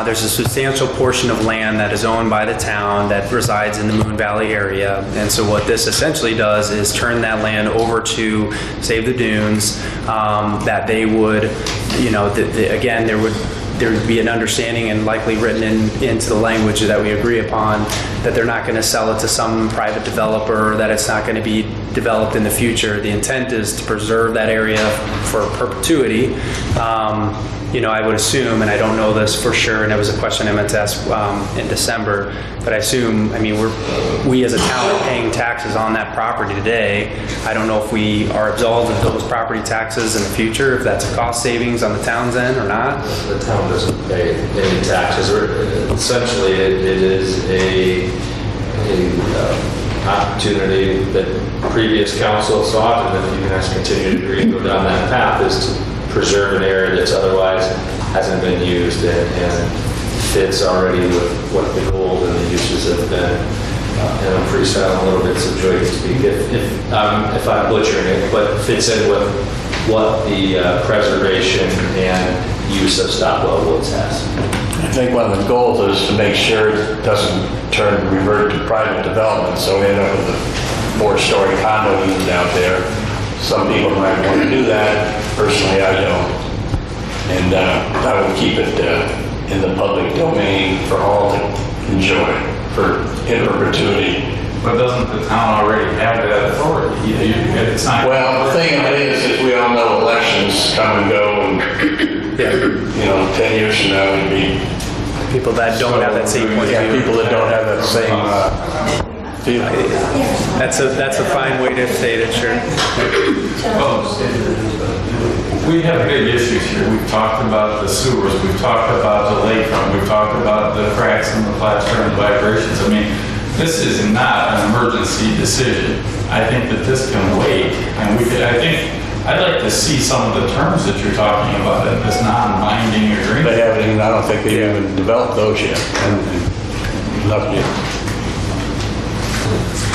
there's a substantial portion of land that is owned by the town that resides in the Moon Valley area. And so what this essentially does is turn that land over to Save the Dunes, that they would, again, there would be an understanding and likely written into the language that we agree upon that they're not going to sell it to some private developer, that it's not going to be developed in the future. The intent is to preserve that area for perpetuity. I would assume, and I don't know this for sure, and it was a question I meant to ask in December, but I assume, we as a town are paying taxes on that property today. I don't know if we are absolved of those property taxes in the future, if that's a cost savings on the town's end or not. The town doesn't pay any taxes. Essentially, it is a opportunity that previous council sought, and if you guys continue to agree to go down that path, is to preserve an area that's otherwise hasn't been used and fits already with what the goal and the uses have been. And I'm freestyling a little bit, so Joy can speak if I'm butchering it, but fits in with what the preservation and use of Stockwell Woods has. I think one of the goals is to make sure it doesn't revert to private development, so we end up with a 4-story condo unit out there. Some people might want to do that. Personally, I don't. And I would keep it in the public domain for all to enjoy in perpetuity. But doesn't the town already have that authority? It's not. Well, the thing of it is, we all know elections come and go, and 10 years from now, it'd be people that don't have that same point of view. People that don't have that same view. That's a fine way to state it, sure. We have big issues here. We've talked about the sewers, we've talked about the lakefront, we've talked about the cracks in the plaster and vibrations. This is not an emergency decision. I think that this can wait, and I'd like to see some of the terms that you're talking about in this non-binding agreement. I don't think they've even developed those yet. Nothing yet.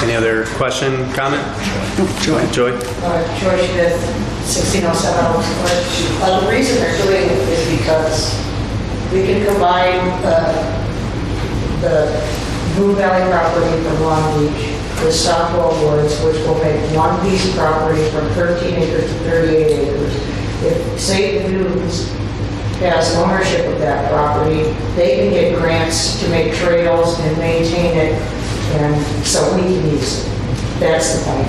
Any other question, comment? Joy. George Smith, 1607 Owens Court. The reason they're doing it is because we can combine the Moon Valley property from Long Beach with Stockwell Woods, which will make one piece of property from 13 acres to 38 acres. If Save the Dunes has ownership of that property, they can get grants to make trails and maintain it, and so we can use it. That's the point.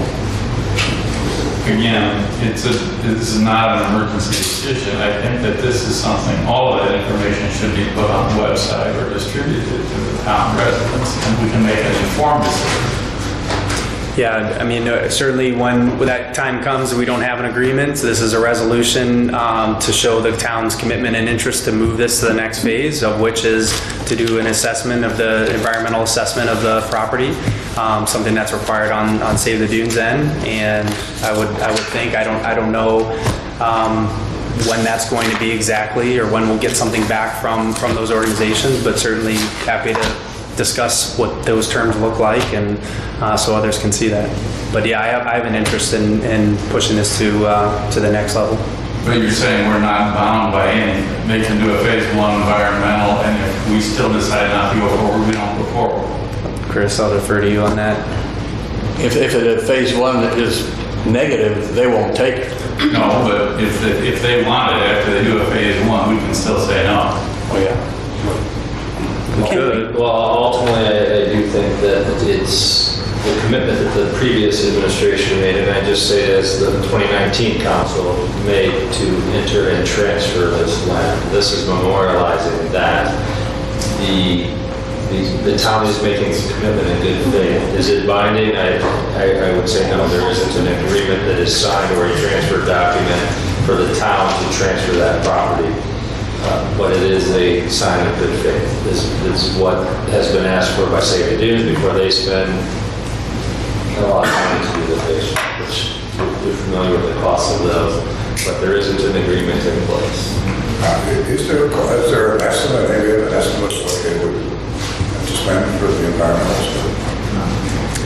Again, this is not an emergency decision. I think that this is something, all of that information should be put on the website or distributed to the town residents, and we can make an informed decision. Yeah, certainly when that time comes, we don't have an agreement. So this is a resolution to show the town's commitment and interest to move this to the next phase, of which is to do an assessment of the environmental assessment of the property, something that's required on Save the Dunes end. And I would think, I don't know when that's going to be exactly, or when we'll get something back from those organizations, but certainly happy to discuss what those terms look like, and so others can see that. But yeah, I have an interest in pushing this to the next level. But you're saying we're not bound by anything. They can do a phase 1 environmental, and if we still decide not to go forward, we don't go forward. Chris, I'll defer to you on that. If phase 1 is negative, they won't take it. No, but if they want it after they do a phase 1, we can still say no. Oh yeah. Well, ultimately, I do think that it's the commitment that the previous administration made, and I just say as the 2019 council made to enter and transfer this land. This is memorializing that the town is making some commitment in good faith. Is it binding? I would say no. There isn't an agreement that is signed or a transfer document for the town to transfer that property. but it is a sign of good faith. This is what has been asked for by Save the Dunes before they spend a lot of money to do the fish, which we're familiar with the cost of those, but there isn't an agreement in place. Is there an estimate, maybe an estimate of what they would have to spend for the environmental study?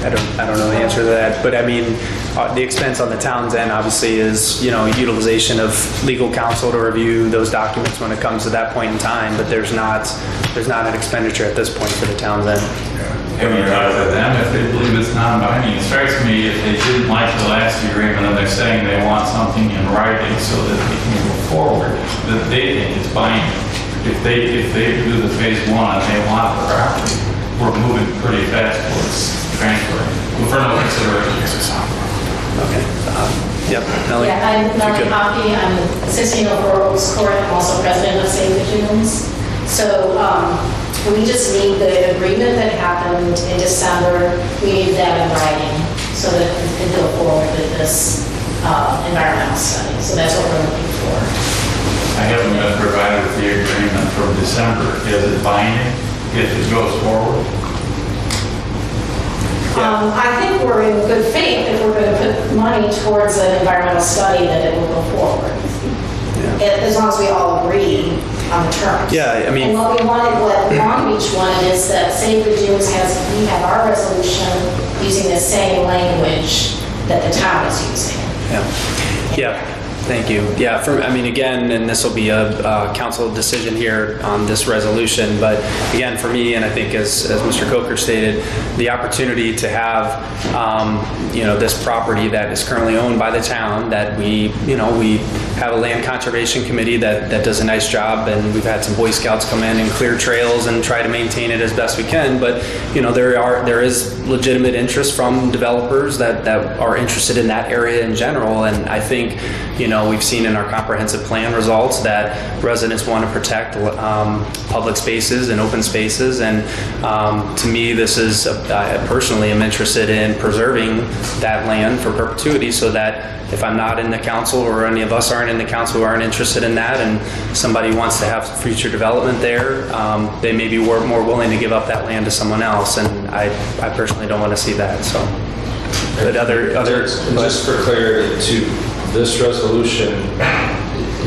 I don't know the answer to that, but I mean, the expense on the town's end obviously is, utilization of legal counsel to review those documents when it comes to that point in time, but there's not an expenditure at this point for the town's end. Have you talked to them if they believe it's non-binding? It strikes me if they didn't like the last agreement and they're saying they want something in writing so that they can move forward, that they think it's binding. If they do the phase one and they want the property, we're moving pretty fast towards transferring. For no consideration. Okay. Yep. Melanie? Yeah, I'm Melanie Hoppy. I'm 1604 Oaks Court. I'm also president of Save the Dunes. So we just need the agreement that happened in December. We need that in writing so that we can go forward with this environmental study. So that's what we're looking for. I haven't been provided with the agreement from December. Is it binding if it goes forward? I think we're in good faith if we're going to put money towards an environmental study that it will go forward. As long as we all agree on the terms. Yeah, I mean. And what Long Beach wanted is that Save the Dunes we have our resolution using the same language that the town is using. Yeah. Thank you. Yeah, again, and this will be a council decision here on this resolution, but again, for me, and I think as Mr. Coker stated, the opportunity to have, this property that is currently owned by the town, that we have a land conservation committee that does a nice job, and we've had some Boy Scouts come in and clear trails and try to maintain it as best we can, but, there is legitimate interest from developers that are interested in that area in general, and I think, we've seen in our comprehensive plan results that residents want to protect public spaces and open spaces. And to me, I personally am interested in preserving that land for perpetuity so that if I'm not in the council or any of us aren't in the council who aren't interested in that and somebody wants to have future development there, they may be more willing to give up that land to someone else. And I personally don't want to see that. So, but just for clarity too, this resolution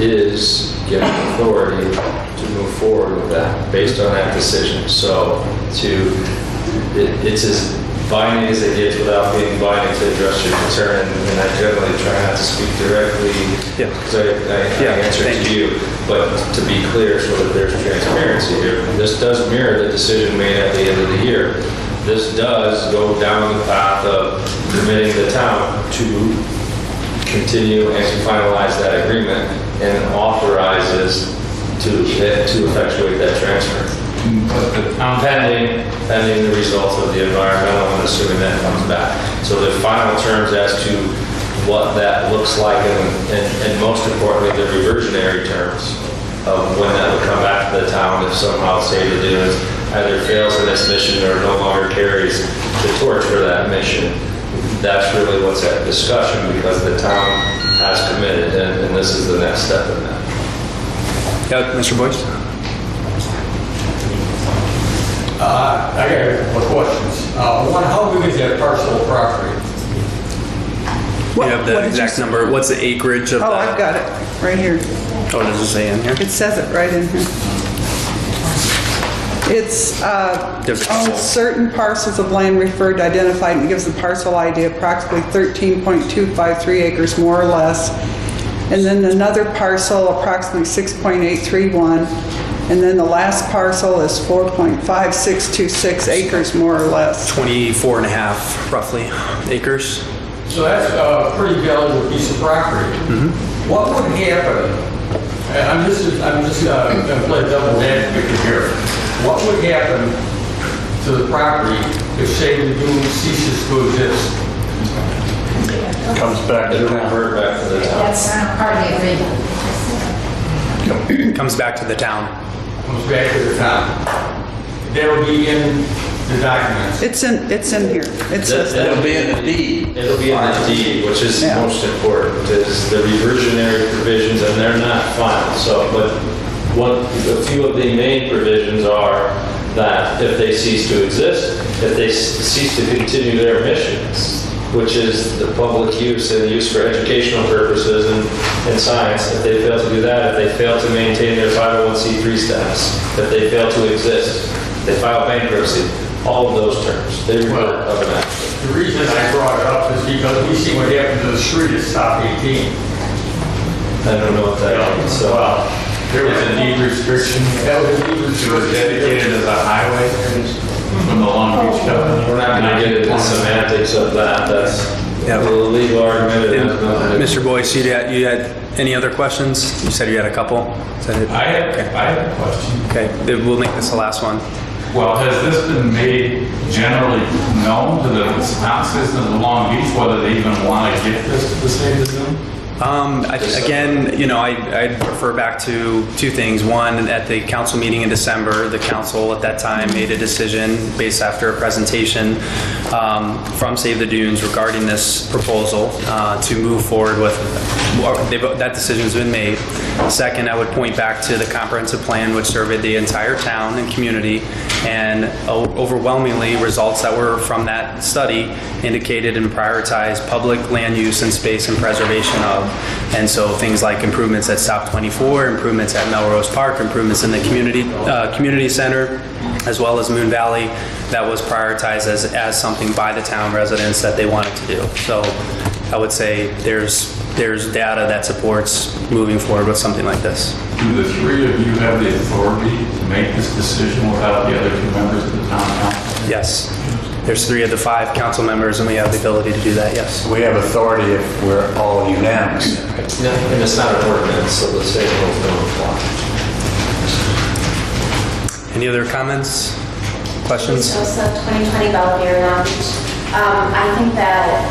is giving authority to move forward with that based on that decision. So it's as binding as it gets without being binding to address your concern. And I generally try not to speak directly because I answer to you. But to be clear so that there's transparency here, this does mirror the decision made at the end of the year. This does go down the path of permitting the town to continue and to finalize that agreement and authorizes to effectuate that transfer. Pending the results of the environmental and assuming that comes back. So the final terms as to what that looks like and most importantly the reversionary terms of when that would come back to the town if somehow Save the Dunes either fails in its mission or no longer carries the torch for that mission. That's really what's at discussion because the town has committed and this is the next step in that. Yeah, Mr. Boyce? I got a couple of questions. One, how big is that parcel of property? You have the exact number. What's the acreage of that? Oh, I've got it right here. Oh, does it say in here? It says it right in here. It's on certain parcels of land referred to identified and gives the parcel ID approximately 13.253 acres more or less. And then another parcel approximately 6.831. And then the last parcel is 4.5626 acres more or less. 24 and a half roughly acres. So that's a pretty valuable piece of property. Mm-hmm. What would happen? I'm just going to play devil's advocate here. What would happen to the property if Save the Dunes ceases to exist? Comes back to the town. Revert back to the town. That's part of the agreement. Comes back to the town. Comes back to the town. That'll be in the documents. It's in here. It says that. It'll be in the deed. It'll be in the deed, which is most important, is the reversionary provisions, and they're not final. So, but a few of the main provisions are that if they cease to exist, if they cease to continue their missions, which is the public use and use for educational purposes and science, if they fail to do that, if they fail to maintain their 501c3 status, if they fail to exist, they file bankruptcy, all of those terms, they revert of an action. The reason I brought it up is because we see what happened to the street at Stop 18. I don't know what that means, so. Well, there was a deed restriction. That was a deed restriction. It was dedicated as a highway from the Long Beach Covenant. We're not going to get into the semantics of that, that's a legal argument. It has nothing to- Mr. Boyce, you had any other questions? You said you had a couple. Is that it? I have a question. Okay, then we'll make this the last one. Well, has this been made generally known to the citizens of Long Beach, whether they even want to give this to the state of Zoom? Again, you know, I'd refer back to two things. One, at the council meeting in December, the council at that time made a decision based after a presentation from Save the Dunes regarding this proposal to move forward with, that decision's been made. Second, I would point back to the comprehensive plan, which surveyed the entire town and community, and overwhelmingly results that were from that study indicated and prioritized public land use and space and preservation of. And so things like improvements at Stop 24, improvements at Melrose Park, improvements in the community center, as well as Moon Valley, that was prioritized as something by the town residents that they wanted to do. So I would say there's data that supports moving forward with something like this. Do the three of you have the authority to make this decision without the other two members of the town council? Yes. There's 3 of the 5 council members, and we have the ability to do that, yes. We have authority if we're all unanimous. No, and it's not an ordinance, so the state rules don't apply. Any other comments, questions? So it's the 2020 Belvedere Long Beach. I think that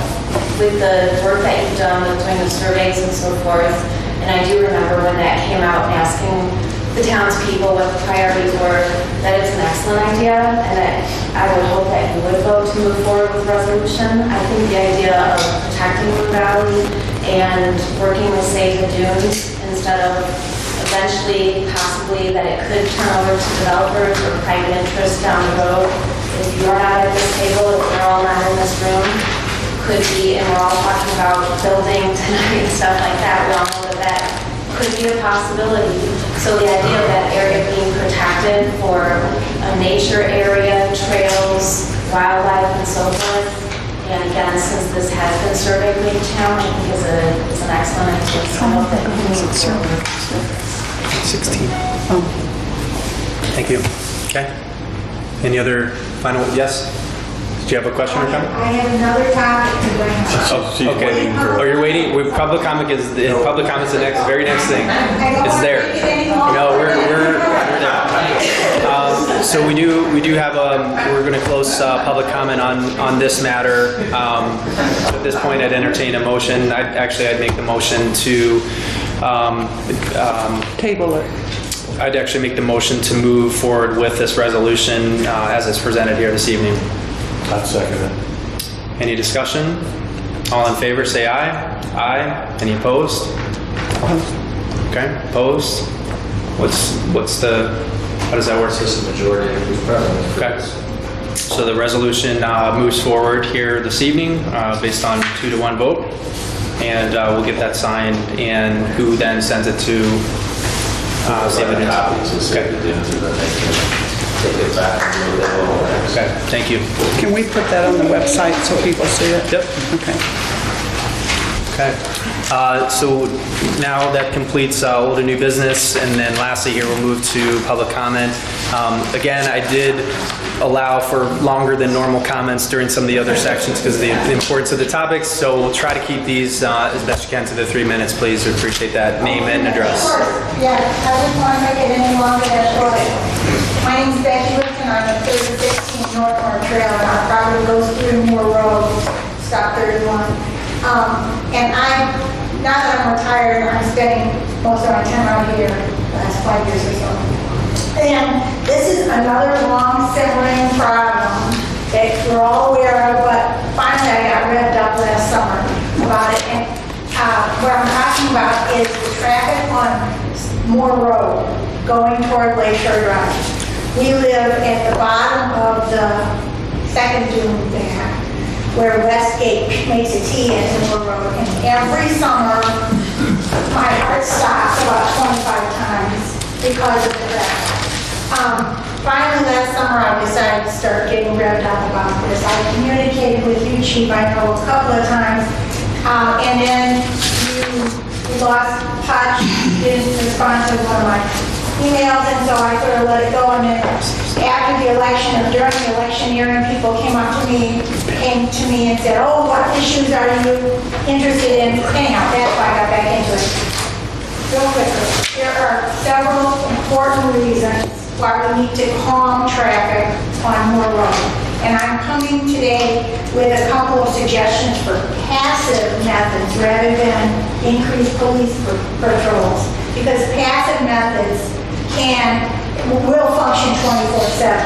with the work that you've done with doing the surveys and so forth, and I do remember when that came out asking the townspeople what the priorities were, that it's an excellent idea, and that I would hope that you would vote to move forward with the resolution. I think the idea of protecting the valley and working with Save the Dunes instead of eventually, possibly, that it could turn over to developers or private interests down the road. If you're not at this table, if we're all not in this room, could be, and we're all talking about building tonight and stuff like that, we all know that that could be a possibility. So the idea of that area being protected for a nature area, trails, wildlife, and so forth, and again, since this has been surveyed with the town, I think is an excellent idea. So I hope that you can move forward. 16. Thank you. Okay. Any other final, yes? Did you have a question or comment? I have another topic to bring up. Oh, okay. Oh, you're waiting? Public comment is the very next thing. It's there. No, we're there. So we do have we're going to close public comment on this matter. At this point, I'd entertain a motion. I'd make the motion to Table it. I'd actually make the motion to move forward with this resolution as it's presented here this evening. I'd second it. Any discussion? All in favor, say aye. Aye. Any opposed? Okay, opposed? What's the, how does that work? It's a majority of the present. Okay. So the resolution moves forward here this evening based on 2-1 vote. And we'll get that signed, and who then sends it to Save the Dunes? Okay. Take it back and move it over. Okay, thank you. Can we put that on the website so people see it? Yep. Okay. Okay. So now that completes old and new business, and then lastly here we'll move to public comment. Again, I did allow for longer than normal comments during some of the other sections because of the importance of the topics, so we'll try to keep these as best you can to the 3 minutes, please. We appreciate that. Name and address. Of course, yeah, I wouldn't want to make it any longer than short. My name's Becky Wilson, I'm at 3016 North Moore Trail, and our property goes through Moore Road, stop 31. And now that I'm retired, I'm spending most of my time out here, last 5 years or so. And this is another long simmering problem that we're all aware of, but finally I got revved up last summer about it. And what I'm talking about is the traffic on Moore Road. going toward Lakeshore Drive. We live at the bottom of the second dune there, where Westgate makes a T into Moore Road. And every summer, my heart stops about 25 times because of the traffic. Finally, last summer, I decided to start getting revved up about this. I communicated with you, Chief, I know, a couple of times, and then you lost touch, didn't respond to one of my emails, and so I sort of let it go. And then after the election, or during the electioneering, people came to me and said, oh, what issues are you interested in? Anyhow, that's why I got back into it. Real quickly, there are several important reasons why we need to calm traffic on Moore Road. And I'm coming today with a couple of suggestions for passive methods rather than increased police patrols. Because passive methods will function 24/7.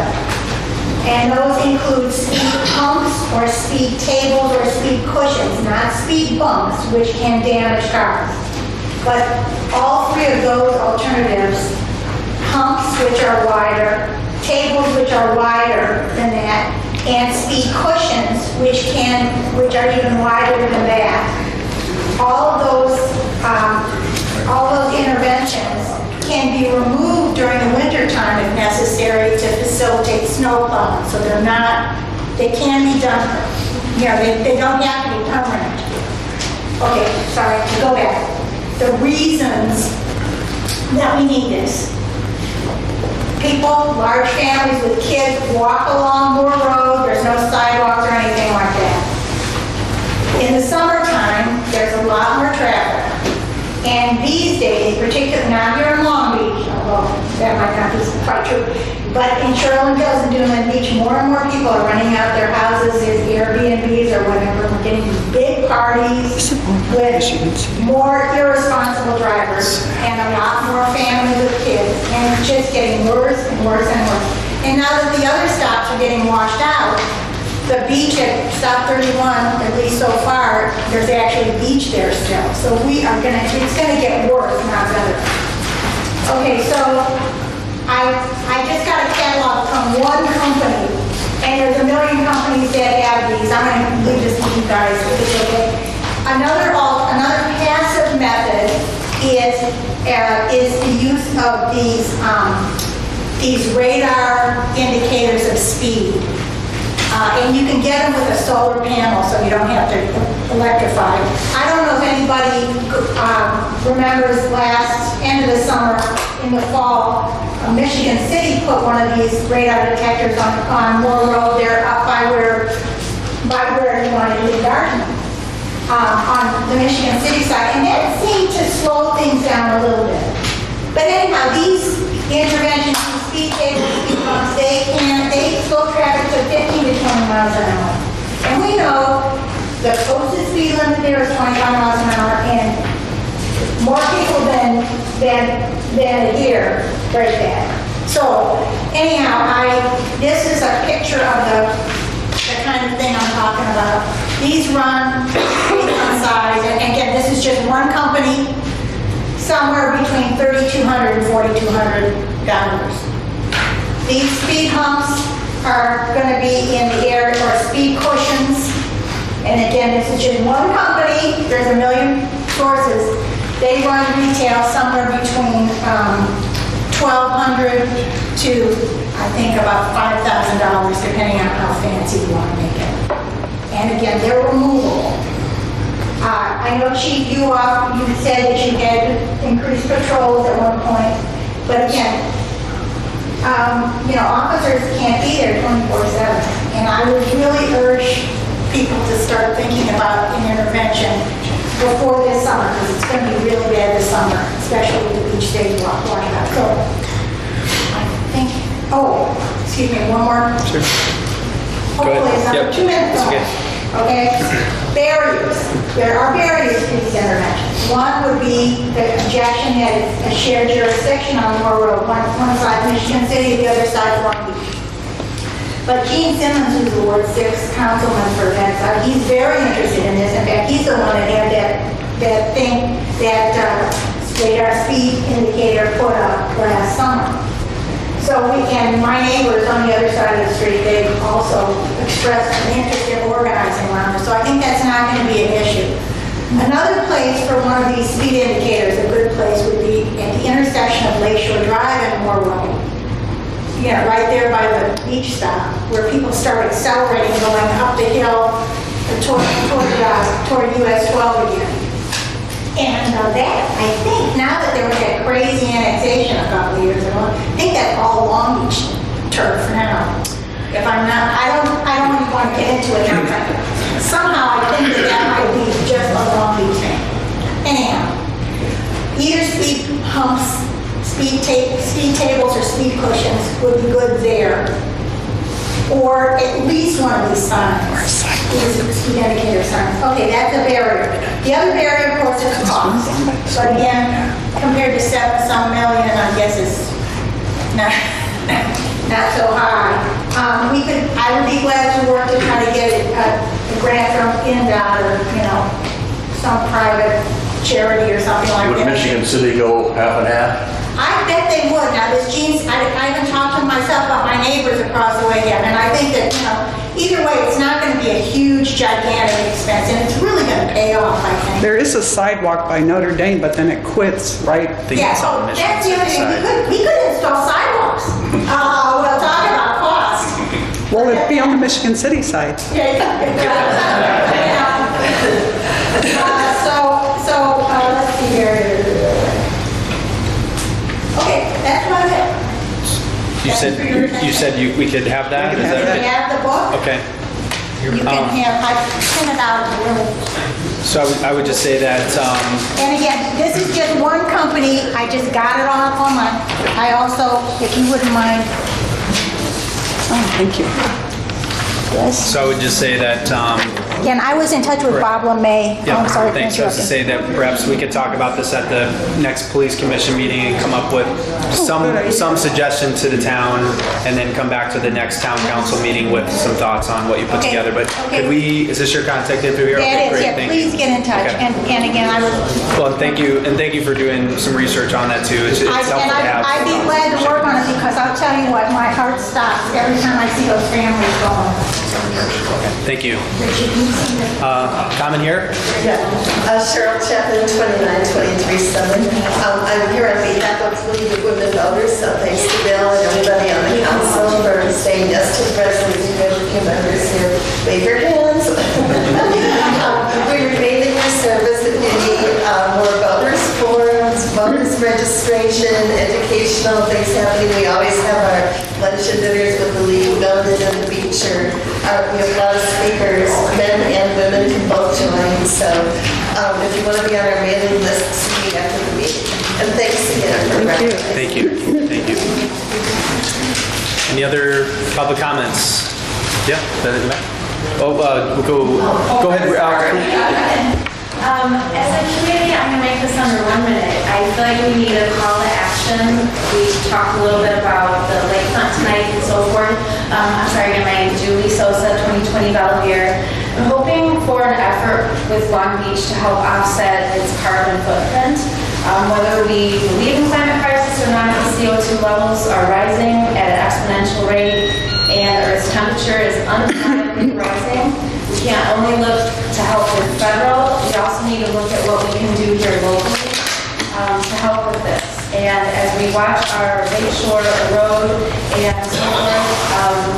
And those include speed humps or speed tables or speed cushions, not speed bumps, which can damage cars. But all three of those alternatives, humps which are wider, tables which are wider than that, and speed cushions which are even wider than that. All those interventions can be removed during the winter time if necessary to facilitate snow plowing. So they can be done. They don't have to be permanent. Okay, sorry, to go back. The reasons that we need this. People, large families with kids, walk along Moore Road. There's no sidewalks or anything like that. In the summertime, there's a lot more traffic. And these days, particularly not here in Long Beach, although that might not be quite true, but in Sherland Hills and Dunedin Beach, more and more people are renting out their houses as Airbnbs or whatever. We're getting these big parties with more irresponsible drivers and a lot more families with kids. And it's just getting worse and worse and worse. And now that the other stops are getting washed out, the beach at Stop 31, at least so far, there's actually a beach there still. So it's gonna get worse, not better. Okay, so I just got a catalog from one company, and there's a million companies that have these. I'm gonna leave this to you guys, if it's okay. Another passive method is the use of these radar indicators of speed. And you can get them with a solar panel, so you don't have to electrify. I don't know if anybody remembers last end of the summer, in the fall, Michigan City put one of these radar detectors on Moore Road there, up by where you want to do the garden, on the Michigan City side, and that seemed to slow things down a little bit. But anyhow, these interventions, these speed tables, speed bumps, they slow traffic to 15 to 20 miles an hour. And we know the closest speed limit there is 25 miles an hour, and more people than adhere break that. So anyhow, this is a picture of the kind of thing I'm talking about. These run based on size, and again, this is just one company, somewhere between $3,200 and $4,200. These speed humps are going to be in the area, or speed cushions. And again, this is just one company. There's a million sources. They run retail somewhere between $1,200 to, I think, about $5,000, depending on how fancy you want to make it. And again, they're removable. I know, Chief, you said that you had increased patrols at one point, but again, officers can't be there 24/7. And I would really urge people to start thinking about an intervention before this summer, because it's going to be really bad this summer, especially with the beach days washed out. So I think, excuse me, one more. Sure. Hopefully it's not 2 minutes. Okay? Barriers. There are barriers to these interventions. One would be the objection that it's a shared jurisdiction on Moore Road. One side Michigan City, the other side Long Beach. But Gene Simmons, who's the Ward 6 councilman for that side, he's very interested in this. In fact, he's the one that had that thing, that radar speed indicator put up last summer. So and my neighbors on the other side of the street, they also expressed an interest in organizing around it. So I think that's not going to be an issue. Another place for one of these speed indicators, a good place, would be at the intersection of Lakeshore Drive and Moore Road. Yeah, right there by the beach stop, where people start accelerating, going up the hill toward US 12 again. And that, I think, now that there was that crazy annexation a couple of years ago, I think that's all Long Beach turf now. If I'm not, I don't even want to get into it now. Somehow I think that might be just a Long Beach thing. Anyhow, either speed humps, speed tables, or speed cushions would be good there. Or at least one of these signs. These speed indicator signs. Okay, that's a barrier. The other barrier, of course, is cost. But again, compared to $7-some million, I guess it's not so high. I would be glad to work to try to get a grant from INDOT or, some private charity or something like that. Would Michigan City go half and half? I bet they would. Now, this Gene's, I haven't talked to myself about my neighbors across the way yet, and I think that, either way, it's not going to be a huge, gigantic expense, and it's really going to pay off, I think. There is a sidewalk by Notre Dame, but then it quits, right? Yeah, so that's the other thing. We could install sidewalks. We'll talk about cost. Well, it'd be on the Michigan City side. Yeah, let's see here. Okay, that's about it. You said we could have that? Is that We right? have the book. Okay. You can have, I sent it out in the room. So I would just say that, And again, this is just one company. I just got it off online. I also, if you wouldn't mind. Oh, thank you. Yes. so I would just say that, Again, I was in touch with Bob LeMay. yeah, I'm sorry for thanks. So I was to interrupting. say that perhaps we could talk about this at the next police commission meeting and come up with some suggestion to the town and then come back to the next town council meeting with some thoughts on what you put Okay, together. But okay. could we, is this your contact info here? Okay, That is, great, yeah, thank please you. get in touch. Okay. And again, I was, Well, thank you for doing some research on that too. It's helpful to have. I'd be glad to work on it because I'll tell you what, my heart stops every time I see those families going. Thank you. Comment here? Cheryl Chapman, 29237. I'm here on behalf of League of Women Voters, so thanks to Bill and everybody on the council for saying yes to the resolution. We have a few members here. Wave your hands. We remain in your service if you need more voters forums, voters registration, educational things happening. We always have our lunch and dinners with the League, Golden and the Beach. We have a lot of speakers, men and women can both join. So if you want to be on our mailing list, see me after the meeting. And thanks again for recognizing. Thank you. Thank you. Any other public comments? Yeah, in the back. Oh, go ahead. As a community, I'm going to make this under 1 minute. I feel like we need a call to action. We talked a little bit about the lakefront tonight and so forth. I'm sorry, my name is Julie Sosa, 2020 Belvedere. I'm hoping for an effort with Long Beach to help offset its carbon footprint. Whether we believe in climate crisis or not, the CO2 levels are rising at an exponential rate and Earth's temperature is undeniably rising. We can't only look to help with federal, we also need to look at what we can do here locally to help with this. And as we watch our lakeshore erode and so forth,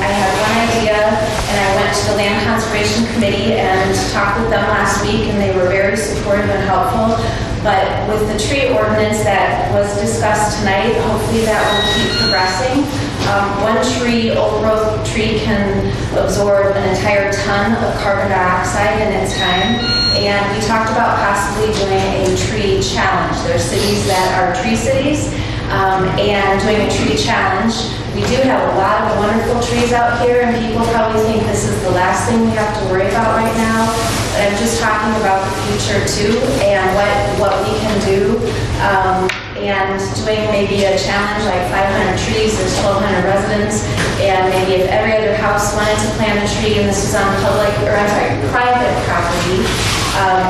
I had one idea, and I went to the Land Conservation Committee and talked with them last week, and they were very supportive and helpful. But with the tree ordinance that was discussed tonight, hopefully that will keep progressing. One tree, old growth tree, can absorb an entire ton of carbon dioxide in its time. And we talked about possibly doing a tree challenge. There are cities that are tree cities, and doing a tree challenge. We do have a lot of wonderful trees out here, and people probably think this is the last thing we have to worry about right now. But I'm just talking about the future too, and what we can do. And doing maybe a challenge like 500 trees, there's 1,200 residents, and maybe if every other house went wanted to plant a tree, and this was on private property.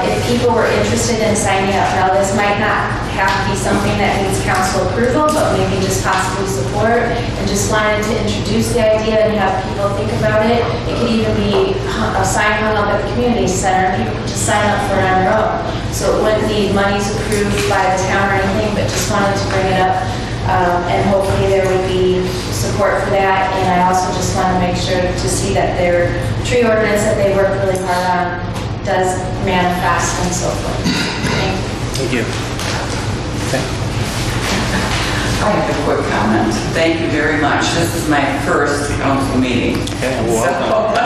If people were interested in signing up, now this might not have to be something that needs council approval, but maybe just possibly support, and just wanted to introduce the idea and have people think about it. It could even be a sign hung up at the community center, and people could just sign up for it on their own. So it wouldn't need monies approved by the town or anything, but just wanted to bring it up. And hopefully there would be support for that. And I also just want to make sure to see that their tree ordinance that they work really hard on does manifest and so forth. Thank you. Okay. I have a quick comment. Thank you very much. This is my first council meeting. Okay, welcome.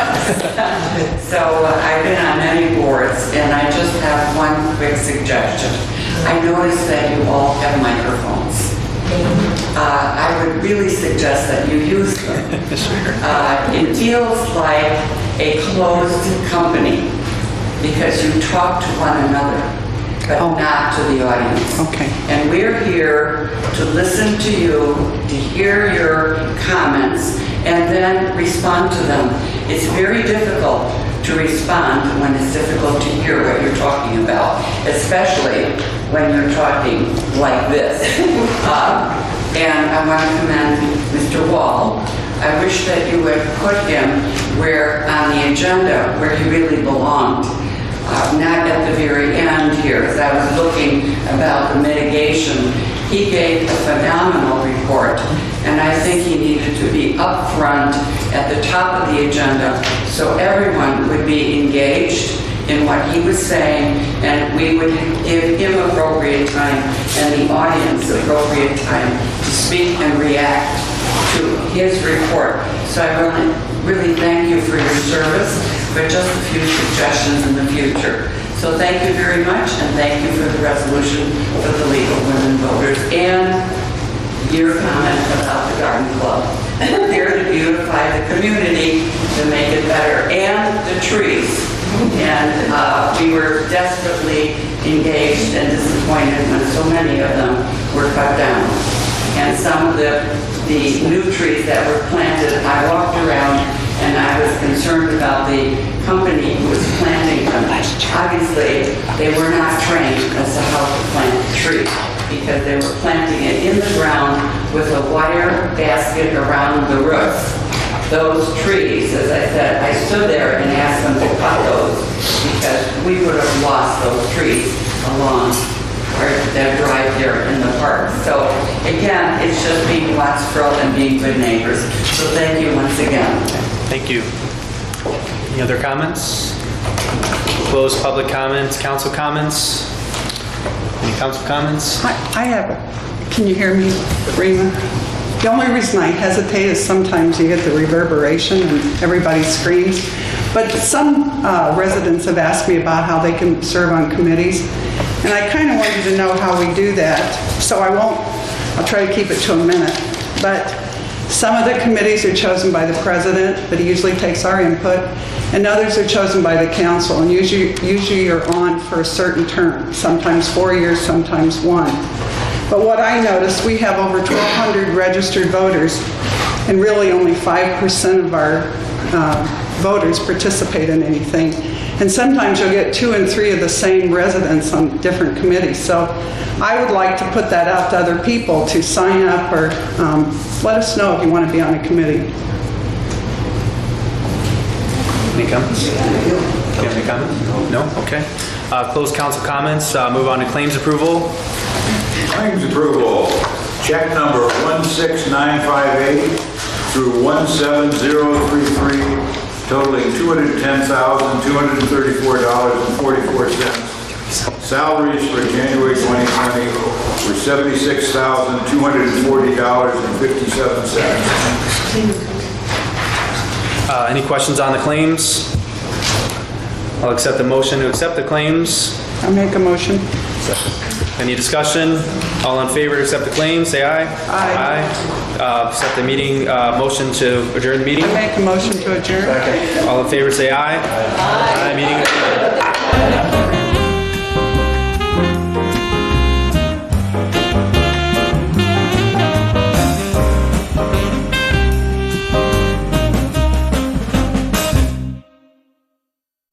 So I've been on many boards, and I just have one quick suggestion. I noticed that you all have microphones. I would really suggest that you use them. It feels like a closed company because you talk to one another, but not to the audience. Okay. And we're here to listen to you, to hear your comments, and then respond to them. It's very difficult to respond when it's difficult to hear what you're talking about, especially when you're talking like this. And I want to commend Mr. Wall. I wish that you would put him where on the agenda where he really belonged. Not at the very end here, as I was looking about the mitigation. He gave a phenomenal report, and I think he needed to be up front at the top of the agenda so everyone would be engaged in what he was saying, and we would give him appropriate time and the audience appropriate time to speak and react to his report. So I really thank you for your service, but just a few suggestions in the future. So thank you very much, and thank you for the resolution for the League of Women Voters and your comment about the garden club. Here to beautify the community, to make it better, and the trees. And we were desperately engaged and disappointed when so many of them were cut down. And some of the new trees that were planted, I walked around and I was concerned about the company who was planting them. Obviously, they were not trained as to how to plant a tree because they were planting it in the ground with a wire basket around the roots. Those trees, as I said, I stood there and asked them to cut those because we would have lost those trees along that drive here in the park. So again, it's just being watchful and being good neighbors. So thank you once again. Thank you. Any other comments? Close public comments, council comments? Any council comments? I have a, can you hear me, Rima? The only reason I hesitate is sometimes you get the reverberation and everybody screams. But some residents have asked me about how they can serve on committees. And I kind of wanted to know how we do that. So I'll try to keep it to a minute. But some of the committees are chosen by the president, but he usually takes our input. And others are chosen by the council. And usually you're on for a certain term, sometimes 4 years, sometimes 1. But what I noticed, we have over 1,200 registered voters, and really only 5% of our voters participate in anything. And sometimes you'll get 2 and 3 of the same residents on different committees. So I would like to put that out to other people to sign up or let us know if you want to be on a committee. Any comments? Do you have any comments? No? Okay. Close council comments. Move on to claims approval. Claims approval. Check number 16958 through 17033, totaling $210,234.44. Salaries for January 2020 were $76,240.57. Any questions on the claims? I'll accept the motion to accept the claims. I'll make a motion. Any discussion? All in favor to accept the claims, say aye. Aye. Accept the meeting, motion to adjourn the meeting. I make a motion to adjourn. All in favor, say aye. Aye. Meeting adjourned.